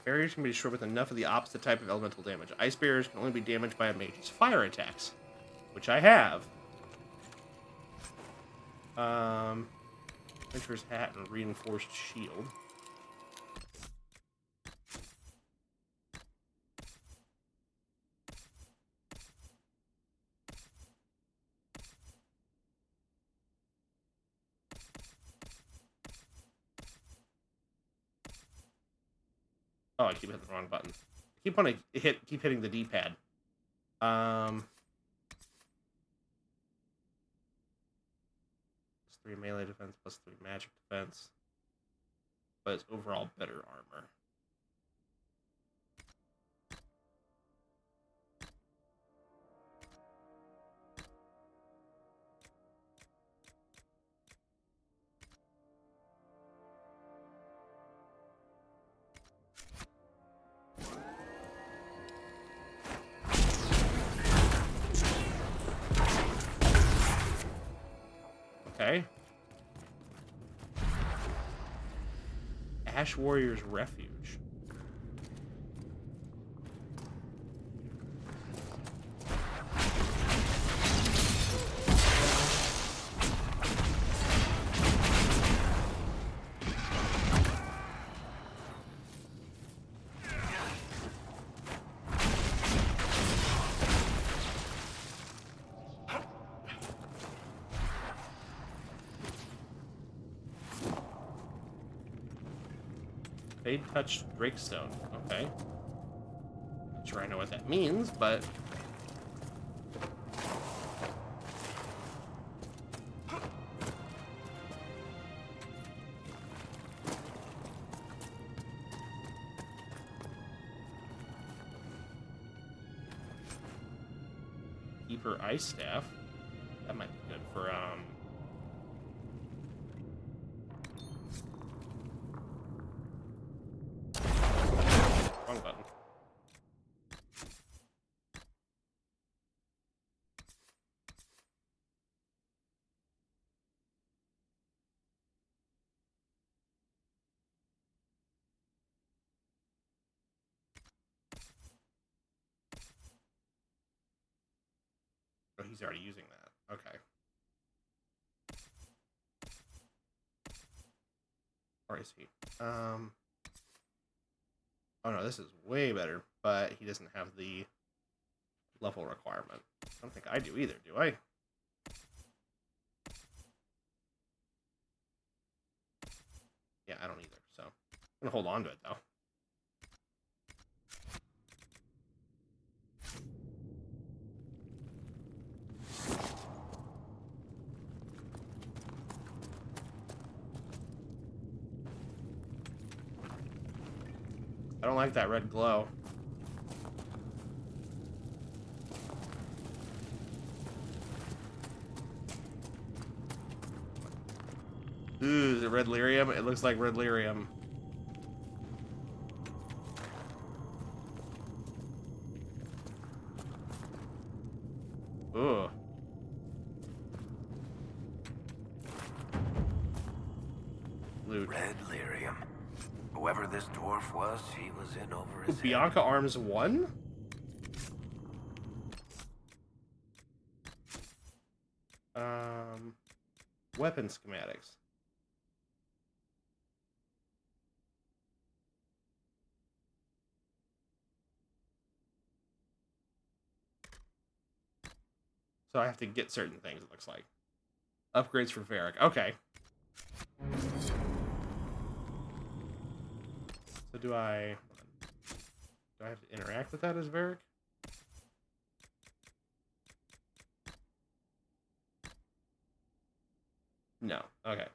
Barriers can be destroyed with enough of the opposite type of elemental damage. Ice barriers can only be damaged by a mage's fire attacks, which I have. Adventurer's Hat and Reinforced Shield. Oh, I keep hitting the wrong button. Keep hitting the D-pad. Plus 3 melee defense, plus 3 magic defense. But it's overall better armor. Okay. Ash Warrior's Refuge. Fade Touch Drakestone. Okay. Not sure I know what that means, but... Keeper Ice Staff. That might be good for, wrong button. Oh, he's already using that. Okay. Or is he? Oh no, this is way better, but he doesn't have the level requirement. I don't think I do either, do I? Yeah, I don't either, so I'm gonna hold on to it though. I don't like that red glow. Ooh, is it red lyrium? It looks like red lyrium. Ooh. Loot. Red lyrium. Whoever this dwarf was, he was in over his head. Bianca Arms 1? Weapon schematics. So I have to get certain things, it looks like. Upgrades for Varric. Okay. So do I have to interact with that as Varric? No. Okay.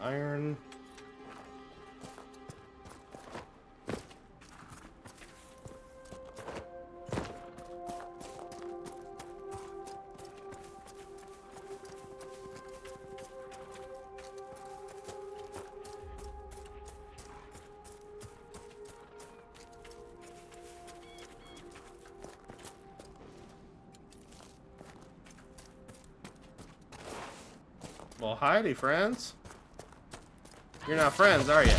Iron. Well, howdy, friends. You're not friends, are you?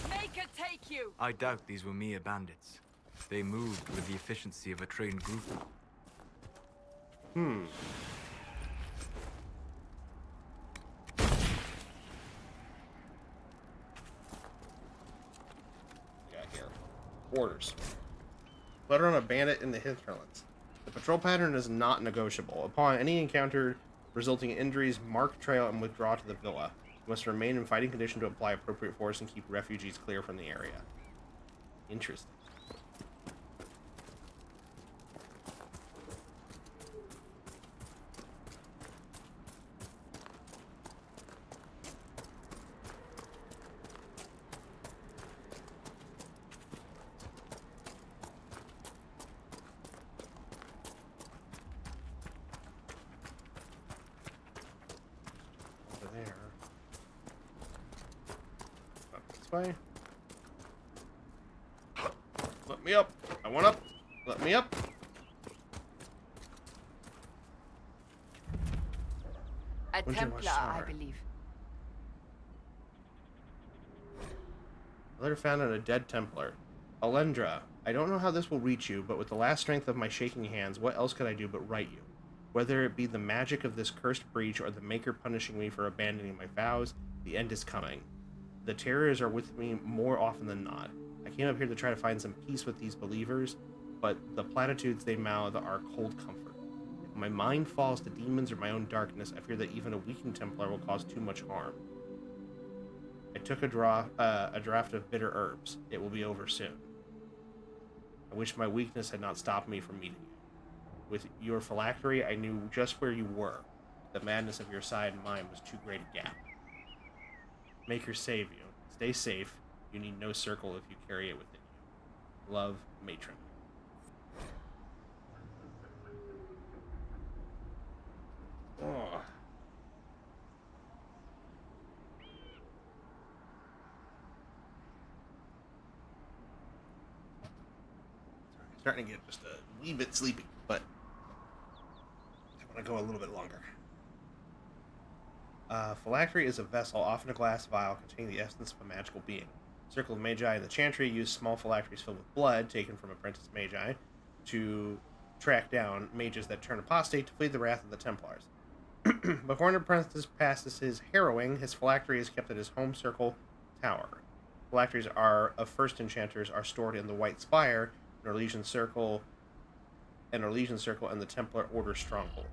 Make it take you! I doubt these were mere bandits. They moved with the efficiency of a trained group. Hmm. Orders. Letter on a bandit in the hinterlands. The patrol pattern is not negotiable. Upon any encounter resulting in injuries, mark trail and withdraw to the villa. You must remain in fighting condition to apply appropriate force and keep refugees clear from the area. Interesting. Way. Let me up. I want up. Let me up. A Templar, I believe. A letter found on a dead Templar. Alendra, I don't know how this will reach you, but with the last strength of my shaking hands, what else could I do but write you? Whether it be the magic of this cursed breach or the Maker punishing me for abandoning my vows, the end is coming. The terrors are with me more often than not. I came up here to try to find some peace with these believers, but the platitudes they mouth are cold comfort. If my mind falls to demons or my own darkness, I fear that even a weakened Templar will cause too much harm. I took a draft of bitter herbs. It will be over soon. I wish my weakness had not stopped me from meeting you. With your phylactery, I knew just where you were. The madness of your side and mine was too great a gap. Maker save you. Stay safe. You need no circle if you carry it within you. Love, Matron. Oh. Starting to get just a wee bit sleepy, but I want to go a little bit longer. Phylactery is a vessel, often a glass vial, containing the essence of a magical being. Circle of Magi in the Chantry use small phylacteries filled with blood, taken from apprentice Magi, to track down mages that turn apostate to flee the wrath of the Templars. Before an apprentice passes his harrowing, his phylactery is kept at his home circle tower. Phylacteries of first enchanters are stored in the White Spire, an Orlesian Circle, and the Templar Order stronghold.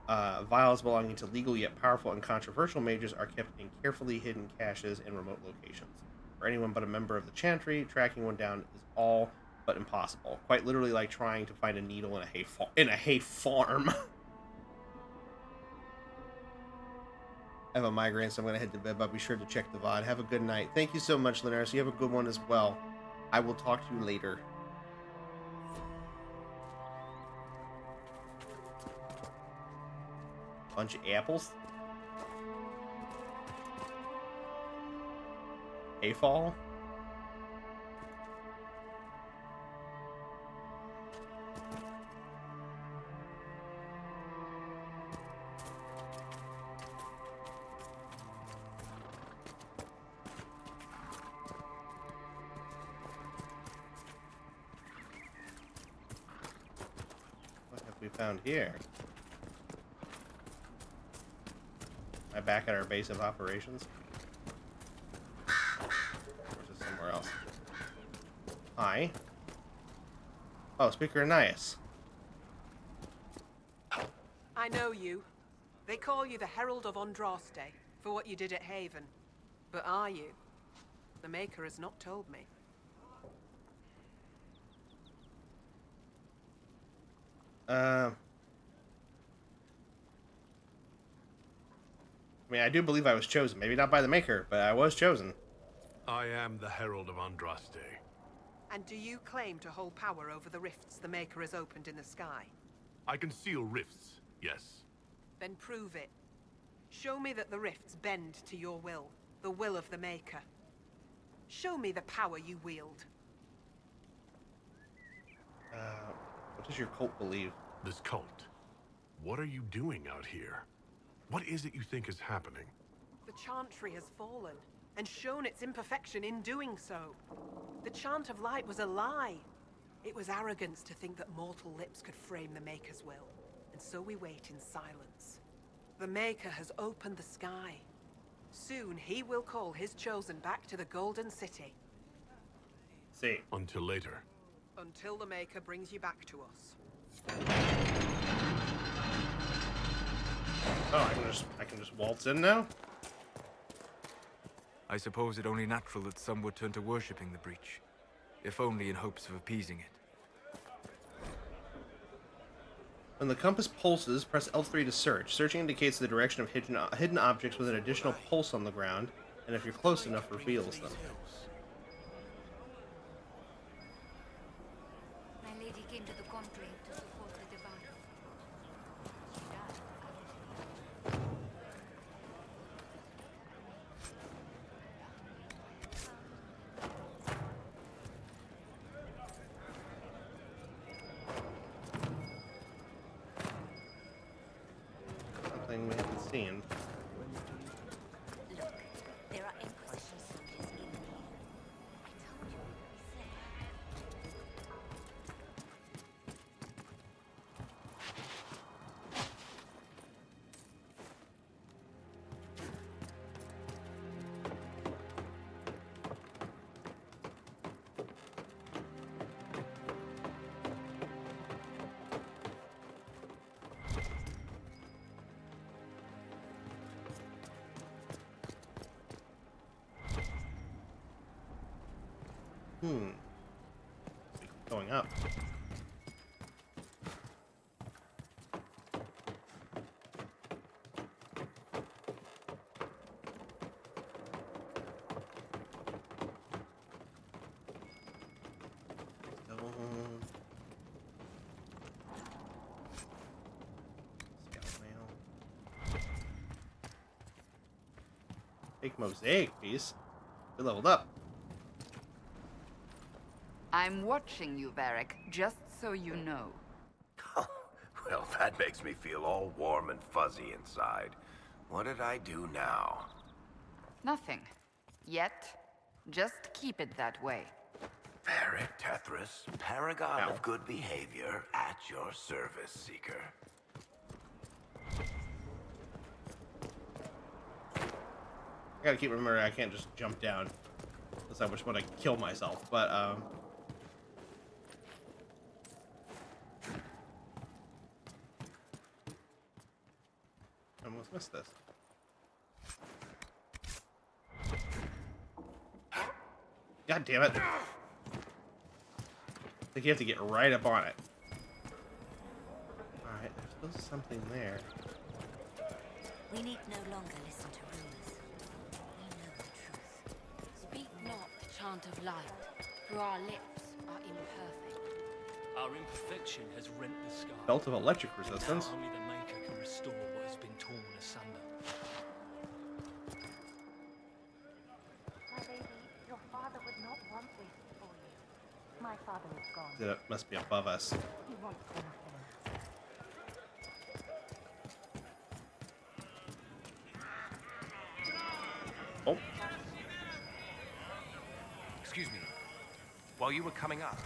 Vials belonging to legal yet powerful and controversial mages are kept in carefully hidden caches in remote locations. For anyone but a member of the Chantry, tracking one down is all but impossible. Quite literally like trying to find a needle in a hay farm. I have a migraine, so I'm going to head to bed, but be sure to check the VOD. Have a good night. Thank you so much, Linares. You have a good one as well. I will talk to you later. Bunch of apples. Hayfall. What have we found here? Am I back at our base of operations? Or is it somewhere else? Hi. Oh, Speaker Ananias. I know you. They call you the Herald of Andraste for what you did at Haven. But are you? The Maker has not told me. I mean, I do believe I was chosen. Maybe not by the Maker, but I was chosen. I am the Herald of Andraste. And do you claim to hold power over the rifts the Maker has opened in the sky? I can seal rifts, yes. Then prove it. Show me that the rifts bend to your will, the will of the Maker. Show me the power you wield. What does your cult believe? This cult? What are you doing out here? What is it you think is happening? The Chantry has fallen, and shown its imperfection in doing so. The Chant of Light was a lie. It was arrogance to think that mortal lips could frame the Maker's will, and so we wait in silence. The Maker has opened the sky. Soon he will call his chosen back to the Golden City. See. Until later. Until the Maker brings you back to us. Oh, I can just waltz in now? I suppose it only natural that some would turn to worshipping the breach, if only in hopes of appeasing it. When the compass pulses, press L3 to search. Searching indicates the direction of hidden objects with an additional pulse on the ground, and if you're close enough, reveals them. My lady came to the country to support the divine. Something we haven't seen. Look, there are Inquisition soldiers in here. I told you what we said. going up. Fake mosaic piece. We leveled up. I'm watching you, Varric, just so you know. Well, that makes me feel all warm and fuzzy inside. What did I do now? Nothing. Yet. Just keep it that way. Varric Tethras, paragon of good behavior, at your service, Seeker. I gotta keep remembering I can't just jump down. Unless I just want to kill myself, but I almost missed this. God damn it. I think you have to get right up on it. Alright, there's still something there. We need no longer listen to rumors. We know the truth. Speak not the chant of light, for our lips are imperfect. Our imperfection has rent the sky. Belt of electric resistance. Now only the Maker can restore what has been torn asunder. My baby, your father would not want this for you. My father is gone. It must be above us. He wants nothing. Oh. Excuse me. While you were coming up.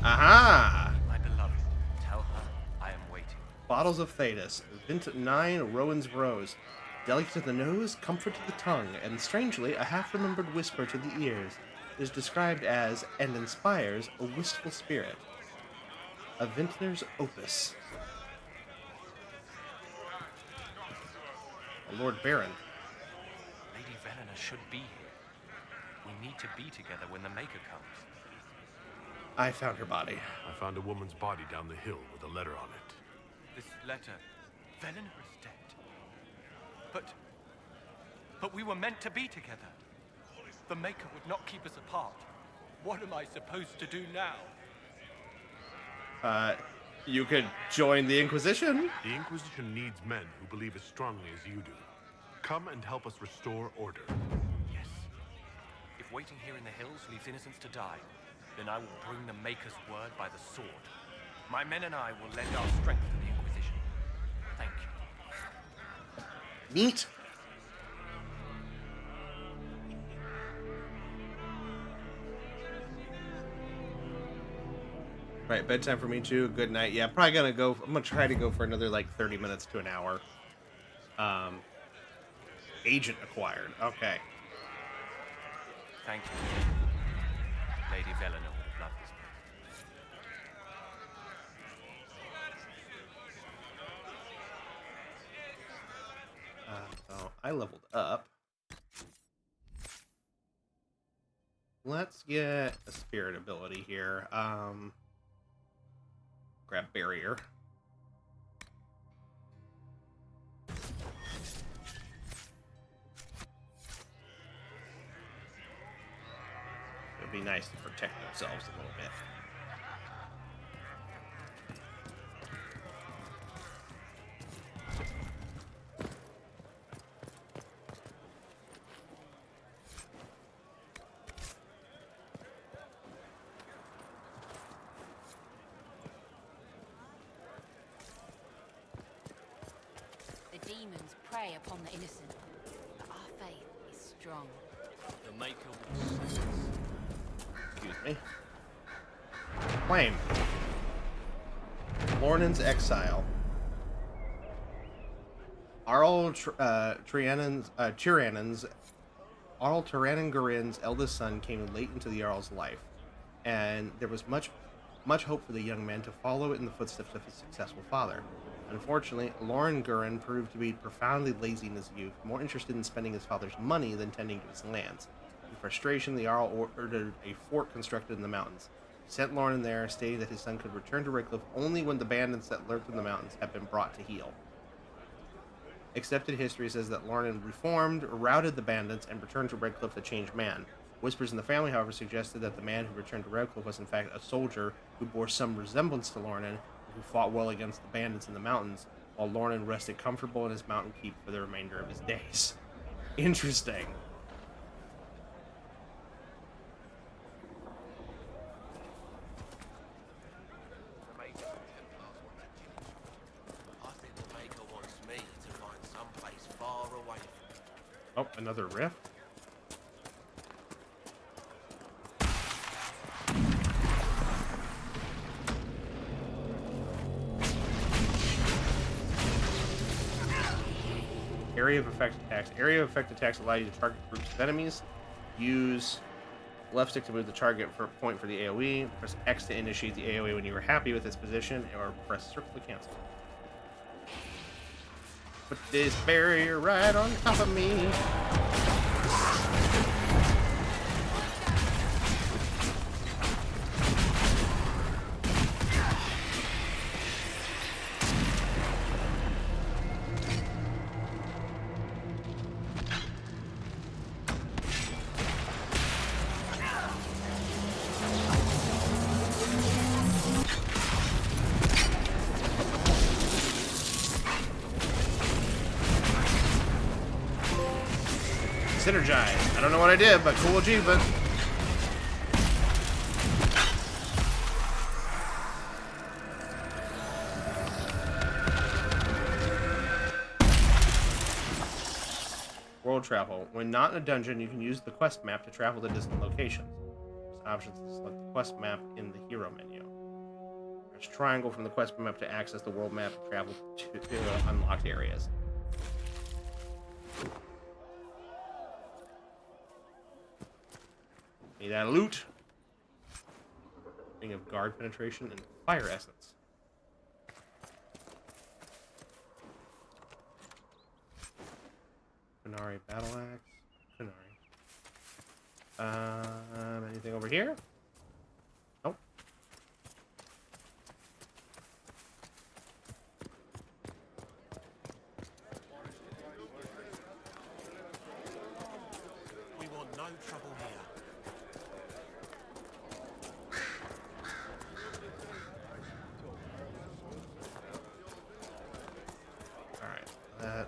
Aha! My beloved, tell her I am waiting. Bottles of Thedas. Vint 9 Rowan's Rose. Delicate to the nose, comfort to the tongue, and strangely, a half-remembered whisper to the ears. Is described as, and inspires, a wistful spirit. A vintner's opus. A Lord Baron. Lady Velena should be here. We need to be together when the Maker comes. I found her body. I found a woman's body down the hill with a letter on it. This letter, Velena is dead. But we were meant to be together. The Maker would not keep us apart. What am I supposed to do now? You could join the Inquisition. The Inquisition needs men who believe as strongly as you do. Come and help us restore order. Yes. If waiting here in the hills leaves innocents to die, then I will bring the Maker's word by the sword. My men and I will lend our strength to the Inquisition. Thank you. Neat. Right, bedtime for me too. Good night. Yeah, probably gonna go. I'm gonna try to go for another like 30 minutes to an hour. Agent acquired. Okay. Thank you. Lady Velena would love this place. So I leveled up. Let's get a spirit ability here. Grab barrier. It'd be nice to protect themselves a little bit. The demons prey upon the innocent, but our faith is strong. The Maker will save us. Excuse me. Claim. Lornan's Exile. Arl Tyrannon's Arl Tyrannon-Garin's eldest son came late into the Jarl's life, and there was much hope for the young man to follow in the footsteps of his successful father. Unfortunately, Loren Gurin proved to be profoundly lazy in his youth, more interested in spending his father's money than tending to his lands. In frustration, the Jarl ordered a fort constructed in the mountains. sent Lornan there, stating that his son could return to Redcliffe only when the bandits that lurked in the mountains had been brought to heel. Accepted history says that Lornan reformed, routed the bandits, and returned to Redcliffe a changed man. Whispers in the family, however, suggested that the man who returned to Redcliffe was in fact a soldier who bore some resemblance to Lornan, and who fought well against the bandits in the mountains, while Lornan rested comfortable in his mountain keep for the remainder of his days. Interesting. I think the Maker wants me to find someplace far away. Oh, another rift? Area of effect attacks. Area of effect attacks allow you to target groups of enemies. Use left stick to move the target for a point for the AoE. Press X to initiate the AoE when you are happy with its position, or press circle to cancel. Put this barrier right on top of me. Synergize. I don't know what I did, but cool achievement. World travel. When not in a dungeon, you can use the quest map to travel to distant locations. There's options to select the quest map in the hero menu. There's triangle from the quest map to access the world map and travel to unlocked areas. Need that loot. Ring of guard penetration and fire essence. Kunari battle axe. Kunari. Anything over here? Nope. We want no trouble here. Out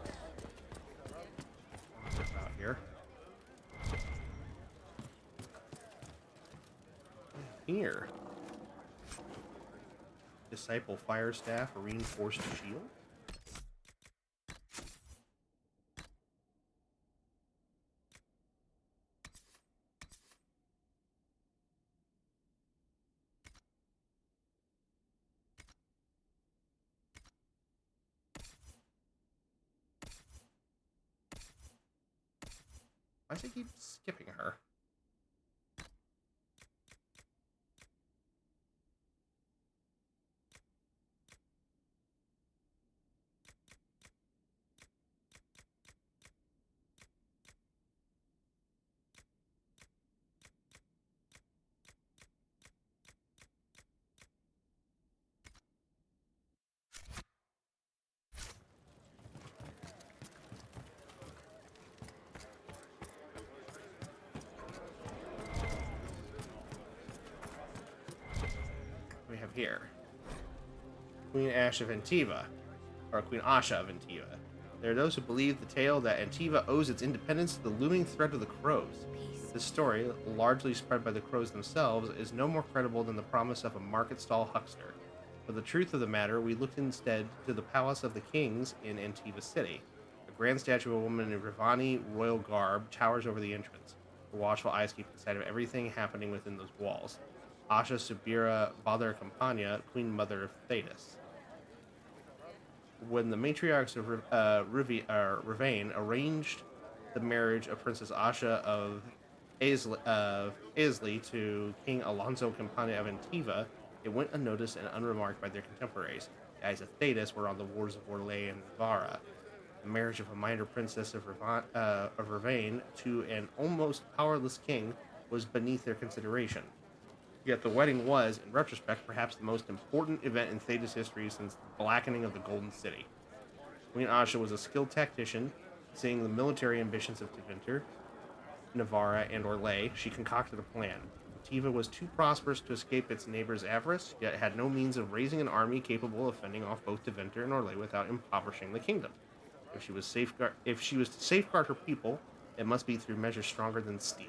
here. Here. Disciple fire staff, reinforced shield. Why does he keep skipping her? We have here Queen Ash of Antiva, or Queen Asha of Antiva. There are those who believe the tale that Antiva owes its independence to the looming threat of the crows. This story, largely spread by the crows themselves, is no more credible than the promise of a market stall huckster. For the truth of the matter, we looked instead to the palace of the kings in Antiva City. A grand statue of a woman in Rivani royal garb towers over the entrance. Her watchful eyes keep sight of everything happening within those walls. Asha Subira Badr Campania, Queen Mother of Thedas. When the matriarchs of Rivain arranged the marriage of Princess Asha of Aisley to King Alonso Campania of Antiva, it went unnoticed and unremarked by their contemporaries. The eyes of Thedas were on the wars of Orlais and Vara. The marriage of a minor princess of Rivain to an almost powerless king was beneath their consideration. Yet the wedding was, in retrospect, perhaps the most important event in Thedas history since the blackening of the Golden City. Queen Asha was a skilled tactician. Seeing the military ambitions of Tevinter, Navarra, and Orlais, she concocted a plan. Tiva was too prosperous to escape its neighbor's avarice, yet had no means of raising an army capable of fending off both Tevinter and Orlais without impoverishing the kingdom. If she was to safeguard her people, it must be through measures stronger than steel.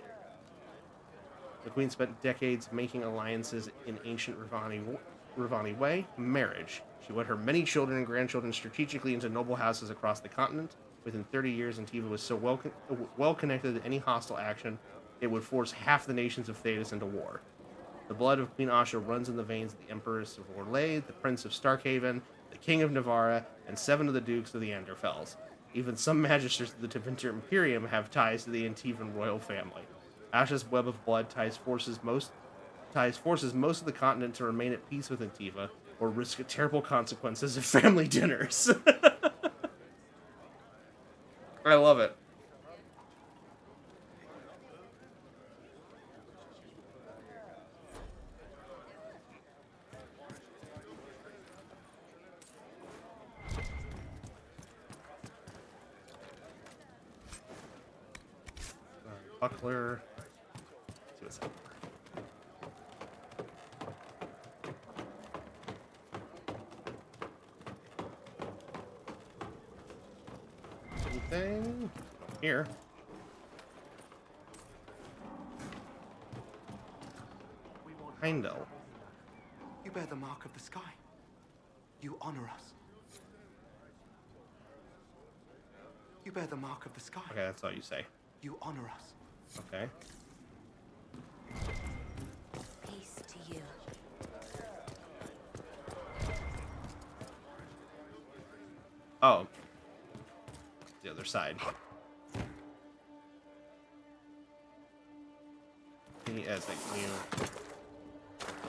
The queen spent decades making alliances in ancient Ravani way, marriage. She wed her many children and grandchildren strategically into noble houses across the continent. Within 30 years, Antiva was so well connected to any hostile action, it would force half the nations of Thedas into war. The blood of Queen Asha runs in the veins of the Empress of Orlais, the Prince of Starkhaven, the King of Navarra, and 7 of the Dukes of the Anderfels. Even some magistrates of the Tevinter Imperium have ties to the Antivan royal family. Asha's web of blood forces most of the continent to remain at peace with Antiva, or risk terrible consequences of family dinners. I love it. Buckler. Let's see what's up. Anything here? Heimdall. You bear the mark of the sky. You honor us. You bear the mark of the sky. Okay, that's all you say. You honor us. Okay. Peace to you. Oh. The other side. Yes, like you.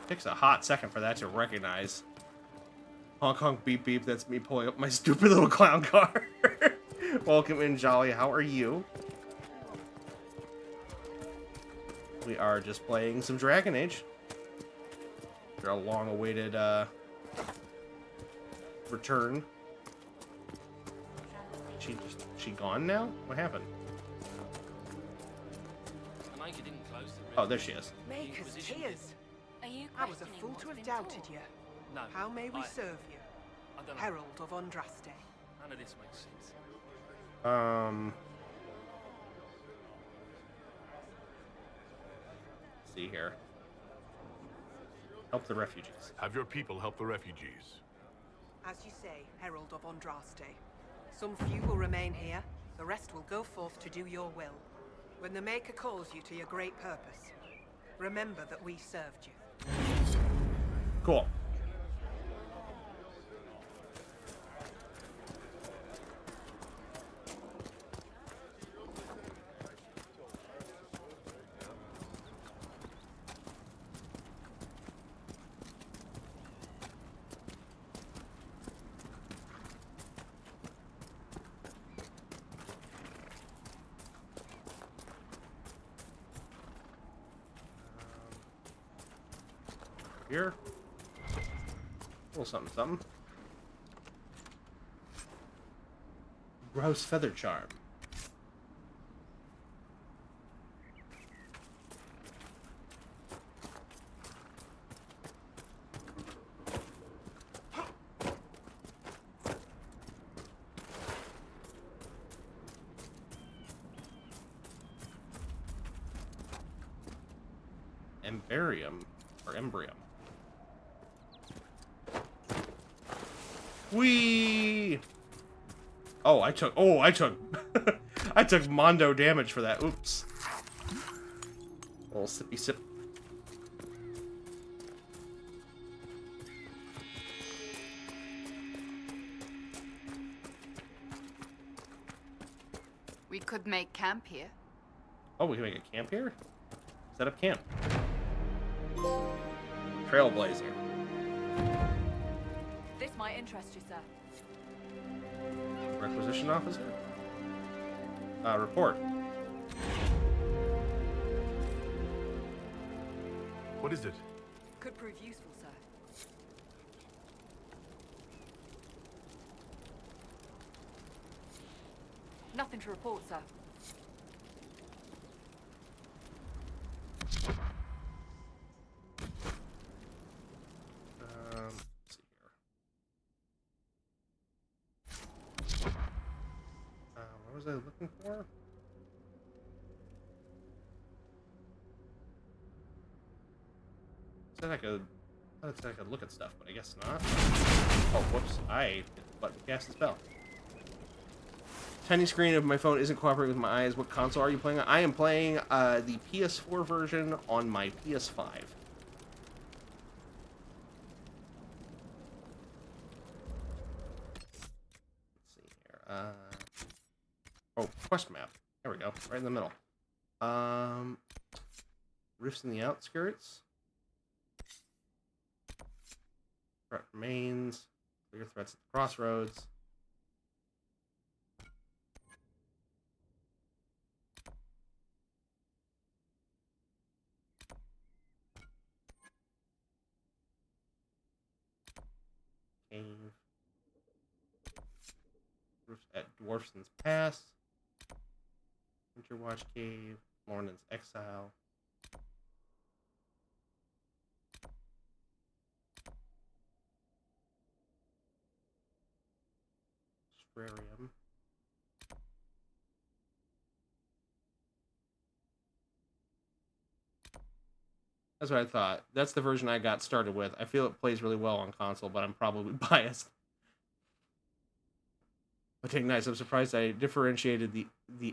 Takes a hot second for that to recognize. Honk honk beep beep, that's me pulling up my stupid little clown car. Welcome in, Jolly. How are you? We are just playing some Dragon Age. After a long-awaited return. She gone now? What happened? Oh, there she is. Maker's tears. Are you I was a fool to have doubted you. No. How may we serve you? I don't know. Herald of Andraste. None of this makes sense. See here. Help the refugees. Have your people help the refugees. As you say, Herald of Andraste. Some few will remain here. The rest will go forth to do your will. When the Maker calls you to your great purpose, remember that we served you. Cool. Here. A little something, something. Gross feather charm. Embarium or embryo. Whee! Oh, I took I took Mondo damage for that. Oops. A little sippy sip. We could make camp here. Oh, we can make a camp here? Set up camp. Trailblazer. This might interest you, sir. Requisition officer? Report. What is it? Could prove useful, sir. Nothing to report, sir. Let's see here. What was I looking for? Said I could look at stuff, but I guess not. Oh, whoops. I hit the button to cast a spell. Tiny screen of my phone isn't cooperating with my eyes. What console are you playing on? I am playing the PS4 version on my PS5. Let's see here. Oh, quest map. There we go. Right in the middle. Rifts in the outskirts. Threat remains. Clear threats at the crossroads. Cave. Roofs at Dwarfson's Pass. Winterwatch Cave. Lornan's Exile. Strarium. That's what I thought. That's the version I got started with. I feel it plays really well on console, but I'm probably biased. But take nice. I'm surprised I differentiated the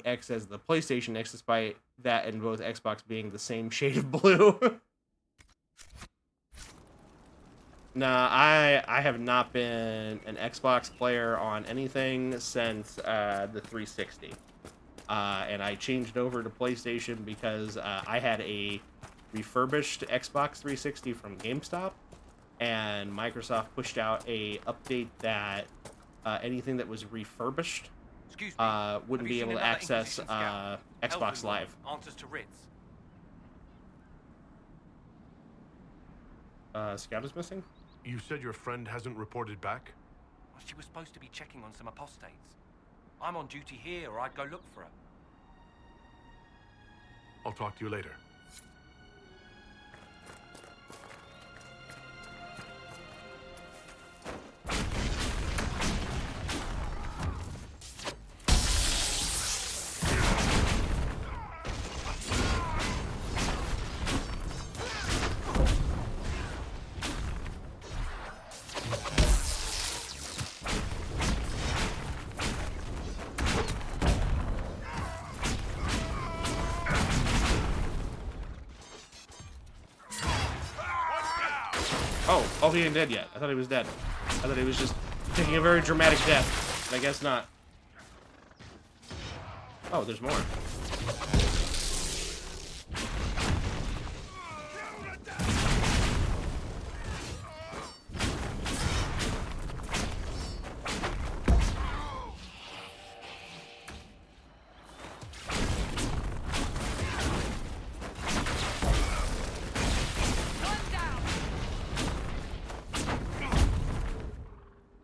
X as the PlayStation X, despite that and both Xbox being the same shade of blue. Nah, I have not been an Xbox player on anything since the 360. And I changed over to PlayStation because I had a refurbished Xbox 360 from GameStop, and Microsoft pushed out a update that anything that was refurbished wouldn't be able to access Xbox Live. Answers to writs. Scout is missing? You said your friend hasn't reported back? Well, she was supposed to be checking on some apostates. I'm on duty here, or I'd go look for her. I'll talk to you later. Oh, he ain't dead yet. I thought he was dead. I thought he was just taking a very dramatic death. But I guess not. Oh, there's more.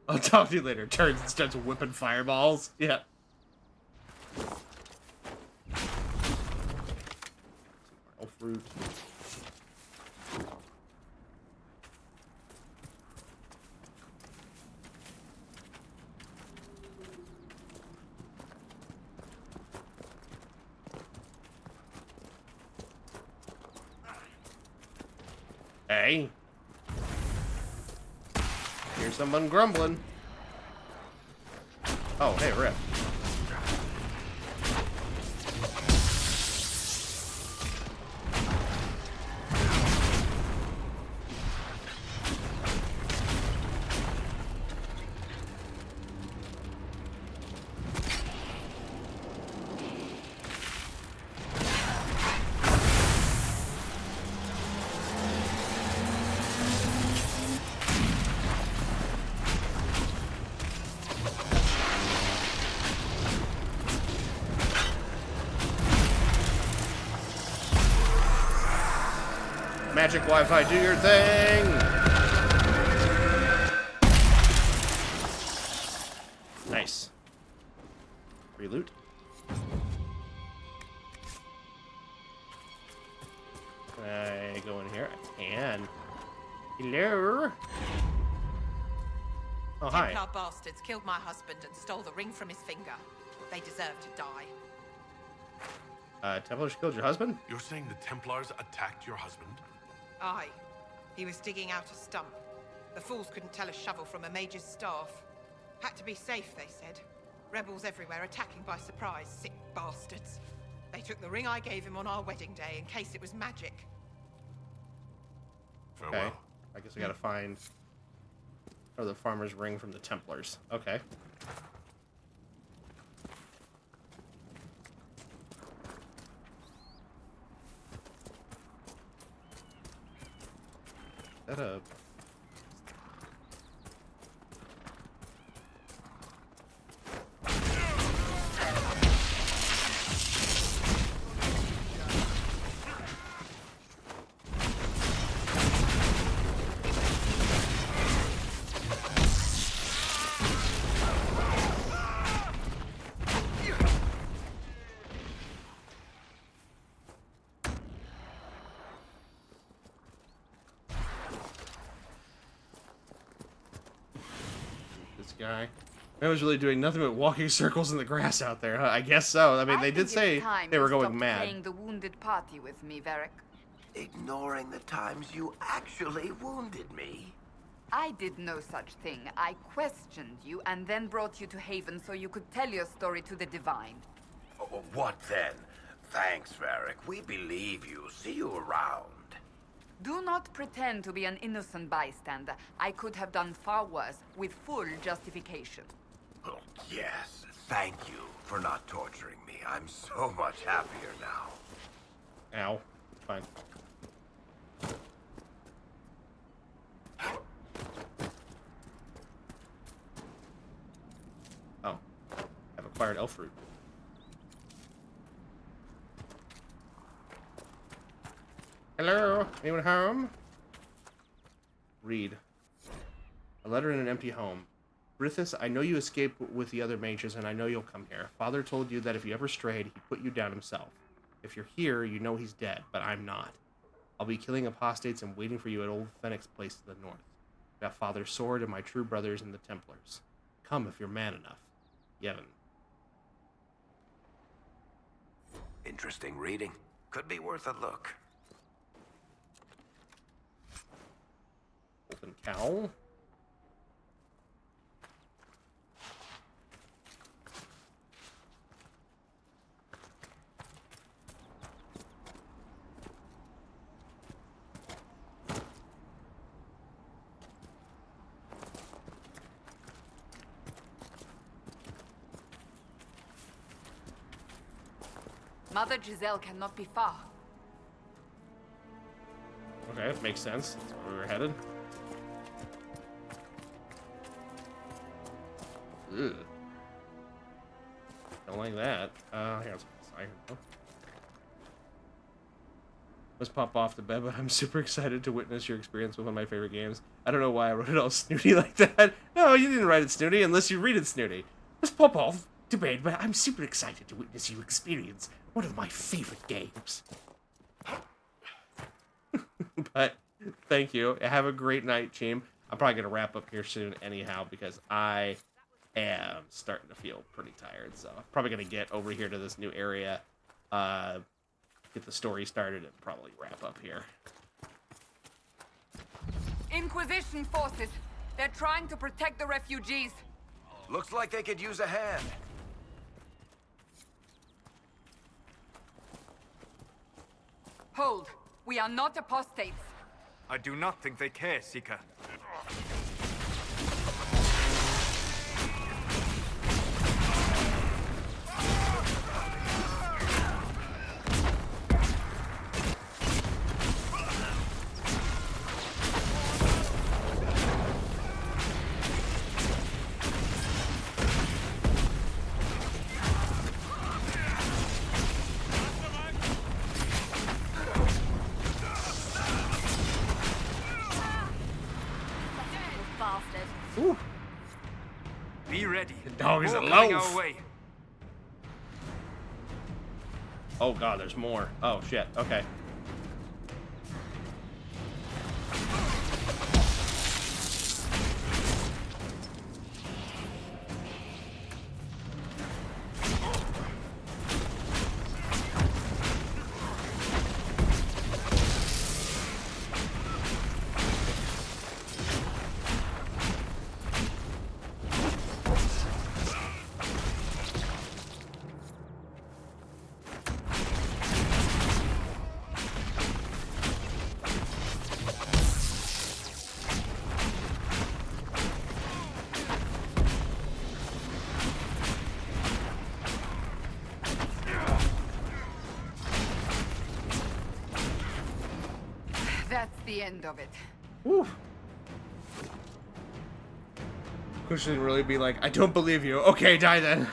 I'll talk to you later. Turns and starts whipping fireballs. Yeah. Oh, fruit. Hey. Here's someone grumbling. Oh, hey, Rip. Magic Wi-Fi, do your thing! Nice. Free loot. Can I go in here? I can. Hello? Oh, hi. Templar bastards killed my husband and stole the ring from his finger. They deserve to die. Templars killed your husband? You're saying the Templars attacked your husband? Aye. He was digging out a stump. The fools couldn't tell a shovel from a mage's staff. Had to be safe, they said. Rebels everywhere attacking by surprise, sick bastards. They took the ring I gave him on our wedding day in case it was magic. Okay. I guess I gotta find the farmer's ring from the Templars. Okay. Is that a... guy. I was really doing nothing but walking circles in the grass out there. Huh? I guess so. I mean, they did say they were going mad. Playing the wounded party with me, Varric. Ignoring the times you actually wounded me. I did no such thing. I questioned you and then brought you to Haven so you could tell your story to the Divine. Oh, what then? Thanks, Varric. We believe you. See you around. Do not pretend to be an innocent bystander. I could have done far worse, with full justification. Oh, yes. Thank you for not torturing me. I'm so much happier now. Ow. Fine. Oh. I've acquired elf fruit. Hello? Anyone home? Read. A letter in an empty home. Brithis, I know you escaped with the other mages, and I know you'll come here. Father told you that if you ever strayed, he'd put you down himself. If you're here, you know he's dead, but I'm not. I'll be killing apostates and waiting for you at Old Fennec's place to the north. Got Father's sword and my true brothers in the Templars. Come if you're man enough. Yevon. Interesting reading. Could be worth a look. Open cowl. Mother Giselle cannot be far. Okay, that makes sense. That's where we're headed. Ugh. Don't like that. Hang on. Let's pop off the bed, but I'm super excited to witness your experience with one of my favorite games. I don't know why I wrote it all snooty like that. No, you didn't write it snooty unless you read it snooty. Let's pop off to bed, but I'm super excited to witness you experience one of my favorite games. But thank you. Have a great night, team. I'm probably going to wrap up here soon anyhow because I am starting to feel pretty tired. So I'm probably going to get over here to this new area, get the story started, and probably wrap up here. Inquisition forces. They're trying to protect the refugees. Looks like they could use a hand. Hold. We are not apostates. I do not think they care, Seeker. Ooh. Be ready. The dog is More a coming loaf. our way. Oh god, there's more. Oh shit. Okay. That's the end of it. Woo. Push should really be like, I don't believe you. Okay, die then.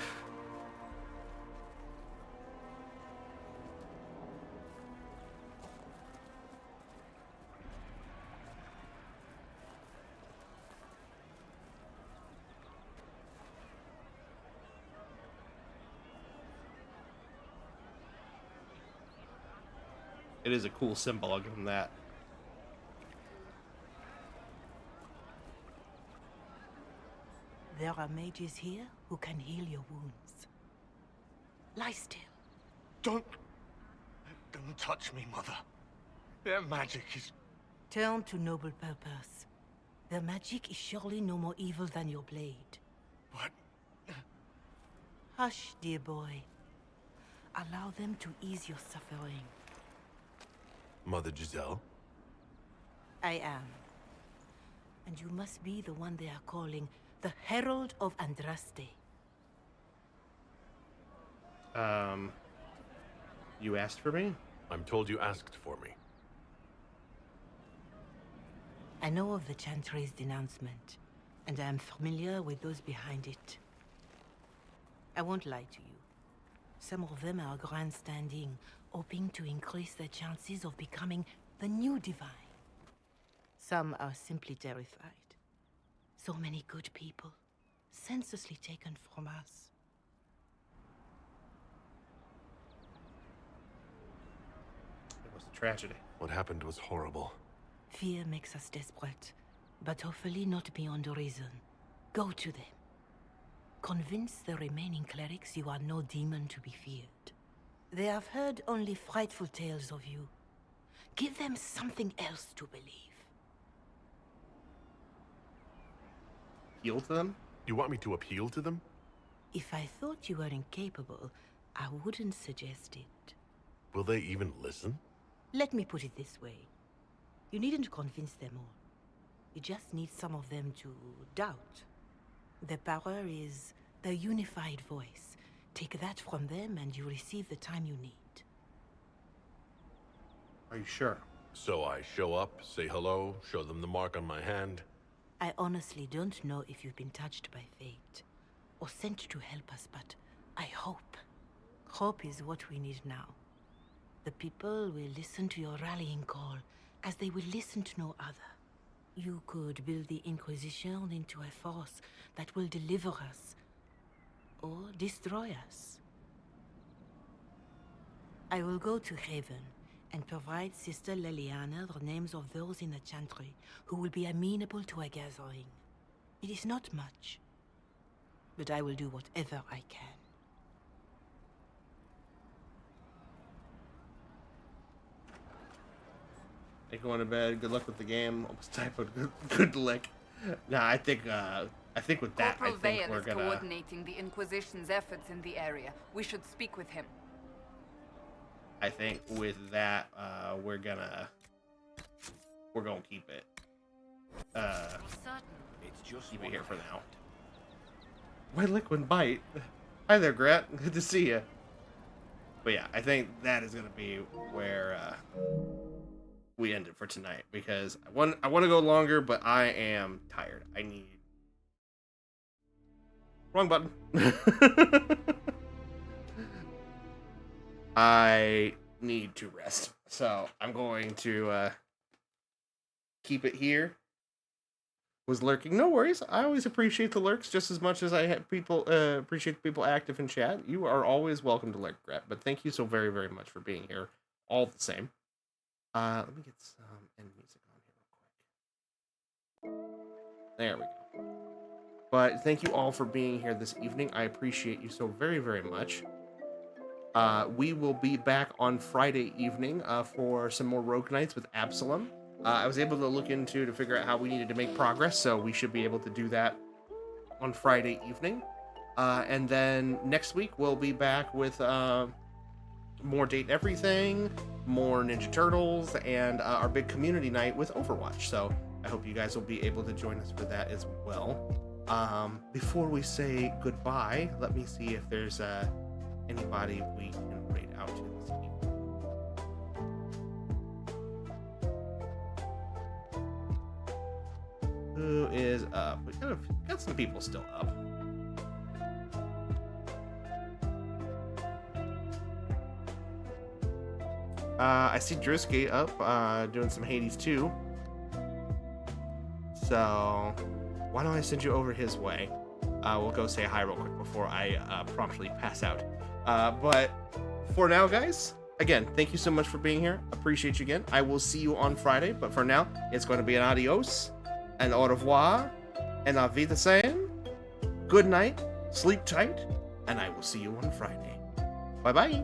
It is a cool symbol, I'll give him that. There are mages here who can heal your wounds. Lie still. Don't touch me, Mother. Their magic is... Turn to noble purpose. Their magic is surely no more evil than your blade. What? Hush, dear boy. Allow them to ease your suffering. Mother Giselle? I am. And you must be the one they are calling the Herald of Andraste. You asked for me? I'm told you asked for me. I know of the Chantry's denouncement, and I am familiar with those behind it. I won't lie to you. Some of them are grandstanding, hoping to increase their chances of becoming the new divine. Some are simply terrified. So many good people, senselessly taken from us. It was a tragedy. What happened was horrible. Fear makes us desperate, but hopefully not beyond reason. Go to them. Convince the remaining clerics you are no demon to be feared. They have heard only frightful tales of you. Give them something else to believe. Appeal to them? You want me to appeal to them? If I thought you were incapable, I wouldn't suggest it. Will they even listen? Let me put it this way. You needn't convince them all. You just need some of them to doubt. Their power is their unified voice. Take that from them and you receive the time you need. Are you sure? So I show up, say hello, show them the mark on my hand. I honestly don't know if you've been touched by fate or sent to help us, but I hope. Hope is what we need now. The people will listen to your rallying call as they will listen to no other. You could build the Inquisition into a force that will deliver us or destroy us. I will go to Haven and provide Sister Leliana the names of those in the Chantry who will be amenable to a gathering. It is not much, but I will do whatever I can. They going to bed. Good luck with the game. Almost typoed. Good luck. Nah, I think with that, Corporal I think Vale we're is gonna. coordinating the Inquisition's efforts in the area. We should speak with him. I think with that, we're gonna keep it. It's just Keep it here for now. Why liquid bite? Hi there, Grat. Good to see you. But yeah, I think that is gonna be where we end it for tonight because I want to go longer, but I am tired. I need. Wrong button. I need to rest. So I'm going to keep it here. was lurking. No worries. I always appreciate the lurks just as much as I have appreciate people active in chat. You are always welcome to lurk, Gret. But thank you so very, very much for being here. All the same. Let me get some end music on here real quick. There we go. But thank you all for being here this evening. I appreciate you so very, very much. We will be back on Friday evening for some more Rogue Knights with Absalom. I was able to look into to figure out how we needed to make progress, so we should be able to do that on Friday evening. And then next week we'll be back with more Date Everything, more Ninja Turtles, and our big community night with Overwatch. So I hope you guys will be able to join us for that as well. Before we say goodbye, let me see if there's anybody we can raid out to this evening. Who is up? We got some people still up. I see Drewski up, doing some Hades too. So why don't I send you over his way? We'll go say hi real quick before I promptly pass out. But for now, guys, again, thank you so much for being here. Appreciate you again. I will see you on Friday, but for now, it's going to be an adios, an au revoir, and auf Wiedersehen. Good night, sleep tight, and I will see you on Friday. Bye-bye.